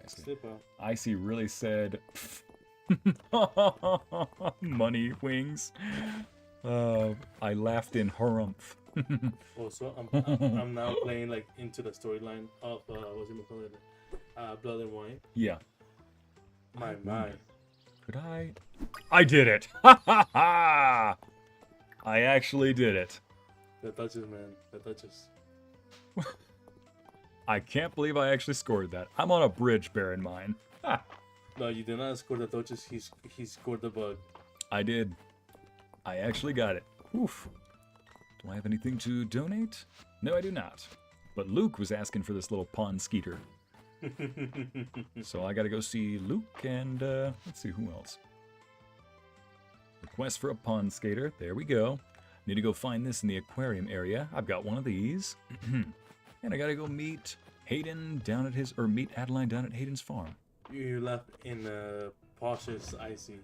Sleep well. Icy really said, money wings. I laughed in harumph. Also, I'm now playing like into the storyline of what's it called? Blood and Wine. Yeah. My. Could I? I did it! Ha ha ha! I actually did it. The touches, man. The touches. I can't believe I actually scored that. I'm on a bridge, bear in mind. Ha! No, you did not score the touches. He scored the bug. I did. I actually got it. Oof. Do I have anything to donate? No, I do not. But Luke was asking for this little pawn skeeter. So I gotta go see Luke and, let's see, who else? Request for a pond skater. There we go. Need to go find this in the aquarium area. I've got one of these. And I gotta go meet Hayden down at his, or meet Adeline down at Hayden's farm. You left in Posh's Ycey.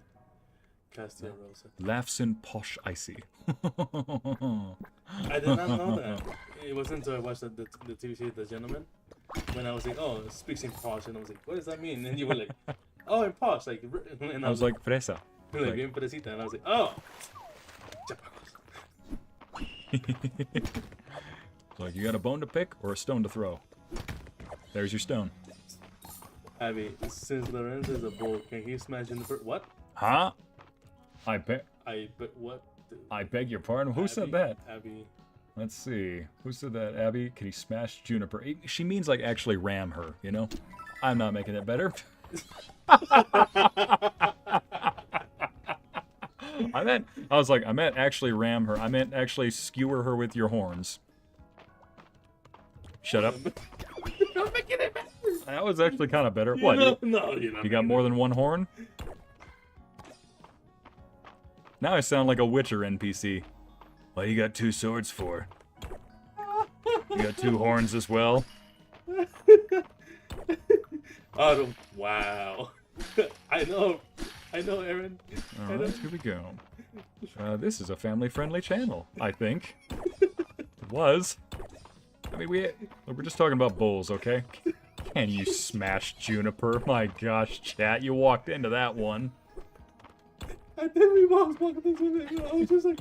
Castillo Rosa. Laughs in posh icy. I did not know that. It wasn't until I watched the TV series The Gentleman when I was like, oh, it speaks in posh, and I was like, what does that mean? And you were like, oh, in posh, like, and I was like, fresa. like bien fresita, and I was like, oh, Like, you got a bone to pick or a stone to throw? There's your stone. Abby, since Lorenzo is a bull, can he smash Jennifer? What? Huh? I bet What? I beg your pardon. Who Abby, said that? Abby. Let's see. Who said that? Abby? Can he smash Juniper? She means like actually ram her, you know? I'm not making it better. I meant actually ram her. I meant actually skewer her with your horns. Shut up. You're making it better. That was actually kind of better. What? No, you're not. You got more than one horn? Now I sound like a Witcher NPC. What you got 2 swords for? You got 2 horns as well? Oh, wow. I know, Aaron. Alright, here we go. This is a family-friendly channel, I think. It was. I mean, we're just talking about bowls, okay? Can you smash Juniper? My gosh, chat, you walked into that one. I think we both walked this way. I was just like,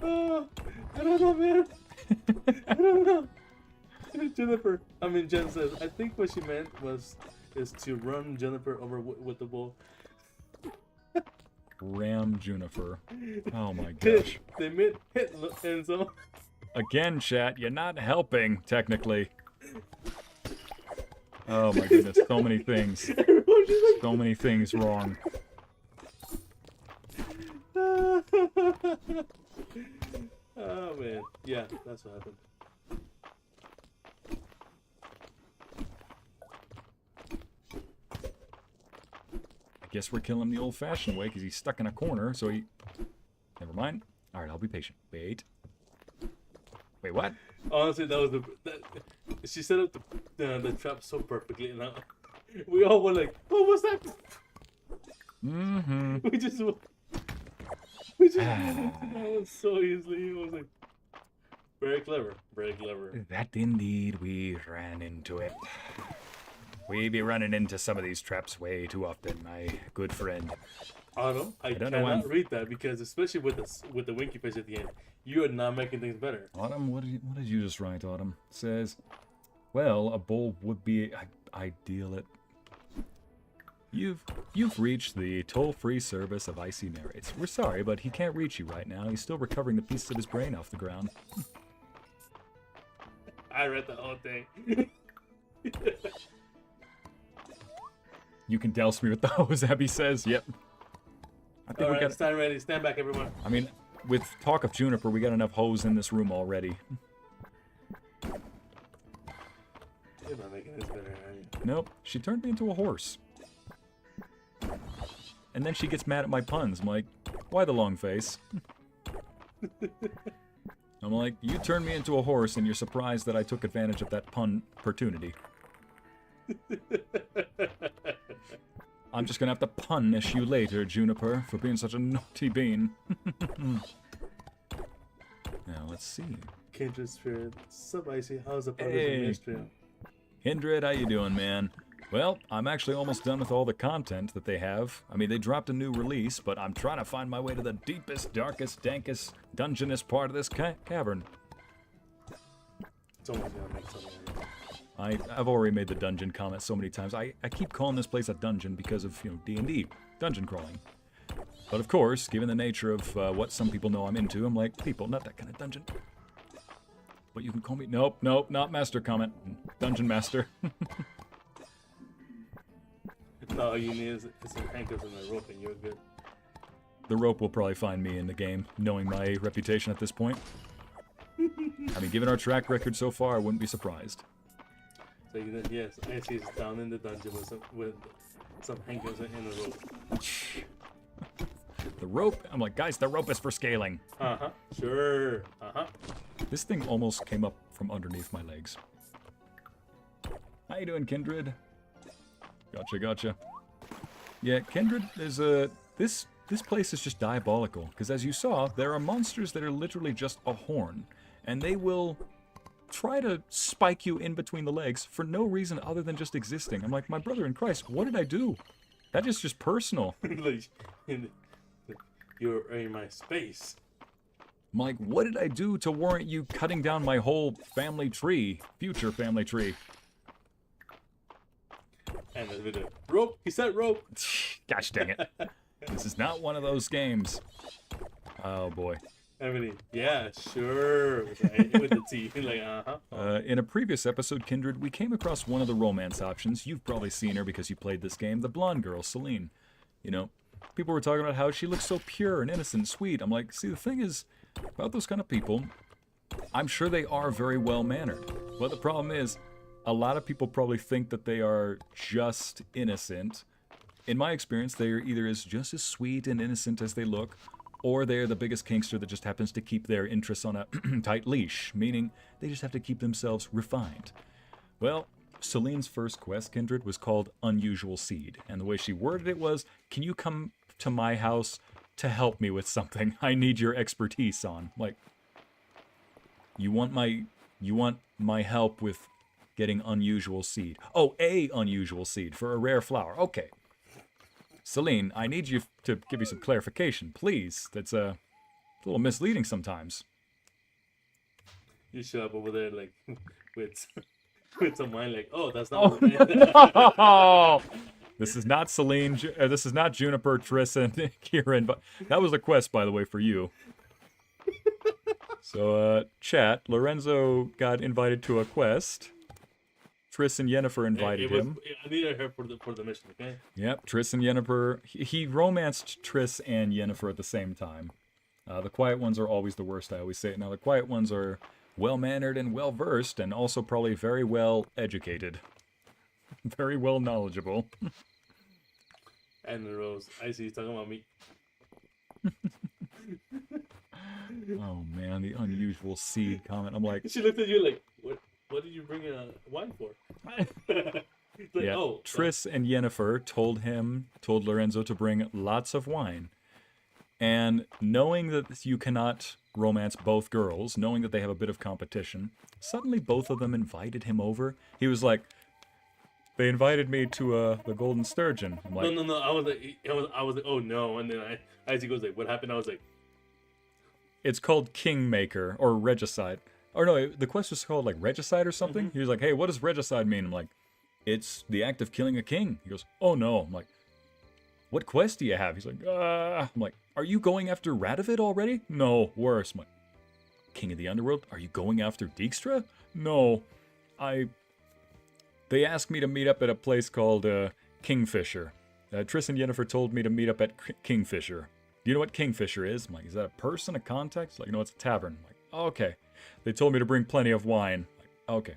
oh, I don't know, man. I don't know. Jennifer, Jen says, I think what she meant is to run Jennifer over with the bull. Ram Juniper. Oh my gosh. They meant hit Enzo. Again, chat, you're not helping, technically. Oh my goodness, so many things. So many things wrong. Oh man, yeah, that's what happened. I guess we're killing him the old-fashioned way because he's stuck in a corner, so he... Never mind. Alright, I'll be patient. Wait. Wait, what? Honestly, that was she set up the trap so perfectly, and we all were like, "What was that?" Mm-hmm. We just ran into that one so easily. It was like very clever, very clever. That indeed we ran into it. We be running into some of these traps way too often, my good friend. Autumn, I don't know cannot read that because especially with the winky face at the end, you are not making things better. Autumn, what did you just write, Autumn? It says, well, a bowl would be ideal at... You've reached the toll-free service of Ycey Narrates. We're sorry, but he can't reach you right now. He's still recovering the pieces of his brain off the ground. I read the whole thing. You can douse me with the hose, Abby says. Yep. I think Alright, stand ready. Stand back, everyone. I mean, with talk of Juniper, we got enough hose in this room already. You're not making this better, are you? Nope. She turned me into a horse. And then she gets mad at my puns. I'm like, why the long face? I'm like, you turned me into a horse and you're surprised that I took advantage of that pun opportunity. I'm just gonna have to punish you later, Juniper, for being such a naughty bean. Now, let's see. Kindred Spirit. Sup, Ycey? How's the progress Hey. of Mistria? Kindred, how you doing, man? Well, I'm actually almost done with all the content that they have. I mean, they dropped a new release, but I'm trying to find my way to the deepest, darkest, dankest, dungeonous part of this cavern. Someone's gonna make something. I've already made the dungeon comment so many times. I keep calling this place a dungeon because of, you know, D&D, dungeon crawling. But of course, given the nature of what some people know I'm into, I'm like, people, not that kind of dungeon. But you can call me, nope, not master comment, dungeon master. No, all you need is some anchors and a rope and you're good. The rope will probably find me in the game, knowing my reputation at this point. I mean, given our track record so far, I wouldn't be surprised. So yes, Ycey is down in the dungeon with some anchors and a rope. The rope, I'm like, guys, the rope is for scaling. Uh-huh, sure, This thing almost came up from underneath my legs. How you doing, Kindred? Gotcha. Yeah, Kindred, there's a... This place is just diabolical, because as you saw, there are monsters that are literally just a horn, and they will try to spike you in between the legs for no reason other than just existing. I'm like, my brother in Christ, what did I do? That is just personal. Like, you're in my space. I'm like, what did I do to warrant you cutting down my whole family tree, future family tree? And the video. Rope! He said rope! Gosh dang it. This is not one of those games. Oh boy. Emily, yeah, sure. With the T. Like, In a previous episode, Kindred, we came across one of the romance options. You've probably seen her because you played this game, the blonde girl, Celine. You know, people were talking about how she looks so pure and innocent and sweet. I'm like, see, the thing is, about those kind of people, I'm sure they are very well-mannered. But the problem is, a lot of people probably think that they are just innocent. In my experience, they are either just as sweet and innocent as they look, or they're the biggest kinkster that just happens to keep their interests on a tight leash, meaning they just have to keep themselves refined. Well, Celine's first quest, Kindred, was called Unusual Seed, and the way she worded it was, can you come to my house to help me with something I need your expertise on? Like, you want my help with getting unusual seed. Oh, a unusual seed for a rare flower. Okay. Celine, I need you to give me some clarification, please. That's a little misleading sometimes. you show up over there, like, with some wine, like, oh, that's not what Oh, this is not Celine, this is not Juniper, Triss, and Kieran, but that was a quest, by the way, for you. So, chat, Lorenzo got invited to a quest. Triss and Yennefer invited him. I needed her for the mission, okay? Yep, Triss and Yennefer. He romanced Triss and Yennefer at the same time. The quiet ones are always the worst, I always say it. Now, the quiet ones are well-mannered and well-versed, and also probably very well-educated. Very well-knowledgeable. And the Rose. I see you talking about me. Oh, man, the unusual seed comment. I'm like... She looked at you like, what did you bring wine for? Like, Yeah, oh, Triss and Yennefer told Lorenzo to bring lots of wine. And knowing that you cannot romance both girls, knowing that they have a bit of competition, suddenly both of them invited him over. He was like, they invited me to the Golden Sturgeon. I'm like, no. I was like, oh no. And then as he goes like, what happened? I was like, it's called Kingmaker or Regicide. Or no, the quest was called like Regicide or something. He was like, hey, what does Regicide mean? I'm like, it's the act of killing a king. He goes, oh no. I'm like, what quest do you have? He's like, I'm like, are you going after Radovid already? No, worse. I'm like, King of the Underworld? Are you going after Dijkstra? No, they asked me to meet up at a place called Kingfisher. Triss and Yennefer told me to meet up at Kingfisher. Do you know what Kingfisher is? I'm like, is that a person, a context? Like, no, it's a tavern. I'm like, okay. They told me to bring plenty of wine. I'm like, okay.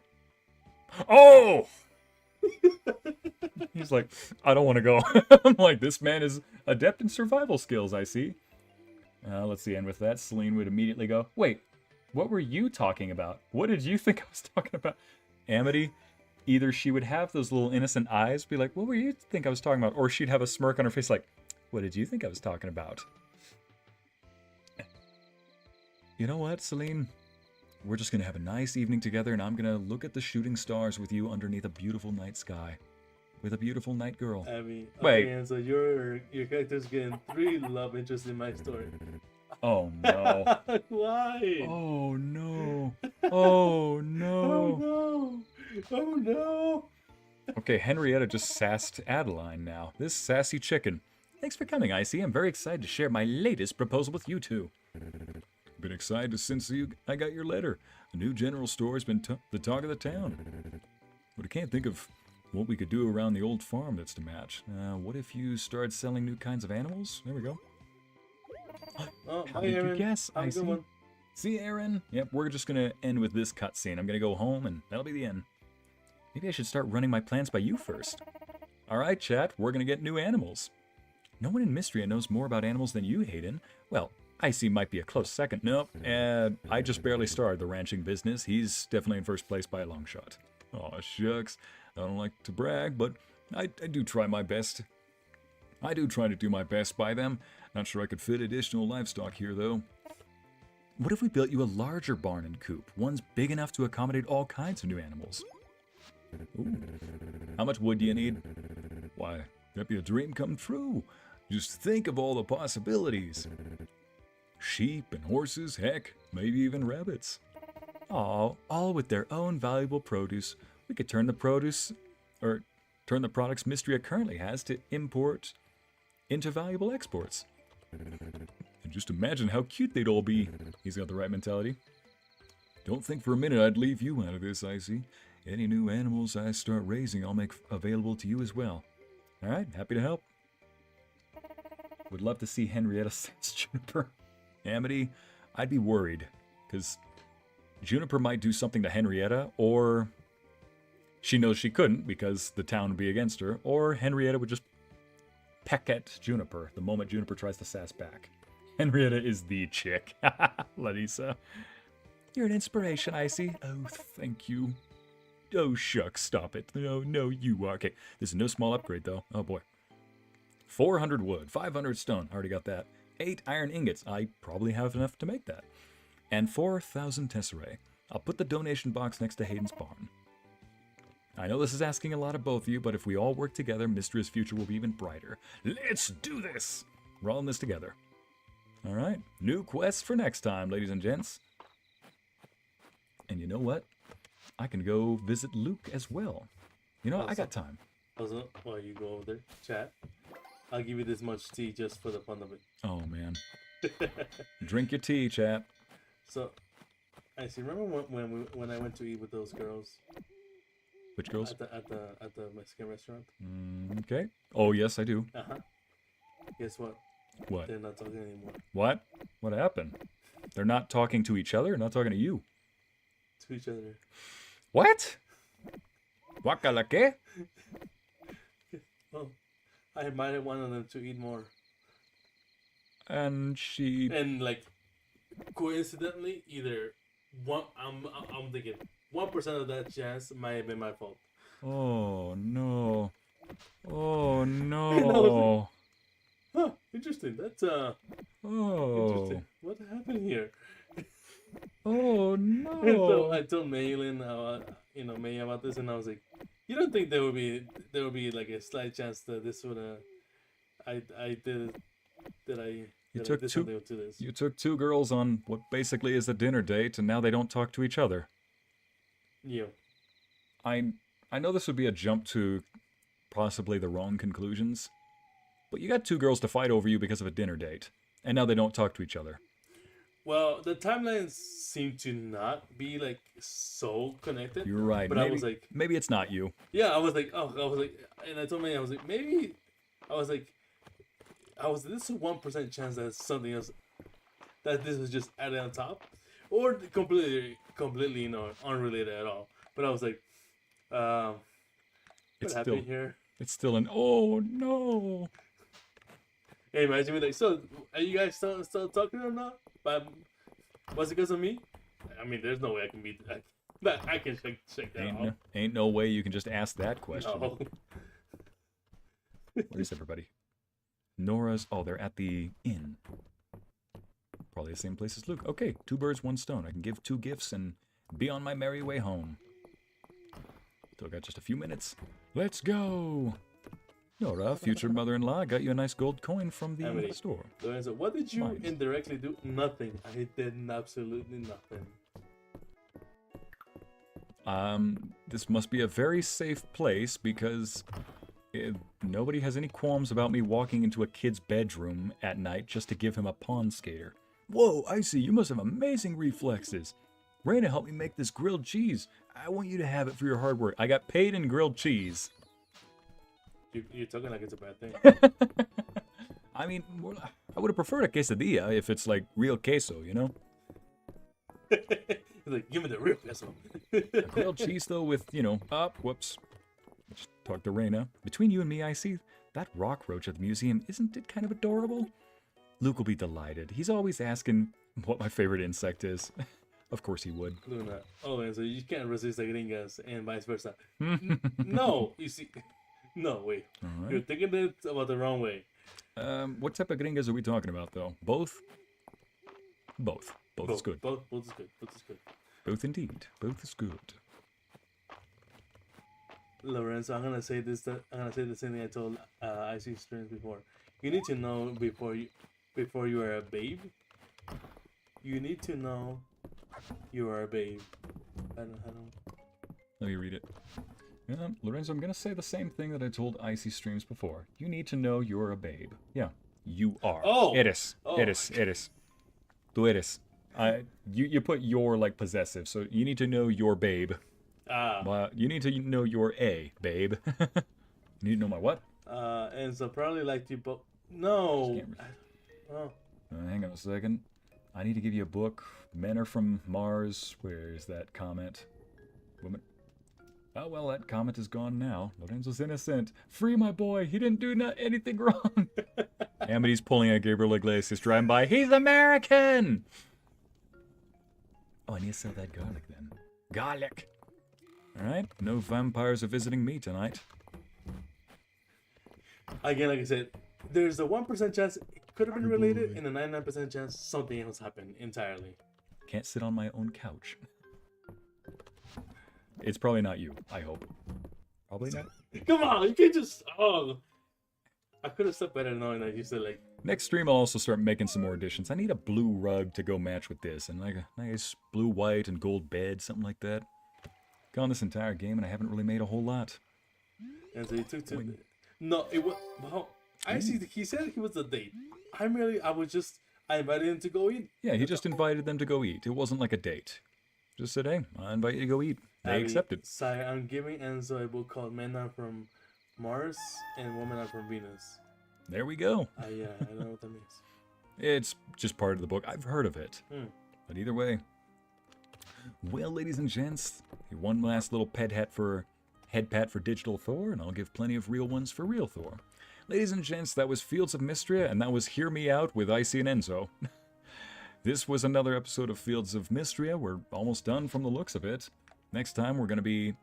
Oh! He's like, I don't want to go. I'm like, this man is adept in survival skills, I see. Let's see, and with that, Celine would immediately go, wait, what were you talking about? What did you think I was talking about? Amity, either she would have those little innocent eyes, be like, what were you think I was talking about? Or she'd have a smirk on her face like, what did you think I was talking about? You know what, Celine? We're just going to have a nice evening together, and I'm going to look at the shooting stars with you underneath a beautiful night sky. With a beautiful night girl. Abby. Wait. Okay, and so your character's getting 3 love interests in my story. Oh no. Why? Oh no. Oh no. Oh no. Oh no. Okay, Henrietta just sassed Adeline now. This sassy chicken. Thanks for coming, Ycey. I'm very excited to share my latest proposal with you two. Been excited since I got your letter. The new general store has been the talk of the town. But I can't think of what we could do around the old farm that's to match. What if you start selling new kinds of animals? There we go. Oh, How hi, did Aaron. you guess? Have a good Ycey? one. See, Aaron? Yep, we're just going to end with this cutscene. I'm going to go home, and that'll be the end. Maybe I should start running my plans by you first. All right, chat, we're going to get new animals. No one in Mistria knows more about animals than you, Hayden. Well, Ycey might be a close second. Nope, I just barely started the ranching business. He's definitely in first place by a long shot. Aw, shucks. I don't like to brag, but I do try my best. I do try to do my best by them. Not sure I could fit additional livestock here, though. What if we built you a larger barn and coop? One's big enough to accommodate all kinds of new animals. Ooh. How much wood do you need? Why, that'd be a dream come true. Just think of all the possibilities. Sheep and horses, heck, maybe even rabbits. Aw, all with their own valuable produce. We could turn the products Mistria currently has to import into valuable exports. And just imagine how cute they'd all be. He's got the right mentality. Don't think for a minute I'd leave you out of this, Ycey. Any new animals I start raising, I'll make available to you as well. Alright, happy to help. Would love to see Henrietta sense Juniper. Amity, I'd be worried, because Juniper might do something to Henrietta, or she knows she couldn't because the town would be against her, or Henrietta would just peck at Juniper the moment Juniper tries to sass back. Henrietta is the chick. Larissa. You're an inspiration, Ycey. Oh, thank you. Oh, shucks, stop it. No, you are. Okay, this is no small upgrade, though. Oh, boy. 400 wood, 500 stone. Already got that. 8 iron ingots. I probably have enough to make that. And 4,000 tesserae. I'll put the donation box next to Hayden's barn. I know this is asking a lot of both of you, but if we all work together, Mistria's future will be even brighter. Let's do this! We're all in this together. Alright, new quest for next time, ladies and gents. And you know what? I can go visit Luke as well. You know what? I got time. Also, while you go over there, chat, I'll give you this much tea just for the fun of it. Oh, man. Drink your tea, chat. So, I see. Remember when I went to eat with those girls? Which girls? At the Mexican restaurant. Okay. Oh, yes, I do. Guess what? What? They're not talking anymore. What? What happened? They're not talking to each other? Not talking to you? To each other. What? Guacala qué? Well, I invited one of them to eat more. And she... And like, coincidentally, either one, I'm thinking 1% of that chance might have been my fault. Oh, no. Oh, And I was no. huh, interesting. That's Oh. interesting. What happened here? Oh, And so no. I told Maylin, May about this, and I was like, "You don't think there would be like a slight chance that this would I did that I You that I took did two something to this." you took two girls on what basically is a dinner date, and now they don't talk to each other. You. I I know this would be a jump to possibly the wrong conclusions, but you got two girls to fight over you because of a dinner date, and now they don't talk to each other. Well, the timelines seem to not be like so connected. You're right. But I was like, Maybe it's not you. yeah, I was like, and I told May, I was like, maybe, I was like, this is 1% chance that it's something else, that this was just added on top, or completely, unrelated at all. But I was like, what It's happened here? It's still an oh no. Hey, imagine me like, so are you guys still talking or not? But was it because of me? I mean, there's no way I can be. I can check that off. Ain't no way you can just ask that question. No. Where is everybody? Nora's. Oh, they're at the inn. Probably the same place as Luke. Okay, two birds, one stone. I can give two gifts and be on my merry way home. Still got just a few minutes. Let's go! Nora, future mother-in-law, got you a nice gold coin from the Emily, store. Lorenzo, what did you Mine. indirectly do? Nothing. I did absolutely nothing. This must be a very safe place because nobody has any qualms about me walking into a kid's bedroom at night just to give him a pawn skater. Whoa, Ycey, you must have amazing reflexes. Raina helped me make this grilled cheese. I want you to have it for your hard work. I got paid in grilled cheese. You're talking like it's a bad thing. I mean, I would have preferred a quesadilla if it's like real queso, you know? He's like, give me the real queso. Grilled cheese, though, with, whoops. Just talk to Raina. Between you and me, I see that rock roach at the museum. Isn't it kind of adorable? Luke will be delighted. He's always asking what my favorite insect is. Of course he would. Luna. Oh, and so you can't resist the gringas and vice versa. No, you see. No, wait. All right. You're thinking it about the wrong way. What type of gringas are we talking about, though? Both? Both. Both is good. Both is good. Both is good. Both indeed. Both is good. Lorenzo, I'm gonna say the same thing I told Ycey students before. You need to know before you are a babe. You need to know you are a babe. I don't. Let me read it. Lorenzo, I'm going to say the same thing that I told Ycey streams before. You need to know you're a babe. Yeah, you are. Oh! Eres. Oh. Eres. Tú eres. You put your like possessive, so you need to know your babe. You need to know you're a babe. You need to know my what? And so probably like you both. No. Oh. Hang on a second. I need to give you a book. Men are from Mars. Where's that comment? Women. Oh, well, that comment is gone now. Lorenzo's innocent. Free my boy. He didn't do anything wrong. Amity's pulling at Gabriel Iglesias driving by. He's American! Oh, I need to sell that garlic then. Garlic! Alright, no vampires are visiting me tonight. Again, like I said, there's a 1% chance it could have been related, and a 99% chance something else happened entirely. Can't sit on my own couch. It's probably not you, I hope. Probably not. Come on, you can't just. Oh. I could have slept better knowing that you said, like. Next stream, I'll also start making some more additions. I need a blue rug to go match with this, and like a nice blue, white, and gold bed, something like that. Gone this entire game, and I haven't really made a whole lot. And so you took to. No, it was. Well, he said he was a date. I invited him to go eat. Yeah, he just invited them to go eat. It wasn't like a date. Just said, hey, I invite you to go eat. They accepted. Sorry, I'm giving Enzo a book called Men Are From Mars and Women Are From Venus. There we go. I don't know what that means. It's just part of the book. I've heard of it. But either way. Well, ladies and gents, one last little head pat for Digital Thor, and I'll give plenty of real ones for Real Thor. Ladies and gents, that was Fields of Mistria, and that was Hear Me Out with Ycey and Enzo. This was another episode of Fields of Mistria. We're almost done from the looks of it. Next time, we're going to be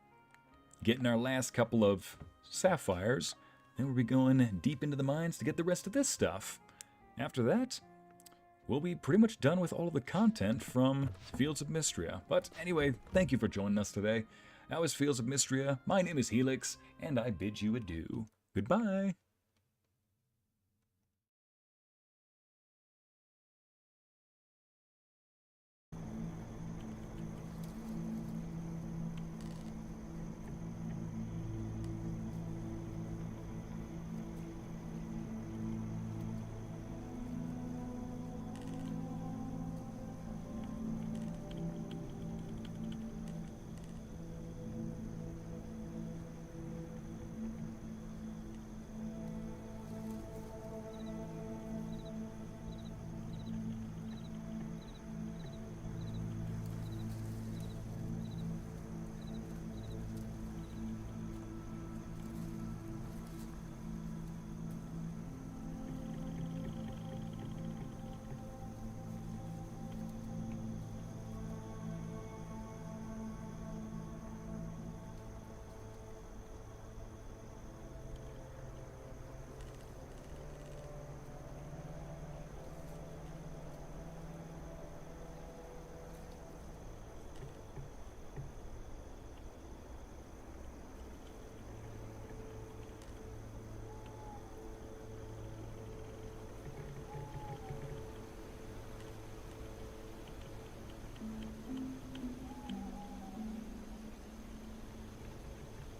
getting our last couple of sapphires. Then we'll be going deep into the mines to get the rest of this stuff. After that, we'll be pretty much done with all of the content from Fields of Mistria. But anyway, thank you for joining us today. That was Fields of Mistria. My name is Helix, and I bid you adieu. Goodbye.